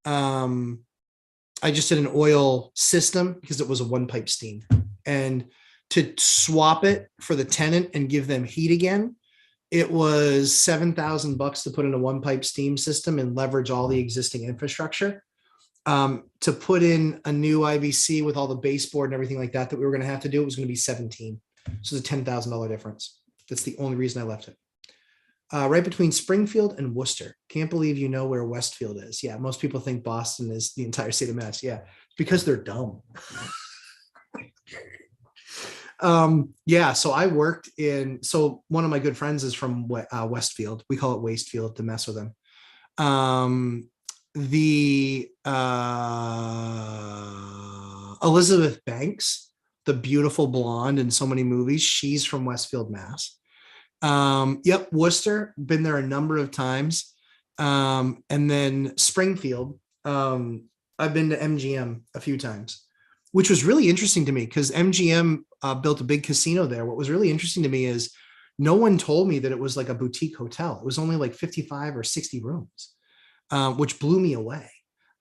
I just did an oil system because it was a 1-pipe steam. And to swap it for the tenant and give them heat again, it was $7,000 to put in a 1-pipe steam system and leverage all the existing infrastructure. To put in a new IBC with all the baseboard and everything like that we were going to have to do, it was going to be 17. So it's a $10,000 difference. That's the only reason I left it. Right between Springfield and Worcester. Can't believe you know where Westfield is. Yeah, most people think Boston is the entire state of Mass. Yeah, because they're dumb. Yeah, so I worked in, so one of my good friends is from Westfield. We call it Wastefield to mess with him. The Elizabeth Banks, the beautiful blonde in so many movies, she's from Westfield, Mass. Yep, Worcester, been there a number of times. And then Springfield, I've been to MGM a few times, which was really interesting to me because MGM built a big casino there. What was really interesting to me is no one told me that it was like a boutique hotel. It was only like 55 or 60 rooms, which blew me away.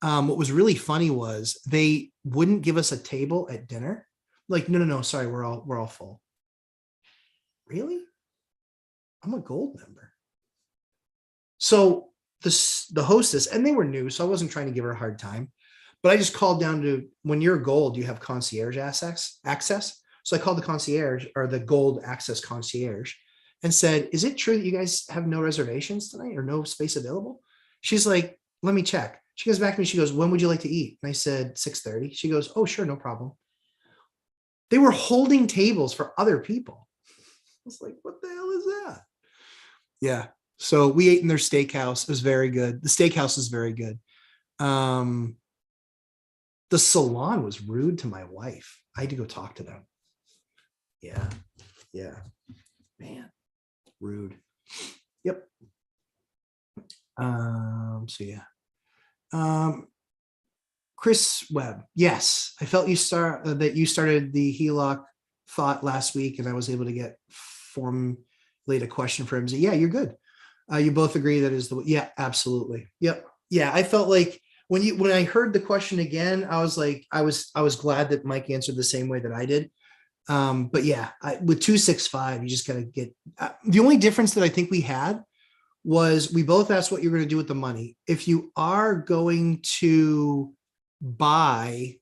What was really funny was they wouldn't give us a table at dinner. Like, no, sorry, we're all full. Really? I'm a gold member. So the hostess, and they were new, so I wasn't trying to give her a hard time, but I just called down to, when you're gold, you have concierge access. So I called the concierge, or the gold access concierge, and said, is it true that you guys have no reservations tonight or no space available? She's like, let me check. She goes back to me. She goes, when would you like to eat? And I said, 6:30. She goes, oh, sure, no problem. They were holding tables for other people. I was like, what the hell is that? Yeah. So we ate in their steakhouse. It was very good. The steakhouse is very good. The salon was rude to my wife. I had to go talk to them. Yeah. Man, rude. Yep. So yeah. Chris Webb. Yes, I felt you started the HELOC thought last week, and I was able to formulate a question for him. So yeah, you're good. You both agree that is yeah, absolutely. Yep. Yeah, I felt like when I heard the question again, I was like, I was glad that Mike answered the same way that I did. But yeah, with 265, you just got to get the only difference that I think we had was we both asked what you're going to do with the money. If you are going to buy,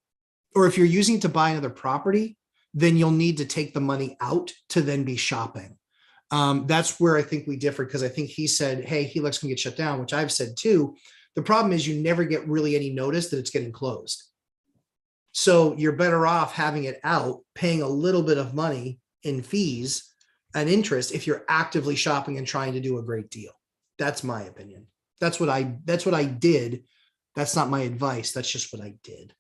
or if you're using it to buy another property, then you'll need to take the money out to then be shopping. That's where I think we differ, because I think he said, hey, HELOC's can get shut down, which I've said too. The problem is you never get really any notice that it's getting closed. So you're better off having it out, paying a little bit of money in fees and interest if you're actively shopping and trying to do a great deal. That's my opinion. That's what I did. That's not my advice. That's just what I did.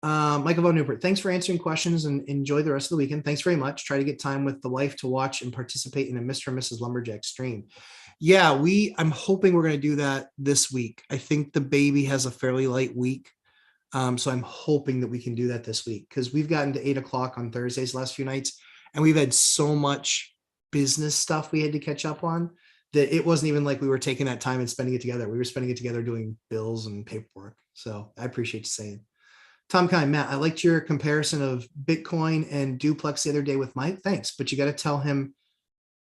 Michael Von Newport, thanks for answering questions and enjoy the rest of the weekend. Thanks very much. Try to get time with the wife to watch and participate in a Mr. and Mrs. Lumberjack stream. Yeah, I'm hoping we're going to do that this week. I think the baby has a fairly light week. So I'm hoping that we can do that this week, because we've gotten to 8 o'clock on Thursdays last few nights, and we've had so much business stuff we had to catch up on that it wasn't even like we were taking that time and spending it together. We were spending it together doing bills and paperwork. So I appreciate you saying. Tom Kine, Matt, I liked your comparison of Bitcoin and Duplex the other day with Mike. Thanks, but you got to tell him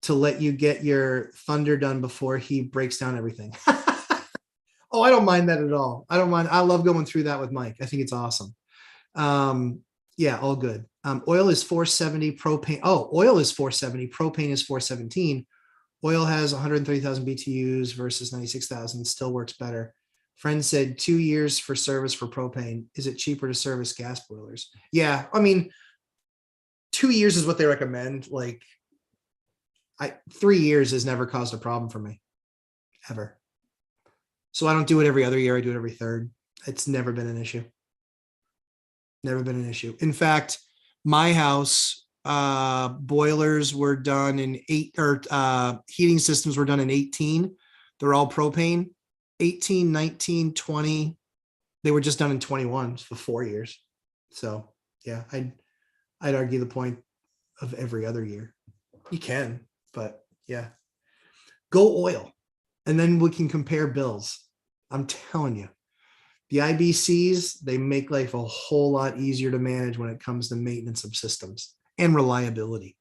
to let you get your thunder done before he breaks down everything. Oh, I don't mind that at all. I don't mind. I love going through that with Mike. I think it's awesome. Yeah, all good. Oil is 470, propane. Oh, oil is 470, propane is 417. Oil has 130,000 BTUs versus 96,000, still works better. Friend said 2 years for service for propane. Is it cheaper to service gas boilers? Yeah, I mean, 2 years is what they recommend. Like, 3 years has never caused a problem for me, ever. So I don't do it every other year. I do it every third. It's never been an issue. Never been an issue. In fact, my house, boilers were done in heating systems were done in 18. They're all propane. 18, 19, 20. They were just done in 21 for 4 years. So yeah, I'd argue the point of every other year. You can, but yeah. Go oil. And then we can compare bills. I'm telling you, the IBCs, they make life a whole lot easier to manage when it comes to maintenance of systems and reliability.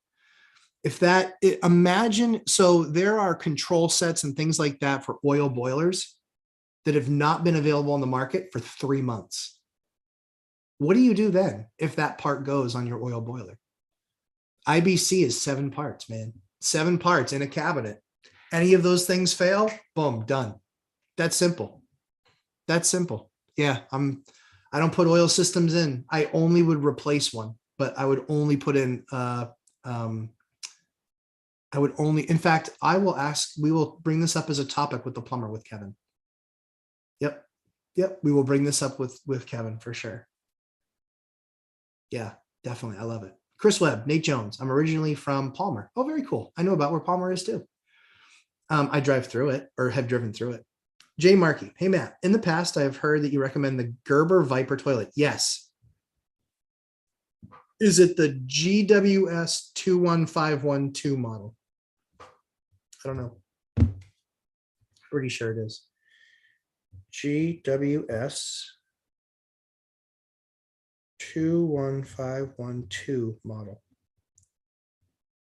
Imagine, so there are control sets and things like that for oil boilers. that have not been available on the market for 3 months. What do you do then if that part goes on your oil boiler? IBC is 7 parts, man. 7 parts in a cabinet. Any of those things fail, boom, done. That's simple. That's simple. Yeah, I don't put oil systems in. I only would replace one, but I would only put in in fact, we will bring this up as a topic with the plumber with Kevin. Yep. We will bring this up with Kevin for sure. Yeah, definitely. I love it. Chris Webb, Nate Jones. I'm originally from Palmer. Oh, very cool. I know about where Palmer is too. I drive through it or have driven through it. Jay Markey. Hey, Matt. In the past, I have heard that you recommend the Gerber Viper toilet. Yes. Is it the GWS 21512 model? I don't know. Pretty sure it is. GWS 21512 model.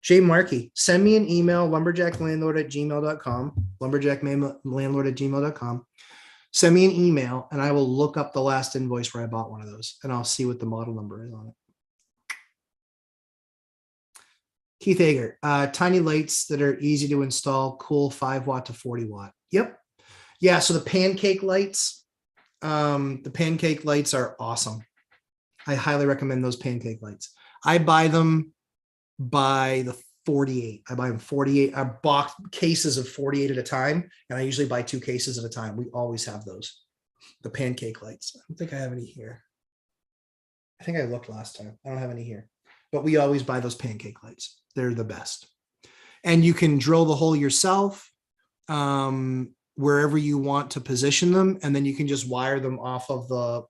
Jay Markey, send me an email, lumberjacklandlord@gmail.com, lumberjacklandlord@gmail.com. Send me an email and I will look up the last invoice where I bought one of those and I'll see what the model number is on it. Keith Hager, tiny lights that are easy to install, cool 5 watt to 40 watt. Yep. Yeah. So the pancake lights are awesome. I highly recommend those pancake lights. I buy them by the 48. I buy them 48. I box cases of 48 at a time. And I usually buy 2 cases at a time. We always have those. The pancake lights. I don't think I have any here. I think I looked last time. I don't have any here. But we always buy those pancake lights. They're the best. And you can drill the hole yourself wherever you want to position them. And then you can just wire them off of the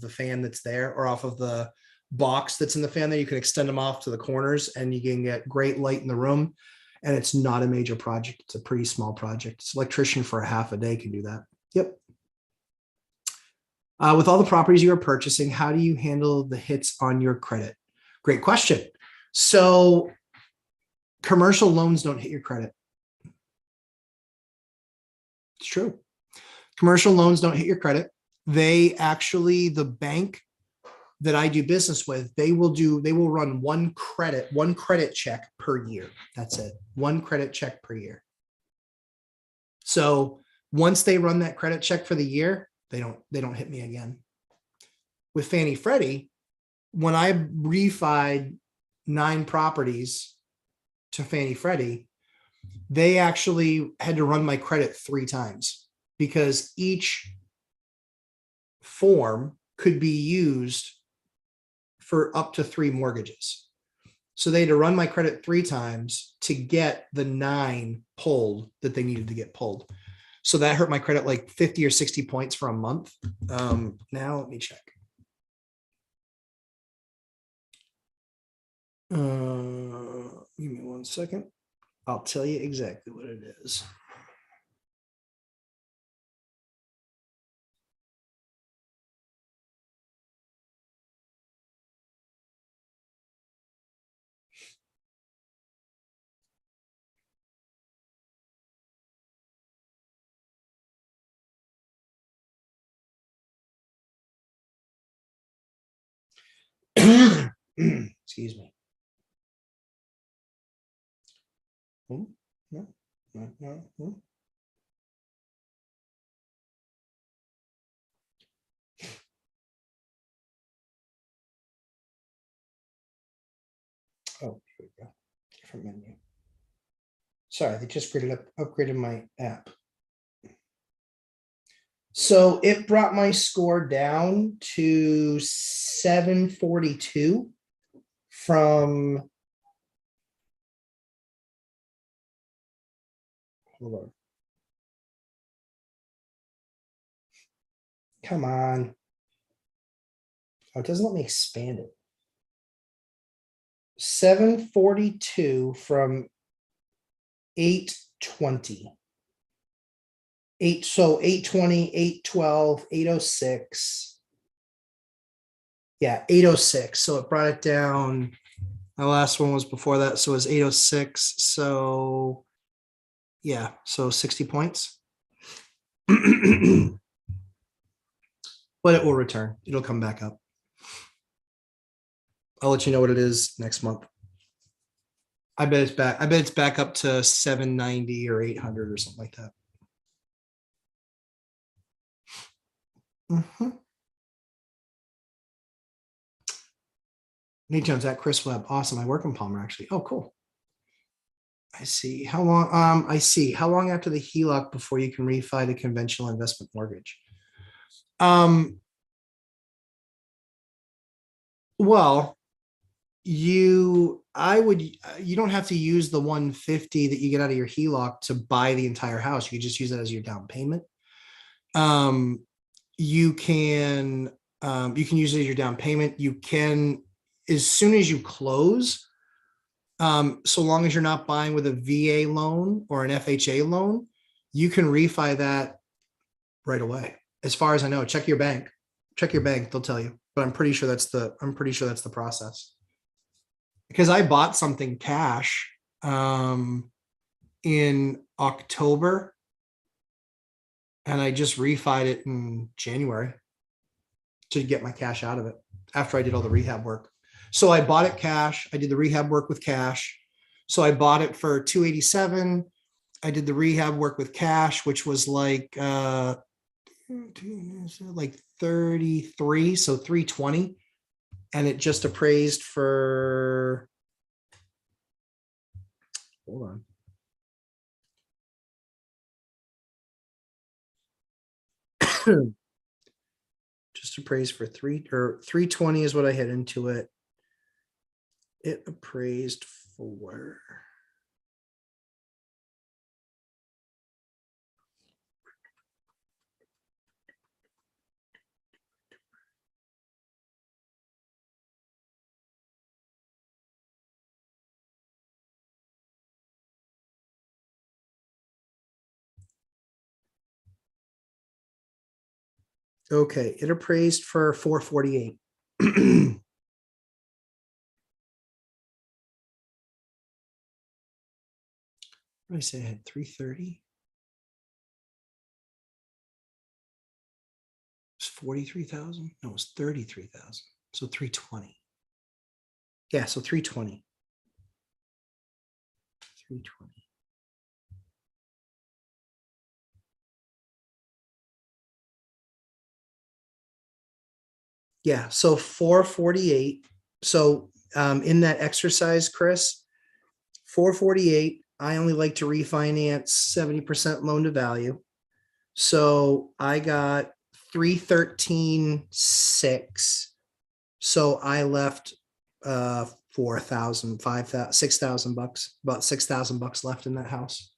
fan that's there or off of the box that's in the fan there. You can extend them off to the corners and you can get great light in the room. And it's not a major project. It's a pretty small project. It's electrician for a half a day can do that. Yep. With all the properties you are purchasing, how do you handle the hits on your credit? Great question. So commercial loans don't hit your credit. It's true. Commercial loans don't hit your credit. They actually, the bank that I do business with, they will run one credit check per year. That's it. One credit check per year. So once they run that credit check for the year, they don't hit me again. With Fannie Freddie, when I refied 9 properties to Fannie Freddie, they actually had to run my credit 3 times because each form could be used for up to 3 mortgages. So they had to run my credit 3 times to get the 9 pulled that they needed to get pulled. So that hurt my credit like 50 or 60 points for a month. Now let me check. Give me 1 second. I'll tell you exactly what it is. Excuse me. No. Oh, here we go. Different menu. Sorry, they just upgraded my app. So it brought my score down to 742 from, hold on. Come on. Oh, it doesn't let me expand it. 742 from 820. 820, 812, 806. Yeah, 806. So it brought it down. My last one was before that. So it was 806. So yeah, so 60 points. but it will return. It'll come back up. I'll let you know what it is next month. I bet it's back. I bet it's back up to 790 or 800 or something like that. Nate Jones at Chris Webb. Awesome. I work in Palmer actually. Oh, cool. I see. How long? I see. How long after the HELOC before you can refi the conventional investment mortgage? Well, you don't have to use the 150 that you get out of your HELOC to buy the entire house. You just use that as your down payment. You can use it as your down payment. You can, as soon as you close, so long as you're not buying with a VA loan or an FHA loan, you can refi that right away. As far as I know, check your bank. They'll tell you, but I'm pretty sure that's the process. Because I bought something cash in October and I just refied it in January to get my cash out of it after I did all the rehab work. So I bought it cash. I did the rehab work with cash. So I bought it for $287. I did the rehab work with cash, which was like 33, so 320. And it just appraised for, hold on. Just appraised for 320 is what I had into it. It appraised for, okay, it appraised for 448. What did I say? I had 330. It's 43,000. No, it was 33,000. So 320. Yeah, so 320. 320. Yeah, so 448. So in that exercise, Chris, 448, I only like to refinance 70% loan to value. So I got 313.6. So I left 4,000, 5,000, 6,000 bucks, about 6,000 bucks left in that house.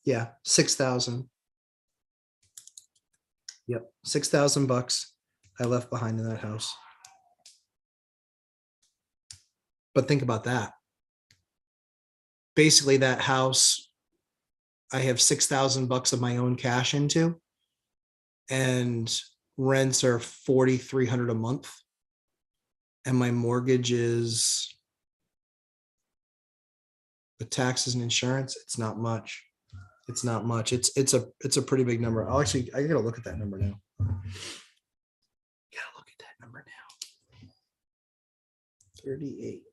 Yeah, 6,000. Yep, 6,000 bucks I left behind in that house. But think about that. Basically, that house, I have 6,000 bucks of my own cash into, and rents are 4,300 a month. And my mortgage is, with taxes and insurance, it's not much. It's not much. It's a pretty big number. I gotta look at that number now. Gotta look at that number now. 38.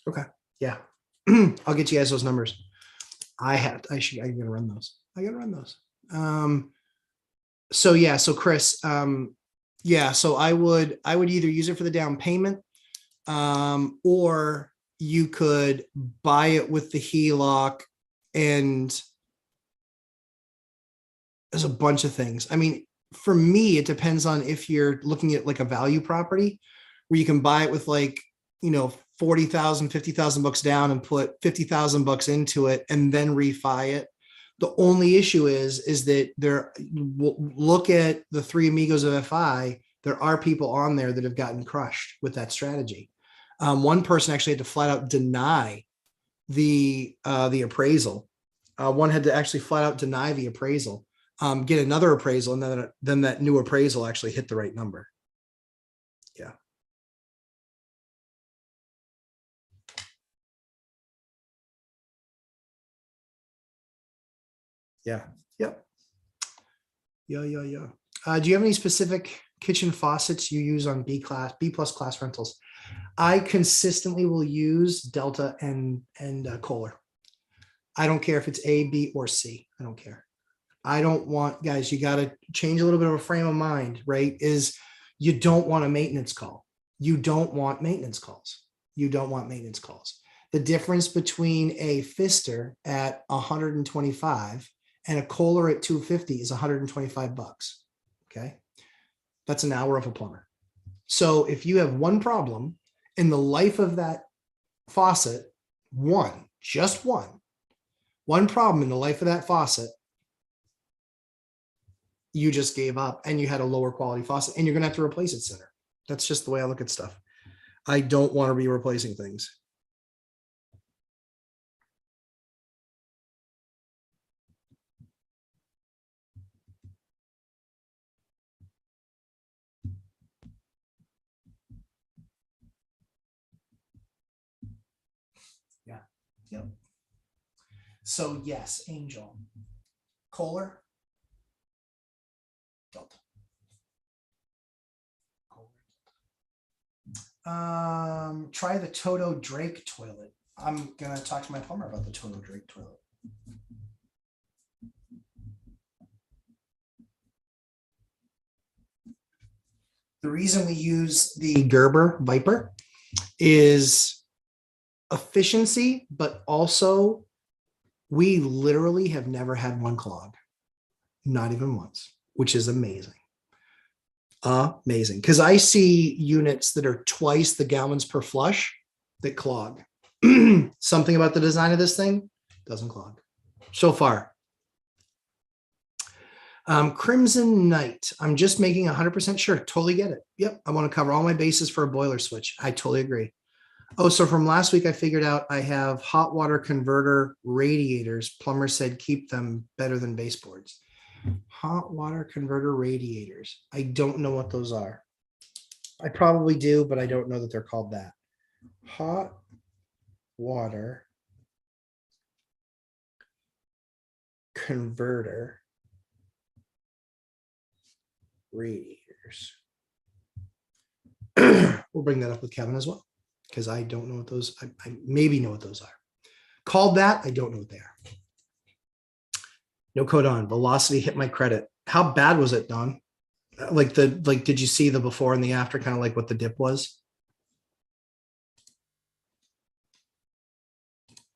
Okay. Yeah. I'll get you guys those numbers. I gotta run those. So yeah, so Chris, yeah, so I would either use it for the down payment, or you could buy it with the HELOC, and there's a bunch of things. I mean, for me, it depends on if you're looking at like a value property where you can buy it with like, 40,000, 50,000 bucks down and put 50,000 bucks into it and then refi it. The only issue is that look at the three amigos of FI. There are people on there that have gotten crushed with that strategy. One person actually had to flat out deny the appraisal. One had to actually flat out deny the appraisal, get another appraisal, and then that new appraisal actually hit the right number. Yeah. Yeah. Yep. Yeah. Do you have any specific kitchen faucets you use on B plus class rentals? I consistently will use Delta and Kohler. I don't care if it's A, B, or C. I don't care. I don't want, guys, you got to change a little bit of a frame of mind, right? Is you don't want a maintenance call. You don't want maintenance calls. You don't want maintenance calls. The difference between a Pfister at 125 and a Kohler at 250 is 125 bucks. Okay. That's an hour of a plumber. So if you have one problem in the life of that faucet, just one problem in the life of that faucet, you just gave up and you had a lower quality faucet and you're going to have to replace it sooner. That's just the way I look at stuff. I don't want to be replacing things. Yeah. Yep. So yes, Angel. Kohler. Delta. Try the Toto Drake toilet. I'm gonna talk to my plumber about the Toto Drake toilet. The reason we use the Gerber Viper is efficiency, but also we literally have never had one clog, not even once, which is amazing. Amazing. Because I see units that are twice the gallons per flush that clog. Something about the design of this thing doesn't clog so far. Crimson Knight. I'm just making 100% sure. Totally get it. Yep. I want to cover all my bases for a boiler switch. I totally agree. Oh, so from last week, I figured out I have hot water converter radiators. Plumber said keep them better than baseboards. Hot water converter radiators. I don't know what those are. I probably do, but I don't know that they're called that. Hot water converter radiators. We'll bring that up with Kevin as well, because I don't know what those, I maybe know what those are. Called that, I don't know what they are. No code on. Velocity hit my credit. How bad was it, Don? Did you see the before and the after, kind of like what the dip was?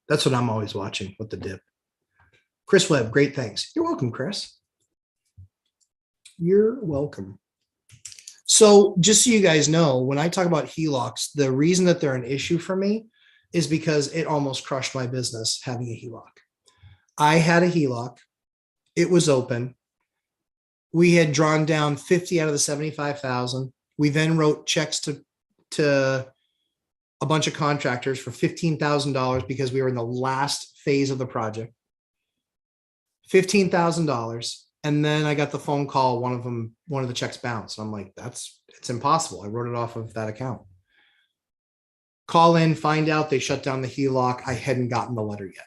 That's what I'm always watching, what the dip. Chris Webb, great, thanks. You're welcome, Chris. You're welcome. So just so you guys know, when I talk about HELOCs, the reason that they're an issue for me is because it almost crushed my business having a HELOC. I had a HELOC. It was open. We had drawn down 50 out of the 75,000. We then wrote checks to a bunch of contractors for $15,000 because we were in the last phase of the project. $15,000. And then I got the phone call. One of the checks bounced. I'm like, it's impossible. I wrote it off of that account. Call in, find out they shut down the HELOC. I hadn't gotten the letter yet.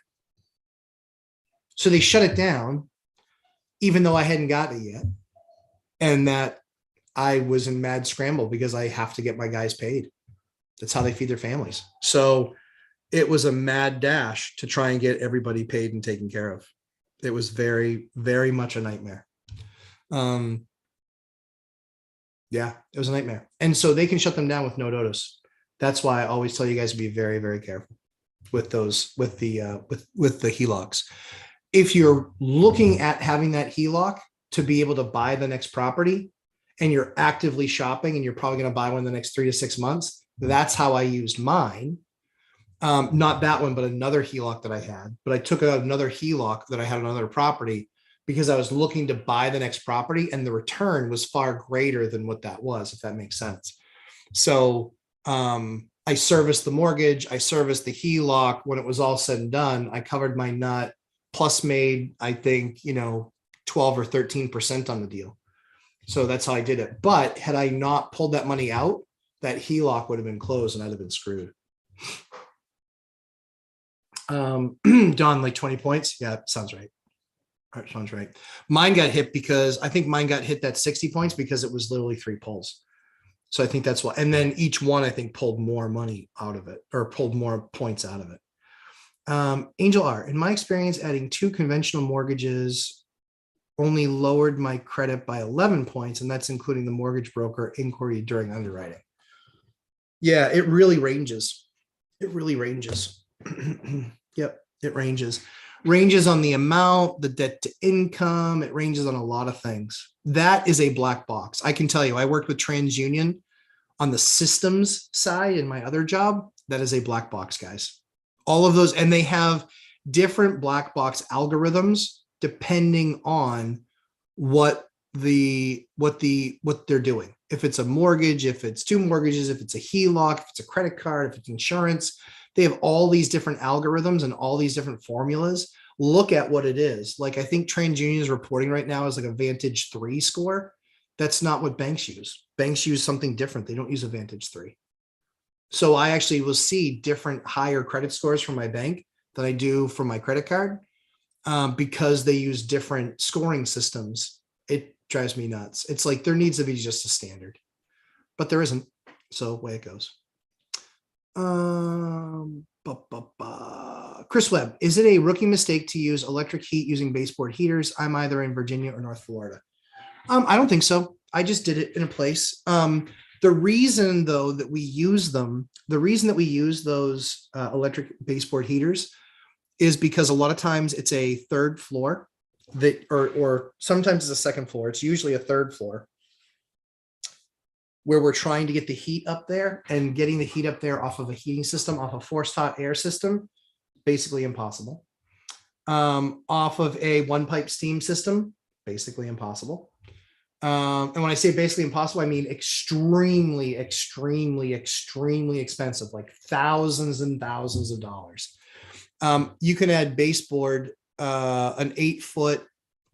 So they shut it down, even though I hadn't gotten it yet. And that I was in mad scramble because I have to get my guys paid. That's how they feed their families. So it was a mad dash to try and get everybody paid and taken care of. It was very, very much a nightmare. Yeah, it was a nightmare. And so they can shut them down with no notice. That's why I always tell you guys to be very, very careful with those, with the HELOCs. If you're looking at having that HELOC to be able to buy the next property and you're actively shopping and you're probably going to buy one in the next 3 to 6 months, that's how I used mine. Not that one, but another HELOC that I had. But I took out another HELOC that I had on another property because I was looking to buy the next property and the return was far greater than what that was, if that makes sense. So I serviced the mortgage, I serviced the HELOC. When it was all said and done, I covered my nut, plus made, I think, 12 or 13% on the deal. So that's how I did it. But had I not pulled that money out, that HELOC would have been closed and I'd have been screwed. Don, like 20 points. Yeah, sounds right. Sounds right. Mine got hit because I think mine got hit that 60 points because it was literally 3 pulls. So I think that's why. And then each one, I think, pulled more money out of it or pulled more points out of it. Angel R, in my experience, adding 2 conventional mortgages only lowered my credit by 11 points, and that's including the mortgage broker inquiry during underwriting. Yeah, it really ranges. It really ranges. Yep, it ranges. Ranges on the amount, the debt to income. It ranges on a lot of things. That is a black box. I can tell you, I worked with TransUnion on the systems side in my other job. That is a black box, guys. All of those, and they have different black box algorithms depending on what they're doing. If it's a mortgage, if it's 2 mortgages, if it's a HELOC, if it's a credit card, if it's insurance, they have all these different algorithms and all these different formulas. Look at what it is. Like I think TransUnion is reporting right now is like a Vantage 3 score. That's not what banks use. Banks use something different. They don't use a Vantage 3. So I actually will see different higher credit scores from my bank than I do for my credit card because they use different scoring systems. It drives me nuts. It's like there needs to be just a standard, but there isn't. So away it goes. Chris Webb, is it a rookie mistake to use electric heat using baseboard heaters? I'm either in Virginia or North Florida. I don't think so. I just did it in a place. The reason though that we use them, the reason that we use those electric baseboard heaters is because a lot of times it's a third floor that, or sometimes it's a second floor. It's usually a third floor where we're trying to get the heat up there, and getting the heat up there off of a heating system, off a forced hot air system, basically impossible. Off of a one pipe steam system, basically impossible. And when I say basically impossible, I mean extremely, extremely, extremely expensive, like thousands and thousands of dollars. You can add baseboard, an 8-foot,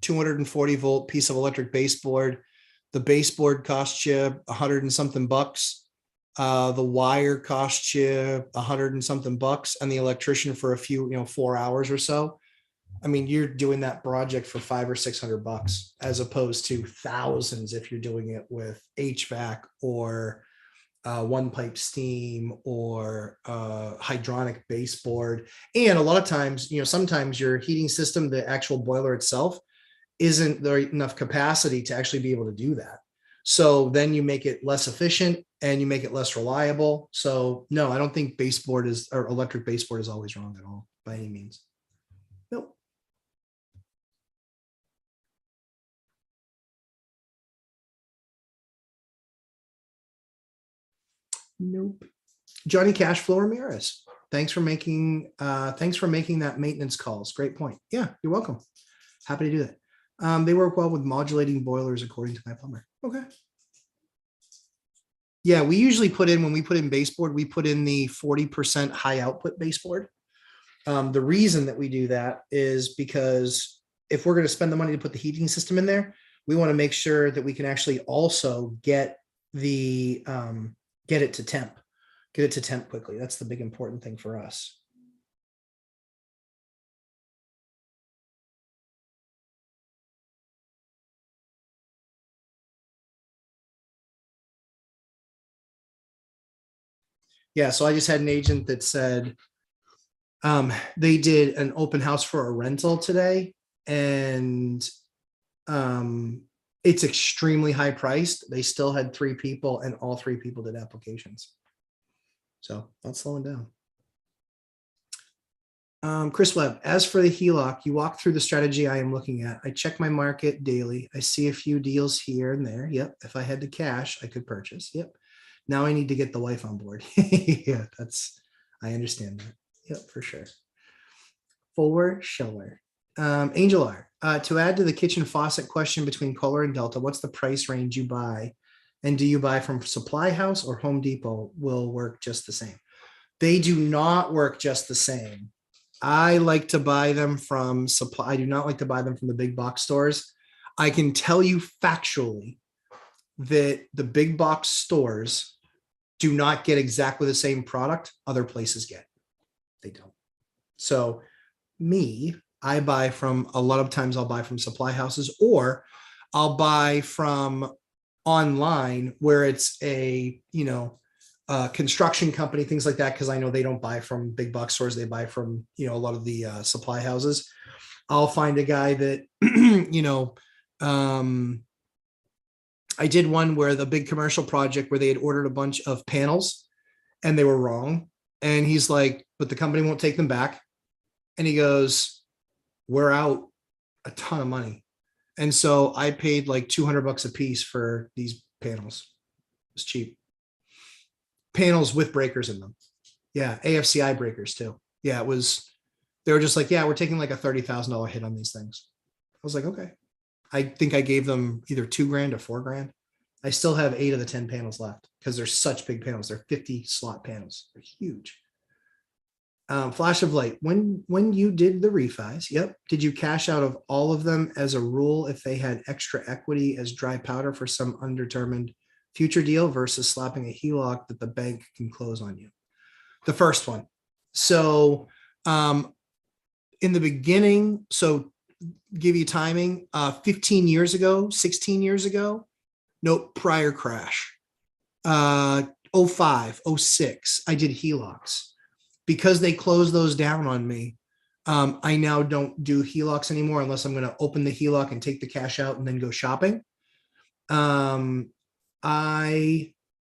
240 volt piece of electric baseboard. The baseboard costs you $100 and something bucks. The wire costs you $100 and something bucks, and the electrician for a few, 4 hours or so. I mean, you're doing that project for $500 or $600 as opposed to thousands if you're doing it with HVAC or one pipe steam or hydronic baseboard. And a lot of times, sometimes your heating system, the actual boiler itself, isn't there enough capacity to actually be able to do that. So then you make it less efficient and you make it less reliable. So no, I don't think baseboard is, or electric baseboard is always wrong at all by any means. Nope. Nope. Johnny Cashflow Ramirez. Thanks for making that maintenance calls. Great point. Yeah, you're welcome. Happy to do that. They work well with modulating boilers, according to my plumber. Okay. Yeah, we usually put in, when we put in baseboard, we put in the 40% high output baseboard. The reason that we do that is because if we're going to spend the money to put the heating system in there, we want to make sure that we can actually also get it to temp quickly. That's the big important thing for us. Yeah, so I just had an agent that said they did an open house for a rental today, and it's extremely high priced. They still had 3 people, and all 3 people did applications. So not slowing down. Chris Webb, as for the HELOC, you walk through the strategy I am looking at. I check my market daily. I see a few deals here and there. Yep. If I had the cash, I could purchase. Yep. Now I need to get the wife on board. Yeah, I understand that. Yep, for sure. For sure. Angel R, to add to the kitchen faucet question between Kohler and Delta, what's the price range you buy And do you buy from Supply House or Home Depot will work just the same? They do not work just the same. I like to buy them from Supply. I do not like to buy them from the big box stores. I can tell you factually that the big box stores do not get exactly the same product other places get. They don't. So I buy from, a lot of times I'll buy from supply houses, or I'll buy from online where it's a, construction company, things like that. Cause I know they don't buy from big box stores. They buy from, a lot of the supply houses. I'll find a guy that, I did one where the big commercial project where they had ordered a bunch of panels and they were wrong. And he's like, but the company won't take them back. And he goes, we're out a ton of money. And so I paid like $200 a piece for these panels. It's cheap. Panels with breakers in them. Yeah. AFCI breakers too. Yeah. They were just like, yeah, we're taking like a $30,000 hit on these things. I was like, okay. I think I gave them either $2,000 or $4,000. I still have 8 of the 10 panels left because they're such big panels. They're 50 slot panels. They're huge. Flash of light. When you did the refis, yep. Did you cash out of all of them as a rule if they had extra equity as dry powder for some undetermined future deal versus slapping a HELOC that the bank can close on you? The first one. So in the beginning, so give you timing, 15 years ago, 16 years ago, nope, prior crash. 05, 06, I did HELOCs. Because they closed those down on me, I now don't do HELOCs anymore unless I'm going to open the HELOC and take the cash out and then go shopping. I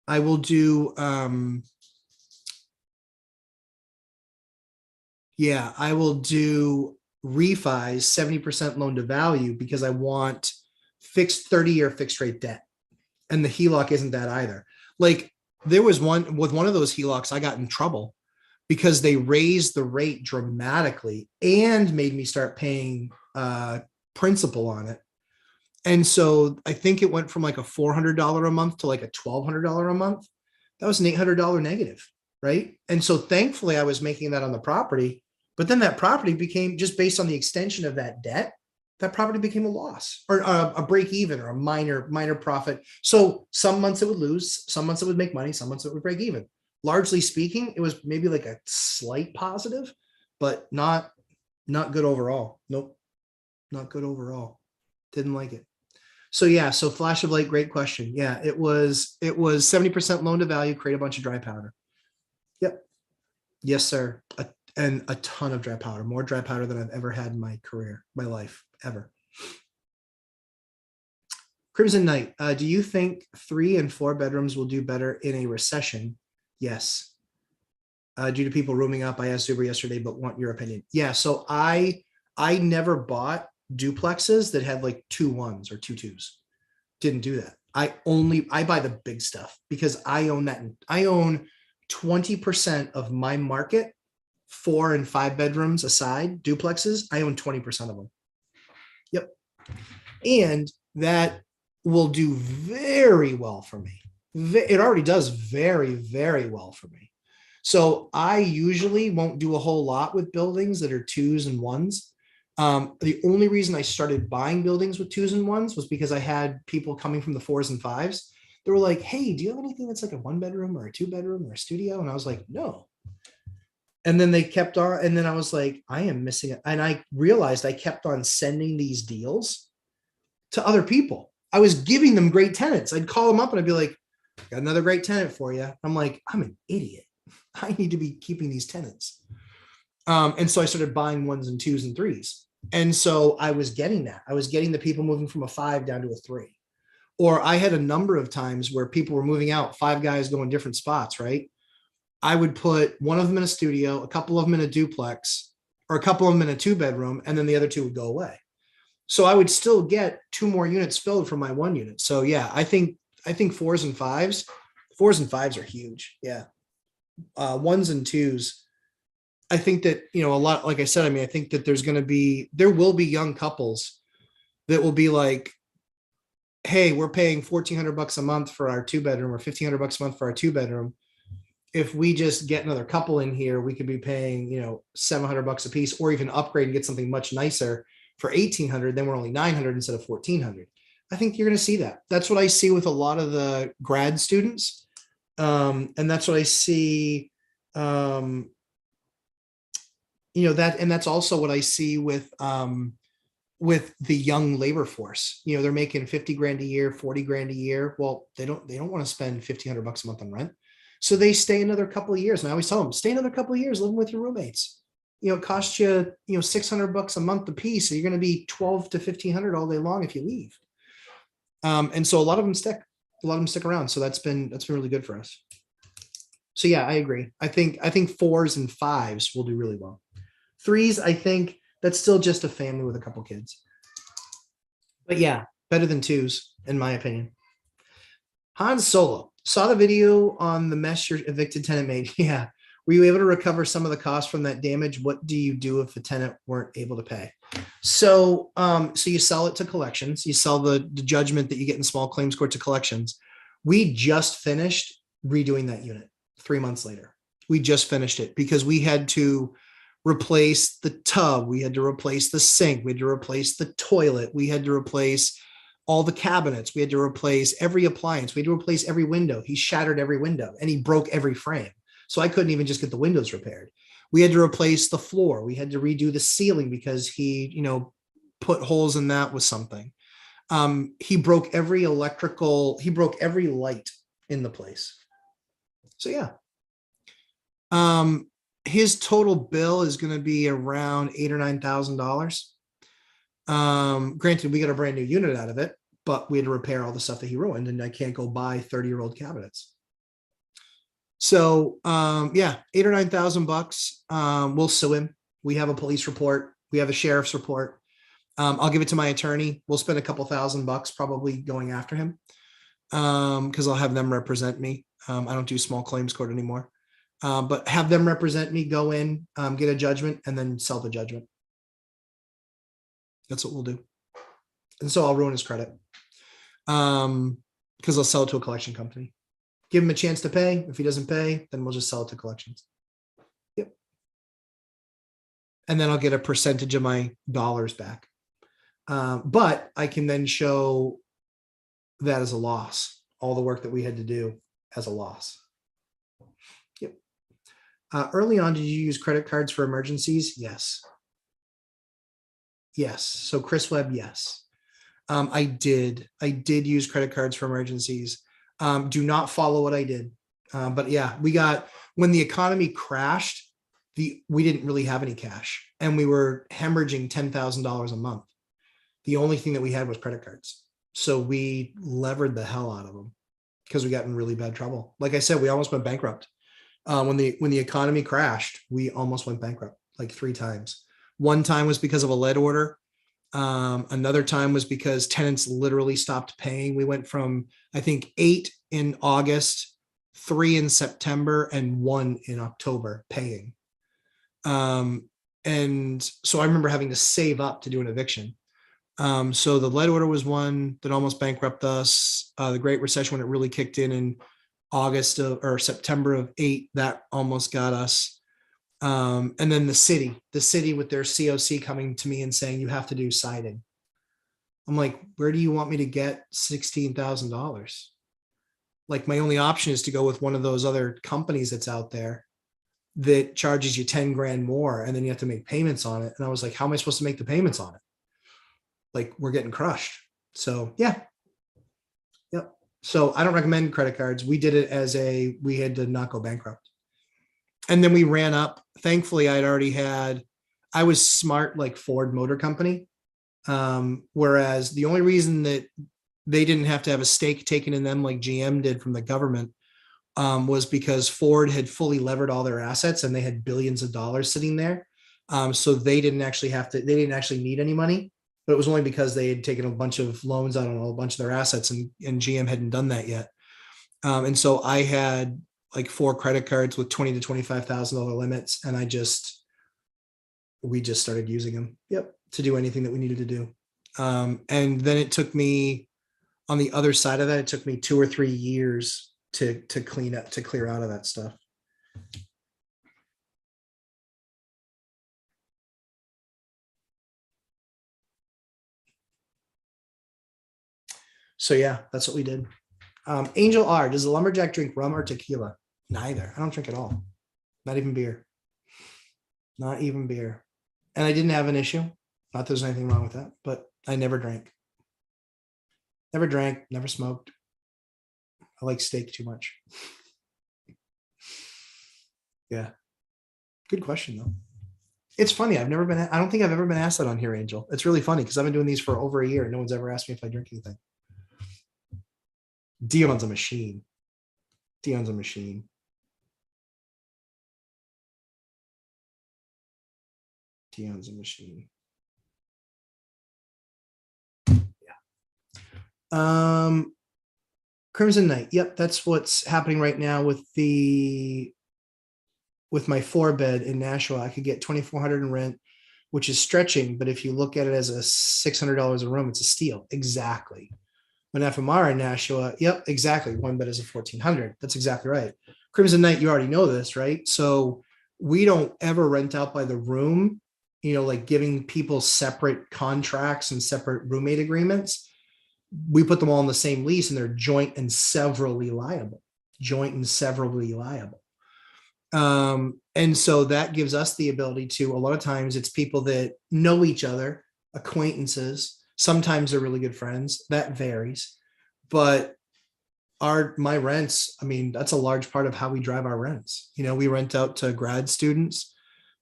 will do, I will do refis 70% loan to value because I want fixed 30-year fixed rate debt. And the HELOC isn't that either. Like there was one with one of those HELOCs, I got in trouble because they raised the rate dramatically and made me start paying principal on it. And so I think it went from like a $400 a month to like a $1,200 a month. That was an $800 negative, right? And so thankfully I was making that on the property, but then that property became, just based on the extension of that debt, that property became a loss or a break even or a minor profit. So some months it would lose, some months it would make money, some months it would break even. Largely speaking, it was maybe like a slight positive, but not good overall. Nope, not good overall. Didn't like it. So yeah, so flash of light, great question. Yeah, it was 70% loan to value, create a bunch of dry powder. Yep. Yes, sir. And a ton of dry powder, more dry powder than I've ever had in my career, my life, ever. Crimson Knight, do you think 3 and 4 bedrooms will do better in a recession? Yes. Due to people rooming up, I asked Zuber yesterday, but want your opinion. Yeah, so I never bought duplexes that had like 2 1s or 2 2s. Didn't do that. I buy the big stuff because I own that. I own 20% of my market, 4 and 5 bedrooms aside, duplexes. I own 20% of them. Yep. And that will do very well for me. It already does very, very well for me. So I usually won't do a whole lot with buildings that are 2s and 1s. The only reason I started buying buildings with 2s and 1s was because I had people coming from the 4s and 5s. They were like, hey, do you have anything that's like a 1 bedroom or a 2 bedroom or a studio? And I was like, no. And then they kept on. And then I was like, I am missing it. And I realized I kept on sending these deals to other people. I was giving them great tenants. I'd call them up and I'd be like, got another great tenant for you. I'm like, I'm an idiot. I need to be keeping these tenants. And so I started buying 1s and 2s and 3s. And so I was getting that. I was getting the people moving from a 5 down to a 3. Or I had a number of times where people were moving out, 5 guys going different spots, right? I would put one of them in a studio, a couple of them in a duplex, or a couple of them in a 2 bedroom, and then the other 2 would go away. So I would still get 2 more units filled from my 1 unit. So yeah, I think 4s and 5s are huge. Yeah. 1s and 2s. I think that, a lot, like I said, I think that there will be young couples that will be like, hey, we're paying $1,400 a month for our 2-bedroom or $1,500 a month for our 2-bedroom. If we just get another couple in here, we could be paying, $700 a piece, or even upgrade and get something much nicer for 1,800. Then we're only 900 instead of 1,400. I think you're going to see that. That's what I see with a lot of the grad students. And that's what I see, and that's also what I see with the young labor force. They're making 50 grand a year, 40 grand a year. Well, they don't want to spend $1,500 a month on rent. So they stay another couple of years. And I always tell them, stay another couple of years living with your roommates. It costs you, $600 a month a piece. So you're going to be 12 to 1,500 all day long if you leave. And so a lot of them stick around. So that's been really good for us. So yeah, I agree. I think 4s and 5s will do really well. 3s, I think that's still just a family with a couple kids. But yeah, better than 2s, in my opinion. Han Solo, saw the video on the mess your evicted tenant made. Yeah. Were you able to recover some of the costs from that damage? What do you do if the tenant weren't able to pay? So you sell it to collections. You sell the judgment that you get in small claims court to collections. We just finished redoing that unit 3 months later. We just finished it because we had to replace the tub. We had to replace the sink. We had to replace the toilet. We had to replace all the cabinets. We had to replace every appliance. We had to replace every window. He shattered every window and he broke every frame. So I couldn't even just get the windows repaired. We had to replace the floor. We had to redo the ceiling because he, put holes in that with something. He broke every every light in the place. So yeah. His total bill is going to be around $8,000 or $9,000. Granted, we got a brand new unit out of it, but we had to repair all the stuff that he ruined, and I can't go buy 30-year-old cabinets. So yeah, $8,000 or $9,000. We'll sue him. We have a police report. We have a sheriff's report. I'll give it to my attorney. We'll spend a couple $1,000 probably going after him because I'll have them represent me. I don't do small claims court anymore. But have them represent me, go in, get a judgment, and then sell the judgment. That's what we'll do. And so I'll ruin his credit because I'll sell it to a collection company. Give him a chance to pay. If he doesn't pay, then we'll just sell it to collections. Yep. And then I'll get a percentage of my dollars back. But I can then show that as a loss, all the work that we had to do as a loss. Yep. Early on, did you use credit cards for emergencies? Yes. Yes. So Chris Webb, yes. I did use credit cards for emergencies. Do not follow what I did. But yeah, when the economy crashed, we didn't really have any cash and we were hemorrhaging $10,000 a month. The only thing that we had was credit cards. So we levered the hell out of them because we got in really bad trouble. Like I said, we almost went bankrupt. When the economy crashed, we almost went bankrupt like 3 times. One time was because of a lead order. Another time was because tenants literally stopped paying. We went from, I think, 8 in August, 3 in September, and 1 in October paying. And so I remember having to save up to do an eviction. So the lead order was one that almost bankrupted us. The Great Recession, when it really kicked in September of 8, that almost got us. And then the city with their COC coming to me and saying, you have to do siding. I'm like, where do you want me to get $16,000? Like my only option is to go with one of those other companies that's out there that charges you 10 grand more. And then you have to make payments on it. And I was like, how am I supposed to make the payments on it? Like we're getting crushed. So yeah. Yep. So I don't recommend credit cards. We did it we had to not go bankrupt. And then we ran up. Thankfully, I was smart like Ford Motor Company. Whereas the only reason that they didn't have to have a stake taken in them like GM did from the government was because Ford had fully levered all their assets and they had billions of dollars sitting there. So they didn't actually need any money, but it was only because they had taken a bunch of loans out on a bunch of their assets and GM hadn't done that yet. And so I had like 4 credit cards with $20,000 to $25,000 limits. And we just started using them. Yep. To do anything that we needed to do. And then it took me on the other side of that, it took me 2 or 3 years to clean up, to clear out of that stuff. So yeah, that's what we did. Angel R, does the lumberjack drink rum or tequila? Neither. I don't drink at all. Not even beer. Not even beer. And I didn't have an issue. Not that there's anything wrong with that, but I never drank. Never drank, never smoked. I like steak too much. Yeah. Good question though. It's funny. I don't think I've ever been asked that on here, Angel. It's really funny because I've been doing these for over a year and no one's ever asked me if I drink anything. Dion's a machine. Dion's a machine. Dion's a machine. Yeah. Crimson Knight. Yep, that's what's happening right now with my 4-bed in Nashua. I could get $2,400 in rent, which is stretching, but if you look at it as a $600 a room, it's a steal. Exactly. When FMR in Nashua, yep, exactly. 1 bed is a $1,400. That's exactly right. Crimson Knight, you already know this, right? So we don't ever rent out by the room, like giving people separate contracts and separate roommate agreements. We put them all in the same lease and they're joint and severally liable. And so that gives us the ability to, a lot of times it's people that know each other, acquaintances. Sometimes they're really good friends. That varies. But my rents, I mean, that's a large part of how we drive our rents. We rent out to grad students.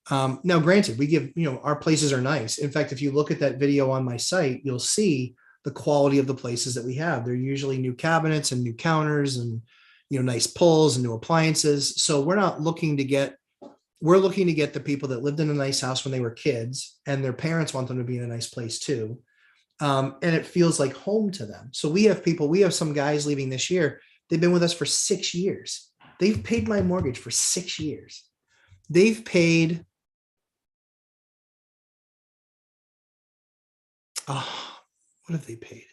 Now, granted, we give, our places are nice. In fact, if you look at that video on my site, you'll see the quality of the places that we have. They're usually new cabinets and new counters and, nice pulls and new appliances. So we're looking to get the people that lived in a nice house when they were kids and their parents want them to be in a nice place too. And it feels like home to them. So we have some guys leaving this year. They've been with us for 6 years. They've paid my mortgage for 6 years. They've paid, what have they paid?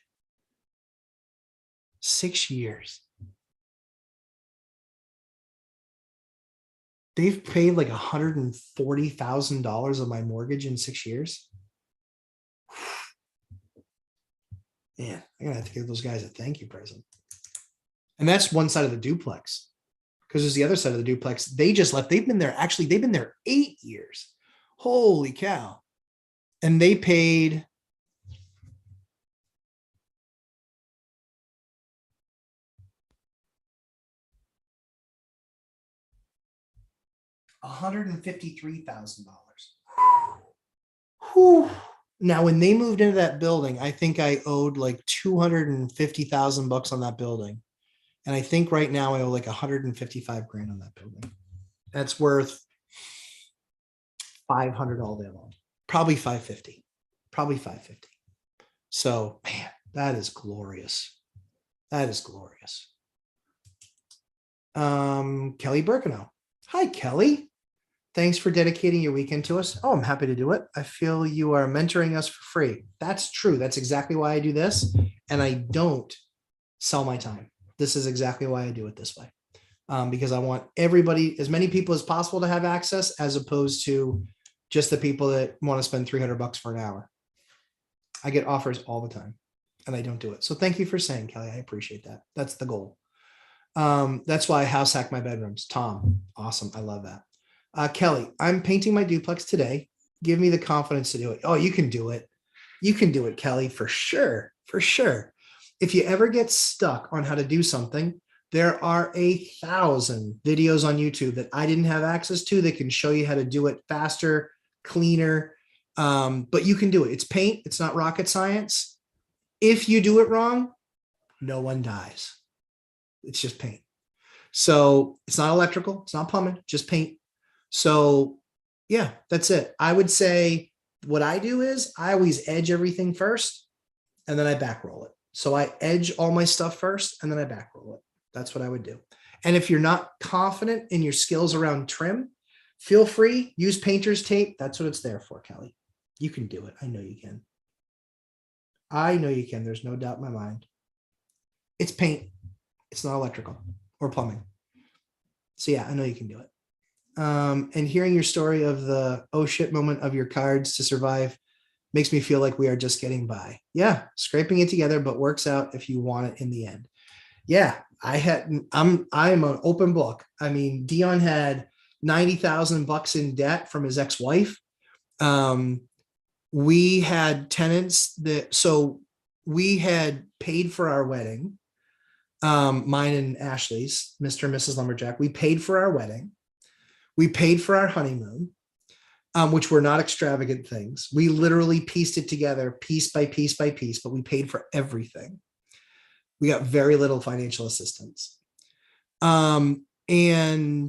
6 years. They've paid like $140,000 of my mortgage in 6 years. Man, I'm gonna have to give those guys a thank you present. And that's one side of the duplex. Because there's the other side of the duplex. They just left. They've been there 8 years. Holy cow. And they paid $153,000. Now, when they moved into that building, I think I owed like $250,000 on that building. And I think right now I owe like $155,000 on that building. That's worth $500 all day long. Probably $550. So, man, that is glorious. Kelly Birkenau. Hi, Kelly. Thanks for dedicating your weekend to us. Oh, I'm happy to do it. I feel you are mentoring us for free. That's true. That's exactly why I do this. And I don't sell my time. This is exactly why I do it this way. Because I want everybody, as many people as possible to have access, as opposed to just the people that want to spend $300 for an hour. I get offers all the time and I don't do it. So thank you for saying, Kelly. I appreciate that. That's the goal. That's why I house hack my bedrooms. Tom, awesome. I love that. Kelly, I'm painting my duplex today. Give me the confidence to do it. Oh, you can do it. You can do it, Kelly, for sure. For sure. If you ever get stuck on how to do something, there are 1,000 videos on YouTube that I didn't have access to that can show you how to do it faster, cleaner. But you can do it. It's paint. It's not rocket science. If you do it wrong, no one dies. It's just paint. So it's not electrical. It's not plumbing, just paint. So yeah, that's it. I would say what I do is I always edge everything first and then I back roll it. So I edge all my stuff first and then I back roll it. That's what I would do. And if you're not confident in your skills around trim, feel free, use painter's tape. That's what it's there for, Kelly. You can do it. I know you can. There's no doubt in my mind. It's paint. It's not electrical or plumbing. So yeah, I know you can do it. And hearing your story of the oh shit moment of your cards to survive makes me feel like we are just getting by. Yeah, scraping it together, but works out if you want it in the end. Yeah, I'm an open book. I mean, Dion had $90,000 in debt from his ex-wife. We had tenants so we had paid for our wedding. Mine and Ashley's, Mr. and Mrs. Lumberjack. We paid for our wedding. We paid for our honeymoon, which were not extravagant things. We literally pieced it together piece by piece by piece, but we paid for everything. We got very little financial assistance. And then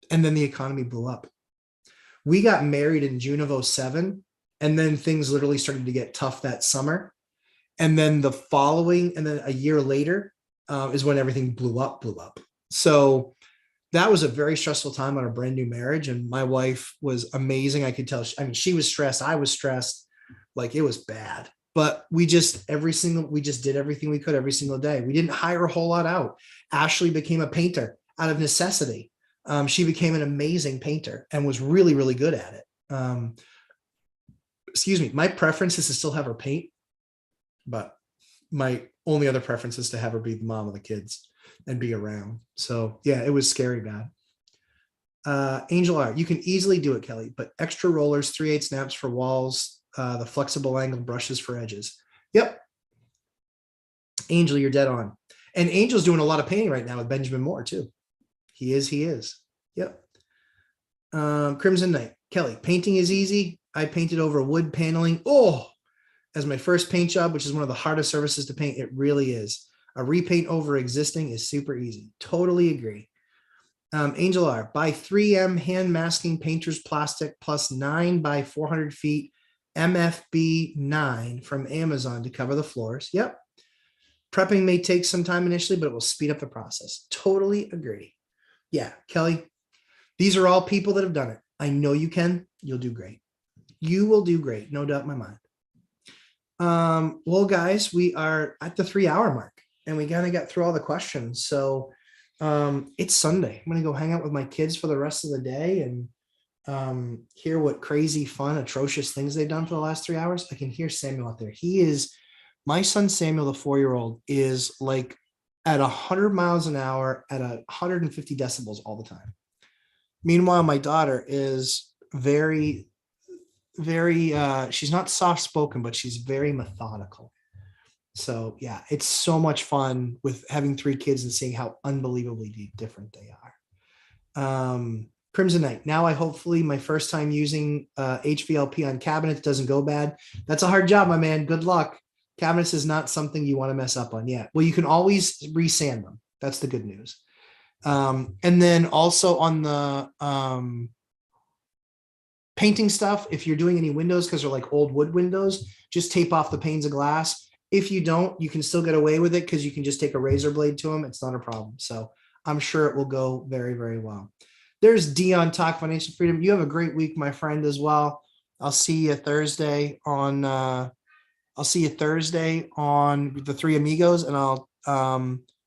the economy blew up. We got married in June of 2007, and then things literally started to get tough that summer. And then a year later is when everything blew up. So that was a very stressful time on a brand new marriage. And my wife was amazing. I could tell, she was stressed. I was stressed. Like, it was bad, but we just did everything we could every single day. We didn't hire a whole lot out. Ashley became a painter out of necessity. She became an amazing painter and was really, really good at it. Excuse me. My preference is to still have her paint, but my only other preference is to have her be the mom of the kids and be around. So yeah, it was scary bad. Angel R, you can easily do it, Kelly, but extra rollers, 3/8 snaps for walls, the flexible angle brushes for edges. Yep. Angel, you're dead on. And Angel's doing a lot of painting right now with Benjamin Moore too. He is. Yep. Crimson Knight, Kelly, painting is easy. I painted over wood paneling. Oh, as my first paint job, which is one of the hardest surfaces to paint. It really is. A repaint over existing is super easy. Totally agree. Angel R, buy 3M hand masking painter's plastic plus 9 by 400 feet MFB 9 from Amazon to cover the floors. Yep. Prepping may take some time initially, but it will speed up the process. Totally agree. Yeah, Kelly, these are all people that have done it. I know you can. You'll do great. You will do great. No doubt in my mind. Well, guys, we are at the 3-hour mark and we kind of got through all the questions. So it's Sunday. I'm going to go hang out with my kids for the rest of the day and hear what crazy, fun, atrocious things they've done for the last 3 hours. I can hear Samuel out there. My son, Samuel, the 4-year-old, is like at 100 miles an hour at 150 decibels all the time. Meanwhile, my daughter is very, very, she's not soft spoken, but she's very methodical. So yeah, it's so much fun with having 3 kids and seeing how unbelievably different they are. Crimson Knight. Now hopefully my first time using HVLP on cabinets doesn't go bad. That's a hard job, my man. Good luck. Cabinets is not something you want to mess up on yet. Well, you can always resand them. That's the good news. And then also on the painting stuff, if you're doing any windows, because they're like old wood windows, just tape off the panes of glass. If you don't, you can still get away with it because you can just take a razor blade to them. It's not a problem. So I'm sure it will go very, very well. There's Dion Talk Financial Freedom. You have a great week, my friend, as well. I'll see you Thursday on the Three Amigos, and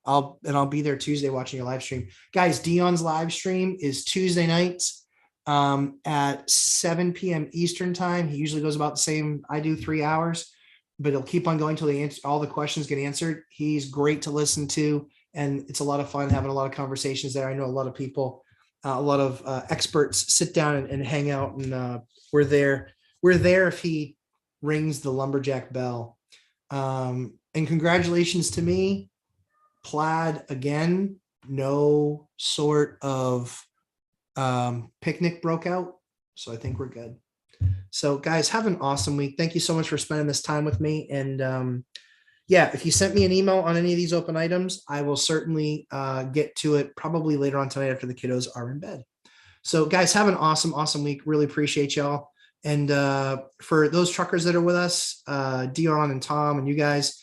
I'll be there Tuesday watching your live stream. Guys, Dion's live stream is Tuesday nights at 7 p.m. Eastern time. He usually goes about the same I do, 3 hours, but he'll keep on going till all the questions get answered. He's great to listen to, and it's a lot of fun having a lot of conversations there. I know a lot of people, a lot of experts sit down and hang out, and we're there if he rings the lumberjack bell. And congratulations to me. Plaid again, no sort of picnic broke out. So I think we're good. So guys, have an awesome week. Thank you so much for spending this time with me. And yeah, if you sent me an email on any of these open items, I will certainly get to it probably later on tonight after the kiddos are in bed. So guys, have an awesome, awesome week. Really appreciate y'all. And for those truckers that are with us, Dion and Tom and you guys,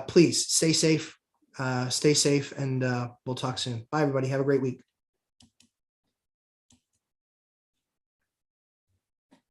please stay safe, and we'll talk soon. Bye, everybody. Have a great week.